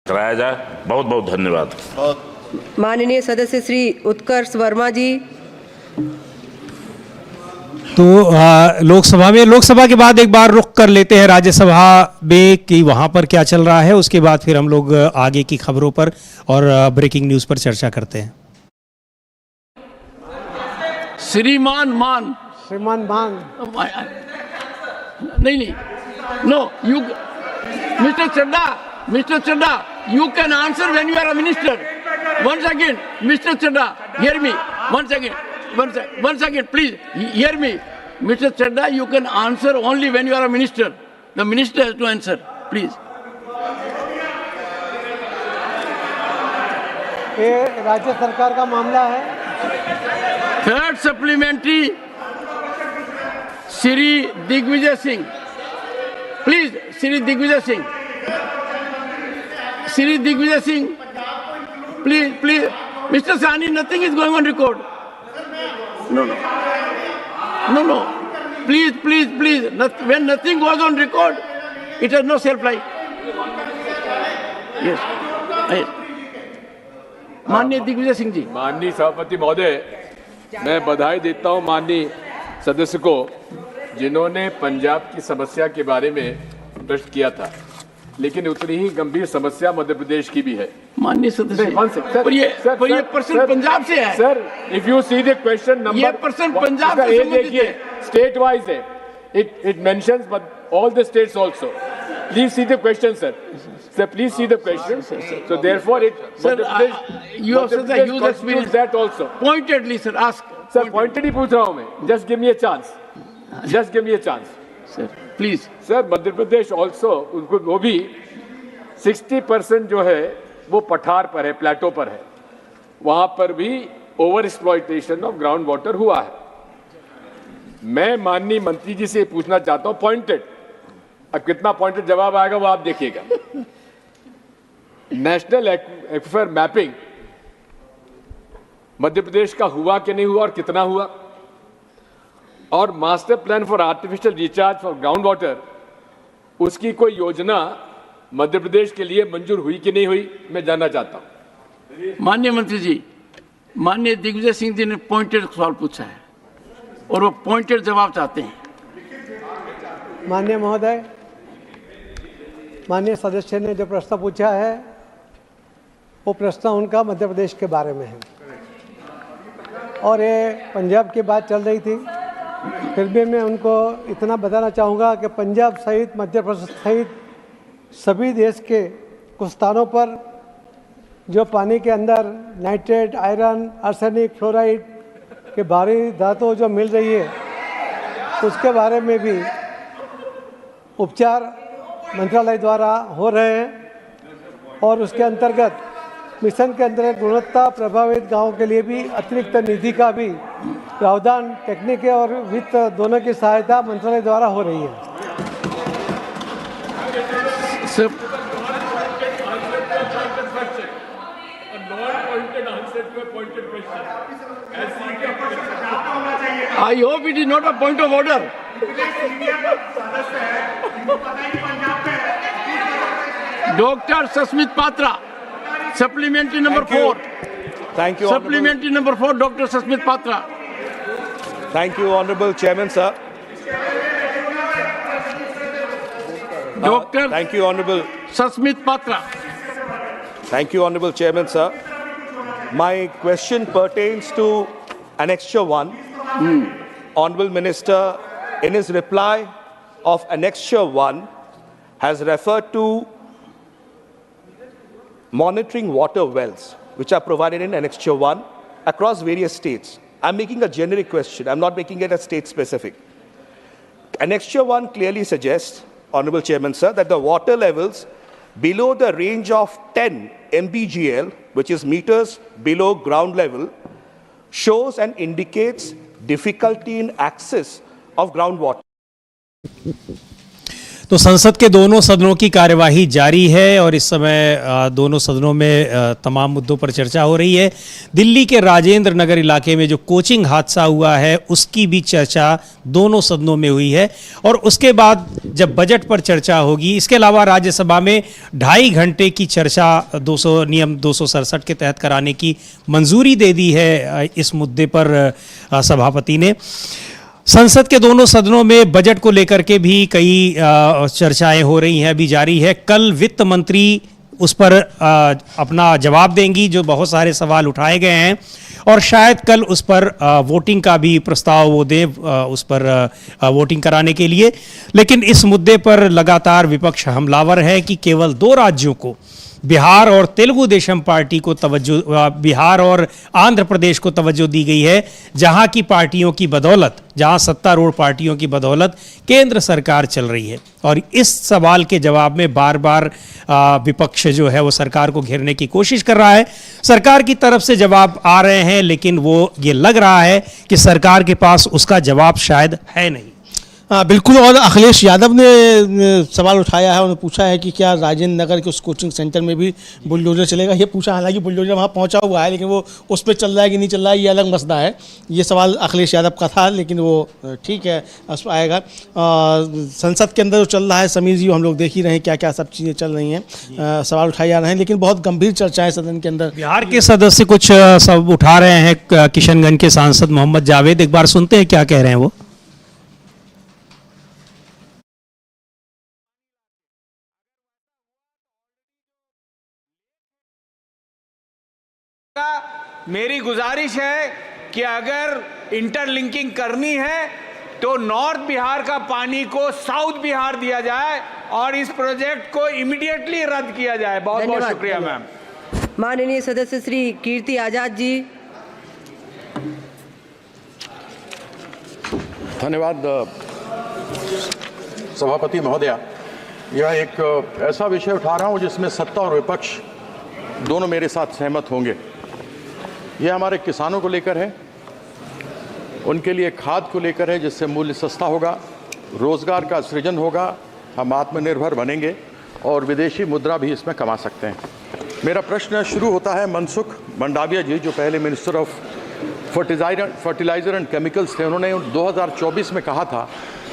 कराया जाए। बहुत बहुत धन्यवाद। माननीय सदस्य श्री उत्कर्ष वर्मा जी। तो लोकसभा के बाद एक बार रुख कर लेते हैं राज्यसभा में कि वहां पर क्या चल रहा है, उसके बाद फिर हम लोग आगे की खबरों पर और ब्रेकिंग न्यूज पर चर्चा करते हैं। श्रीमान मान नहीं no you mister Chadha you can answer when you are a minister. Once again, Mr. Chadda, hear me. One second, please, hear me. Mr. Chadda, you can answer only when you are a minister. The minister has to answer, please. ये राज्य सरकार का मामला है। Third supplementary, Shri Digvijay Singh. Please, Shri Digvijay Singh. Shri Digvijay Singh, please, Mr. Sani, nothing is going on record. No. Please. When nothing goes on record, it has no shelf life. Yes. माननीय दिग्विजय सिंह जी। माननीय सभापति महोदय, मैं बधाई देता हूं माननीय सदस्य को, जिन्होंने पंजाब की समस्या के बारे में प्रश्न किया था, लेकिन उतनी ही गंभीर समस्या मध्य प्रदेश की भी है। माननीय सदस्य, पर ये पर्सन पंजाब से है sir. If you see the question number, ये पर्सन पंजाब से देखिए, स्टेट वाइज है, it mentions but all the states also. Please see the question sir, please see the question. So therefore it, sir, you also the use experience that also. Pointedly sir, ask sir, pointedly पूछ रहा हूँ मैं, just give me a chance, sir, please sir। Madhya Pradesh also, उनको वो भी 60% जो है वो पठार पर है, प्लेटो पर है, वहां पर भी over exploitation of ground water हुआ है। मैं माननीय मंत्री जी से पूछना चाहता हूं पॉइंटेड, अब कितना पॉइंटेड जवाब आएगा वो आप देखिएगा। National aquifer mapping Madhya Pradesh का हुआ कि नहीं हुआ और कितना हुआ, और master plan for artificial recharge for ground water, उसकी कोई योजना मध्य प्रदेश के लिए मंजूर हुई कि नहीं हुई, मैं जानना चाहता हूं। माननीय मंत्री जी, माननीय दिग्विजय सिंह जी ने पॉइंटेड सवाल पूछा है और वो पॉइंटेड जवाब चाहते हैं। माननीय महोदय, माननीय सदस्य ने जो प्रश्न पूछा है वो प्रश्न उनका मध्य प्रदेश के बारे में है, और ये पंजाब की बात चल रही थी। फिर भी मैं उनको इतना बताना चाहूँगा कि पंजाब सहित मध्य प्रदेश सहित सभी देश के कुछ स्थानों पर जो पानी के अंदर नाइट्रेट, आयरन, आर्सेनिक, फ्लोराइड के भारी धातु जो मिल रही है, उसके बारे में भी उपचार मंत्रालय द्वारा हो रहे हैं और उसके अंतर्गत मिशन के अंतर्गत गुणवत्ता प्रभावित गांवों के लिए भी अतिरिक्त निधि का भी प्रावधान टेक्निक और वित्त दोनों की सहायता मंत्रालय द्वारा हो रही है। I hope it is not a point of order. Dr. Sasmit Patra, supplementary number 4. Thank you. Supplementary number 4, Dr. Sasmit Patra. Thank you, Honorable Chairman, sir. Dr. Thank you, Honorable. Sasmit Patra. Thank you, Honorable Chairman, sir. My question pertains to Annexure 1. Honorable Minister, in his reply of Annexure 1, has referred to monitoring water wells, which are provided in Annexure 1 across various states. I'm making a generic question. I'm not making it a state-specific. Annexure 1 clearly suggests, Honorable Chairman, sir, that the water levels below the range of 10 MBGL, which is meters below ground level, shows and indicates difficulty in access of groundwater. तो संसद के दोनों सदनों की कार्यवाही जारी है और इस समय दोनों सदनों में तमाम मुद्दों पर चर्चा हो रही है। दिल्ली के राजेंद्र नगर इलाके में जो कोचिंग हादसा हुआ है उसकी भी चर्चा दोनों सदनों में हुई है और उसके बाद जब बजट पर चर्चा होगी, इसके अलावा राज्यसभा में 2.5 घंटे की चर्चा नियम 267 के तहत कराने की मंजूरी दे दी है इस मुद्दे पर सभापति ने। संसद के दोनों सदनों में बजट को लेकर के भी कई चर्चाएं हो रही हैं, अभी जारी है। कल वित्त मंत्री उस पर अपना जवाब देंगी, जो बहुत सारे सवाल उठाए गए हैं और शायद कल उस पर वोटिंग का भी प्रस्ताव वो दें उस पर वोटिंग कराने के लिए। लेकिन इस मुद्दे पर लगातार विपक्ष हमलावर है कि केवल 2 राज्यों को, बिहार और तेलुगु देशम पार्टी को तवज्जो, बिहार और आंध्र प्रदेश को तवज्जो दी गई है, जहां की पार्टियों की बदौलत, जहां सत्तारूढ़ पार्टियों की बदौलत केंद्र सरकार चल रही है। और इस सवाल के जवाब में बार बार विपक्ष जो है वो सरकार को घेरने की कोशिश कर रहा है। सरकार की तरफ से जवाब आ रहे हैं, लेकिन वो ये लग रहा है कि सरकार के पास उसका जवाब शायद है नहीं। हाँ बिल्कुल। और अखिलेश यादव ने सवाल उठाया है, उन्होंने पूछा है कि क्या राजेंद्र नगर के उस कोचिंग सेंटर में भी बुलडोजर चलेगा। ये पूछा, हालांकि बुलडोजर वहाँ पहुँचा हुआ है, लेकिन वो उस पर चल रहा है कि नहीं चल रहा है ये अलग मसला है। ये सवाल अखिलेश यादव का था, लेकिन वो ठीक है आएगा। संसद के अंदर जो चल रहा है समीर जी, हम लोग देख ही रहे हैं क्या क्या सब चीज़ें चल रही हैं, सवाल उठाए जा रहे हैं, लेकिन बहुत गंभीर चर्चाएँ सदन के अंदर। बिहार के सदस्य कुछ सब उठा रहे हैं, किशनगंज के सांसद मोहम्मद जावेद, एक बार सुनते हैं क्या कह रहे हैं वो। मेरी गुजारिश है कि अगर इंटरलिंकिंग करनी है तो नॉर्थ बिहार का पानी को साउथ बिहार दिया जाए और इस प्रोजेक्ट को इमीडिएटली रद्द किया जाए। बहुत बहुत शुक्रिया मैम। माननीय सदस्य श्री कीर्ति आजाद जी। धन्यवाद सभापति महोदया। यह एक ऐसा विषय उठा रहा हूं जिसमें सत्ता और विपक्ष दोनों मेरे साथ सहमत होंगे। यह हमारे किसानों को लेकर है, उनके लिए खाद को लेकर है जिससे मूल्य सस्ता होगा, रोजगार का सृजन होगा, हम आत्मनिर्भर बनेंगे और विदेशी मुद्रा भी इसमें कमा सकते हैं। मेरा प्रश्न शुरू होता है मनसुख मंडाविया जी, जो पहले minister of fertiliser and chemicals थे। उन्होंने 2024 में कहा था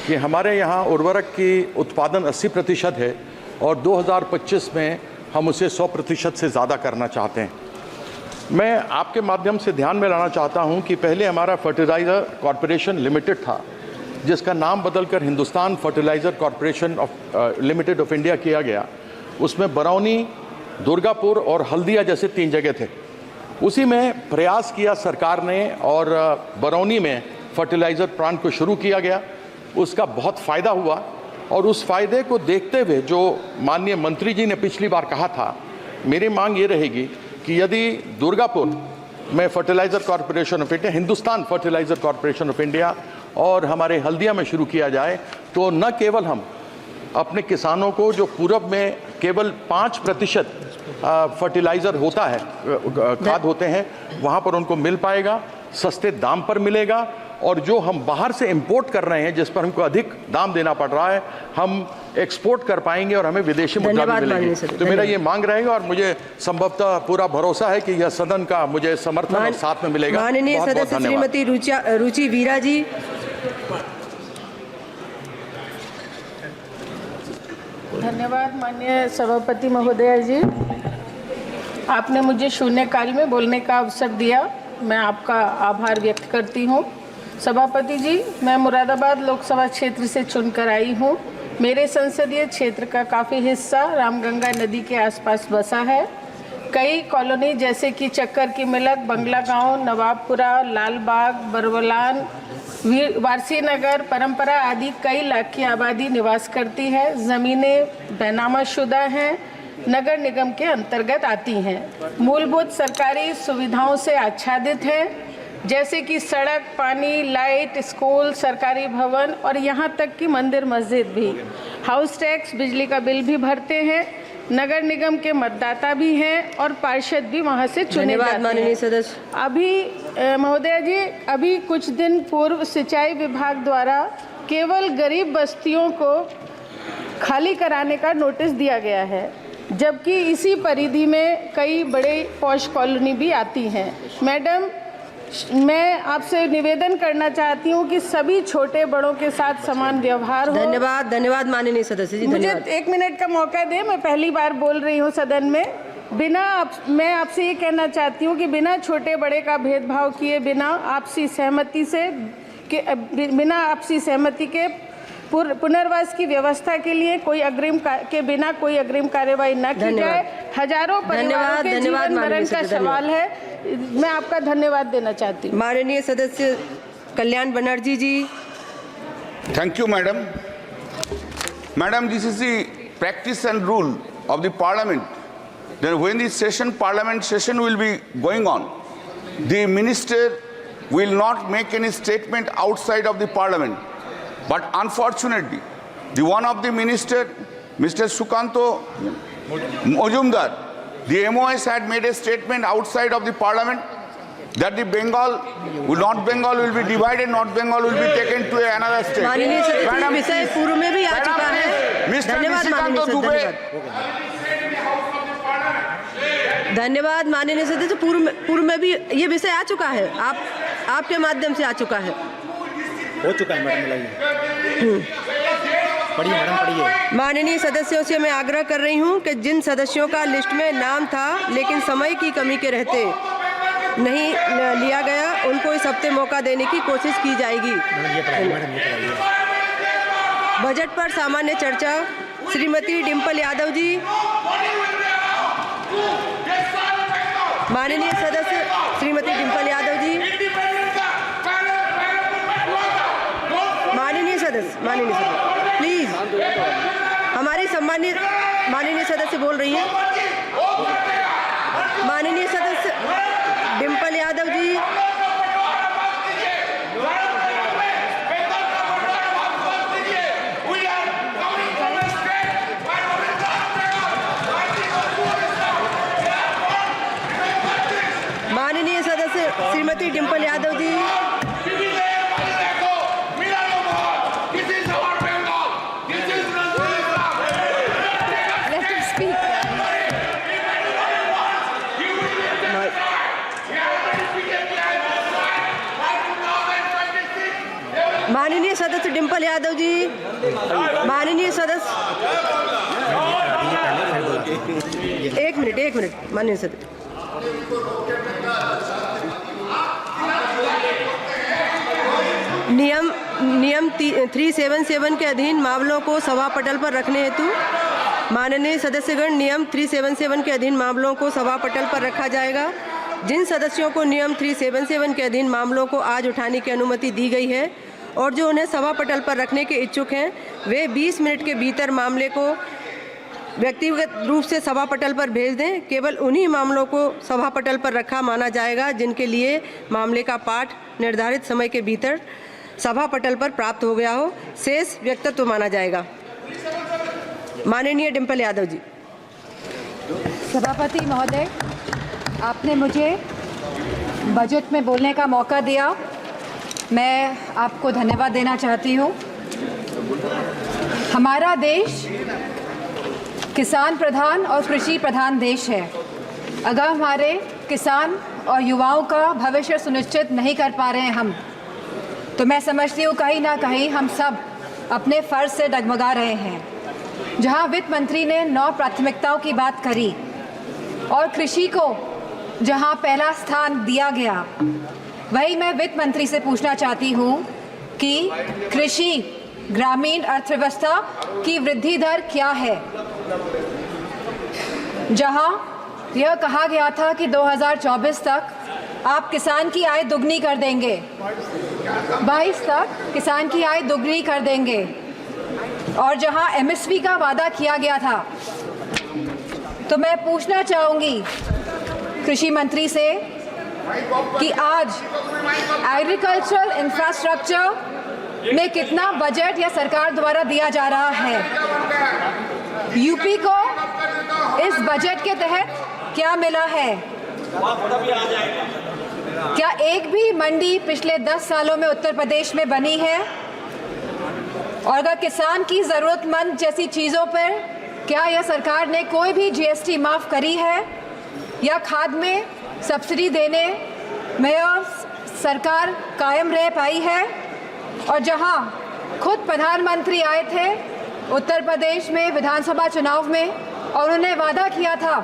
कि हमारे यहाँ उर्वरक की उत्पादन 80% है और 2025 में हम उसे 100% से ज़्यादा करना चाहते हैं। मैं आपके माध्यम से ध्यान में लाना चाहता हूं कि पहले हमारा फर्टिलाइज़र कॉरपोरेशन लिमिटेड था, जिसका नाम बदलकर Hindustan fertiliser corporation limited of India किया गया। उसमें बरौनी, दुर्गापुर और हल्दिया जैसे 3 जगह थे। उसी में प्रयास किया सरकार ने और बरौनी में फर्टिलाइज़र प्लांट को शुरू किया गया। उसका बहुत फ़ायदा हुआ और उस फायदे को देखते हुए जो माननीय मंत्री जी ने पिछली बार कहा था, मेरी मांग ये रहेगी कि यदि दुर्गापुर में fertiliser corporation of India, Hindustan fertiliser corporation of India और हमारे हल्दिया में शुरू किया जाए, तो न केवल हम अपने किसानों को जो पूरब में केवल 5% फर्टिलाइज़र होता है, खाद होते हैं, वहाँ पर उनको मिल पाएगा, सस्ते दाम पर मिलेगा, और जो हम बाहर से इंपोर्ट कर रहे हैं जिस पर हमको अधिक दाम देना पड़ रहा है, हम एक्सपोर्ट कर पाएंगे और हमें विदेशी मुद्रा भी मिलेगी। तो मेरा ये मांग रहेगा और मुझे संभवतः पूरा भरोसा है कि यह सदन का मुझे समर्थन और साथ में मिलेगा। माननीय सदस्य श्रीमती रुचि वीरा जी। धन्यवाद माननीय सभापति महोदय जी, आपने मुझे शून्यकाल में बोलने का अवसर दिया, मैं आपका आभार व्यक्त करती हूँ। सभापति जी, मैं मुरादाबाद लोकसभा क्षेत्र से चुनकर आई हूँ। मेरे संसदीय क्षेत्र का काफ़ी हिस्सा रामगंगा नदी के आसपास बसा है। कई कॉलोनी जैसे कि चक्कर की मिलक, बंगला गांव, नवाबपुरा, लालबाग, बरवलान, वारसी नगर, परंपरा आदि कई लाख की आबादी निवास करती है। ज़मीनें बेनामाशुदा हैं, नगर निगम के अंतर्गत आती हैं। मूलभूत सरकारी सुविधाओं से आच्छादित हैं, जैसे कि सड़क, पानी, लाइट, स्कूल, सरकारी भवन और यहाँ तक कि मंदिर मस्जिद भी। हाउस टैक्स, बिजली का बिल भी भरते हैं। नगर निगम के मतदाता भी हैं और पार्षद भी वहाँ से चुने जाते हैं। माननीय सदस्य। अभी महोदय जी, अभी कुछ दिन पूर्व सिंचाई विभाग द्वारा केवल गरीब बस्तियों को खाली कराने का नोटिस दिया गया है, जबकि इसी परिधि में कई बड़े पॉश कॉलोनी भी आती हैं। मैडम, मैं आपसे निवेदन करना चाहती हूँ कि सभी छोटे बड़ों के साथ समान व्यवहार हो। धन्यवाद, धन्यवाद माननीय सदस्य जी। मुझे 1 मिनट का मौका दें, मैं पहली बार बोल रही हूँ सदन में। मैं आपसे ये कहना चाहती हूँ कि बिना छोटे बड़े का भेदभाव किए, बिना आपसी सहमति के पुनर्वास की व्यवस्था के लिए कोई अग्रिम कार्यवाही न की जाए। हजारों परिवारों के जीवन मरण का सवाल है। मैं आपका धन्यवाद देना चाहती हूँ। माननीय सदस्य कल्याण बनर्जी जी। Thank you, madam. Madam, this is the practice and rule of the parliament. Then when the parliament session will be going on, the minister will not make any statement outside of the parliament. But unfortunately, one of the minister, Mr. Sukanto Mojumdar, the MOS had made a statement outside of the parliament that the North Bengal will be divided, North Bengal will be taken to another state. माननीय सदस्य, विषय पूर्व में भी आ चुका है। धन्यवाद माननीय सदस्य, पूर्व में भी ये विषय आ चुका है, आपके माध्यम से आ चुका है। हो चुका है मैडम, पढ़िए मैडम, पढ़िए। माननीय सदस्यों से मैं आग्रह कर रही हूं कि जिन सदस्यों का लिस्ट में नाम था लेकिन समय की कमी के रहते नहीं लिया गया, उनको इस हफ्ते मौका देने की कोशिश की जाएगी। बजट पर सामान्य चर्चा, श्रीमती डिम्पल यादव जी। माननीय सदस्य श्रीमती डिम्पल यादव जी। माननीय सदस्य प्लीज, हमारी सम्मानित माननीय सदस्य बोल रही हैं। माननीय सदस्य डिम्पल यादव जी। माननीय सदस्य श्रीमती डिम्पल यादव जी। माननीय सदस्य डिम्पल यादव जी। माननीय सदस्य एक मिनट माननीय सदस्य। नियम 377 के अधीन मामलों को सभा पटल पर रखने हेतु माननीय सदस्यगण, नियम 377 के अधीन मामलों को सभा पटल पर रखा जाएगा। जिन सदस्यों को नियम 377 के अधीन मामलों को आज उठाने की अनुमति दी गई है, और जो उन्हें सभा पटल पर रखने के इच्छुक हैं वे 20 मिनट के भीतर मामले को व्यक्तिगत रूप से सभा पटल पर भेज दें। केवल उन्हीं मामलों को सभा पटल पर रखा माना जाएगा जिनके लिए मामले का पाठ निर्धारित समय के भीतर सभा पटल पर प्राप्त हो गया हो, शेष व्यक्तित्व माना जाएगा। माननीय डिम्पल यादव जी। सभापति महोदय, आपने मुझे बजट में बोलने का मौका दिया, मैं आपको धन्यवाद देना चाहती हूँ। हमारा देश किसान प्रधान और कृषि प्रधान देश है। अगर हमारे किसान और युवाओं का भविष्य सुनिश्चित नहीं कर पा रहे हैं हम, तो मैं समझती हूँ कहीं ना कहीं हम सब अपने फ़र्ज से डगमगा रहे हैं। जहाँ वित्त मंत्री ने 9 प्राथमिकताओं की बात करी और कृषि को जहाँ पहला स्थान दिया गया, वही मैं वित्त मंत्री से पूछना चाहती हूँ कि कृषि ग्रामीण अर्थव्यवस्था की वृद्धि दर क्या है। जहां यह कहा गया था कि 2024 तक आप किसान की आय दुगनी कर देंगे, 22 तक किसान की आय दुगनी कर देंगे, और जहां एमएसपी का वादा किया गया था, तो मैं पूछना चाहूँगी कृषि मंत्री से कि आज एग्रीकल्चरल इंफ्रास्ट्रक्चर में कितना बजट या सरकार द्वारा दिया जा रहा है। यूपी को इस बजट के तहत क्या मिला है? क्या एक भी मंडी पिछले 10 सालों में उत्तर प्रदेश में बनी है? और अगर किसान की ज़रूरतमंद जैसी चीज़ों पर क्या यह सरकार ने कोई भी जीएसटी माफ़ करी है या खाद में सब्सिडी देने में यह सरकार कायम रह पाई है? और जहां खुद प्रधानमंत्री आए थे उत्तर प्रदेश में विधानसभा चुनाव में और उन्होंने वादा किया था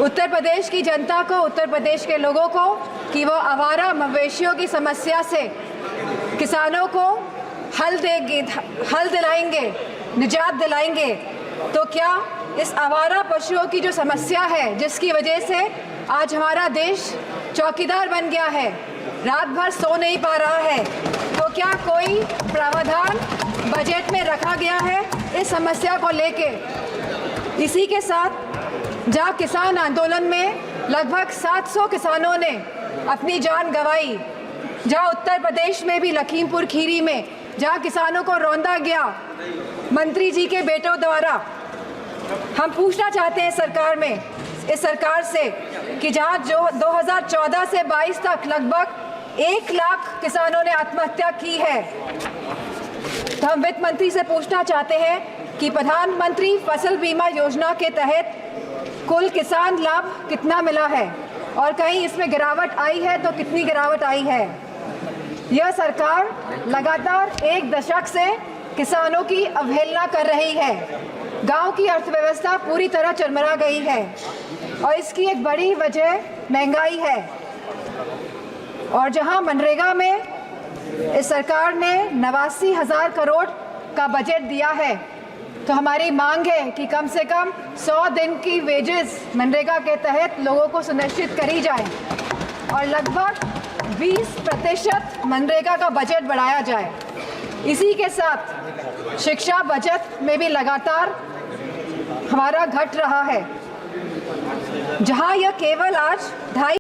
उत्तर प्रदेश की जनता को, उत्तर प्रदेश के लोगों को, कि वो आवारा मवेशियों की समस्या से किसानों को हल दिलाएंगे, निजात दिलाएंगे, तो क्या इस आवारा पशुओं की जो समस्या है जिसकी वजह से आज हमारा देश चौकीदार बन गया है, रात भर सो नहीं पा रहा है, तो क्या कोई प्रावधान बजट में रखा गया है इस समस्या को लेके? इसी के साथ जहाँ किसान आंदोलन में लगभग 700 किसानों ने अपनी जान गंवाई, जहाँ उत्तर प्रदेश में भी लखीमपुर खीरी में जहाँ किसानों को रौंदा गया मंत्री जी के बेटों द्वारा, हम पूछना चाहते हैं इस सरकार से कि जहाँ जो 2014 से 22 तक लगभग 1 लाख किसानों ने आत्महत्या की है, तो हम वित्त मंत्री से पूछना चाहते हैं कि प्रधानमंत्री फसल बीमा योजना के तहत कुल किसान लाभ कितना मिला है और कहीं इसमें गिरावट आई है तो कितनी गिरावट आई है। यह सरकार लगातार 1 दशक से किसानों की अवहेलना कर रही है। गांव की अर्थव्यवस्था पूरी तरह चरमरा गई है और इसकी एक बड़ी वजह महंगाई है। और जहां मनरेगा में इस सरकार ने 89,000 करोड़ का बजट दिया है, तो हमारी मांग है कि कम से कम 100 दिन की वेजेस मनरेगा के तहत लोगों को सुनिश्चित करी जाए और लगभग 20% मनरेगा का बजट बढ़ाया जाए। इसी के साथ शिक्षा बजट में भी लगातार हमारा घट रहा है, जहां यह केवल आज 2.5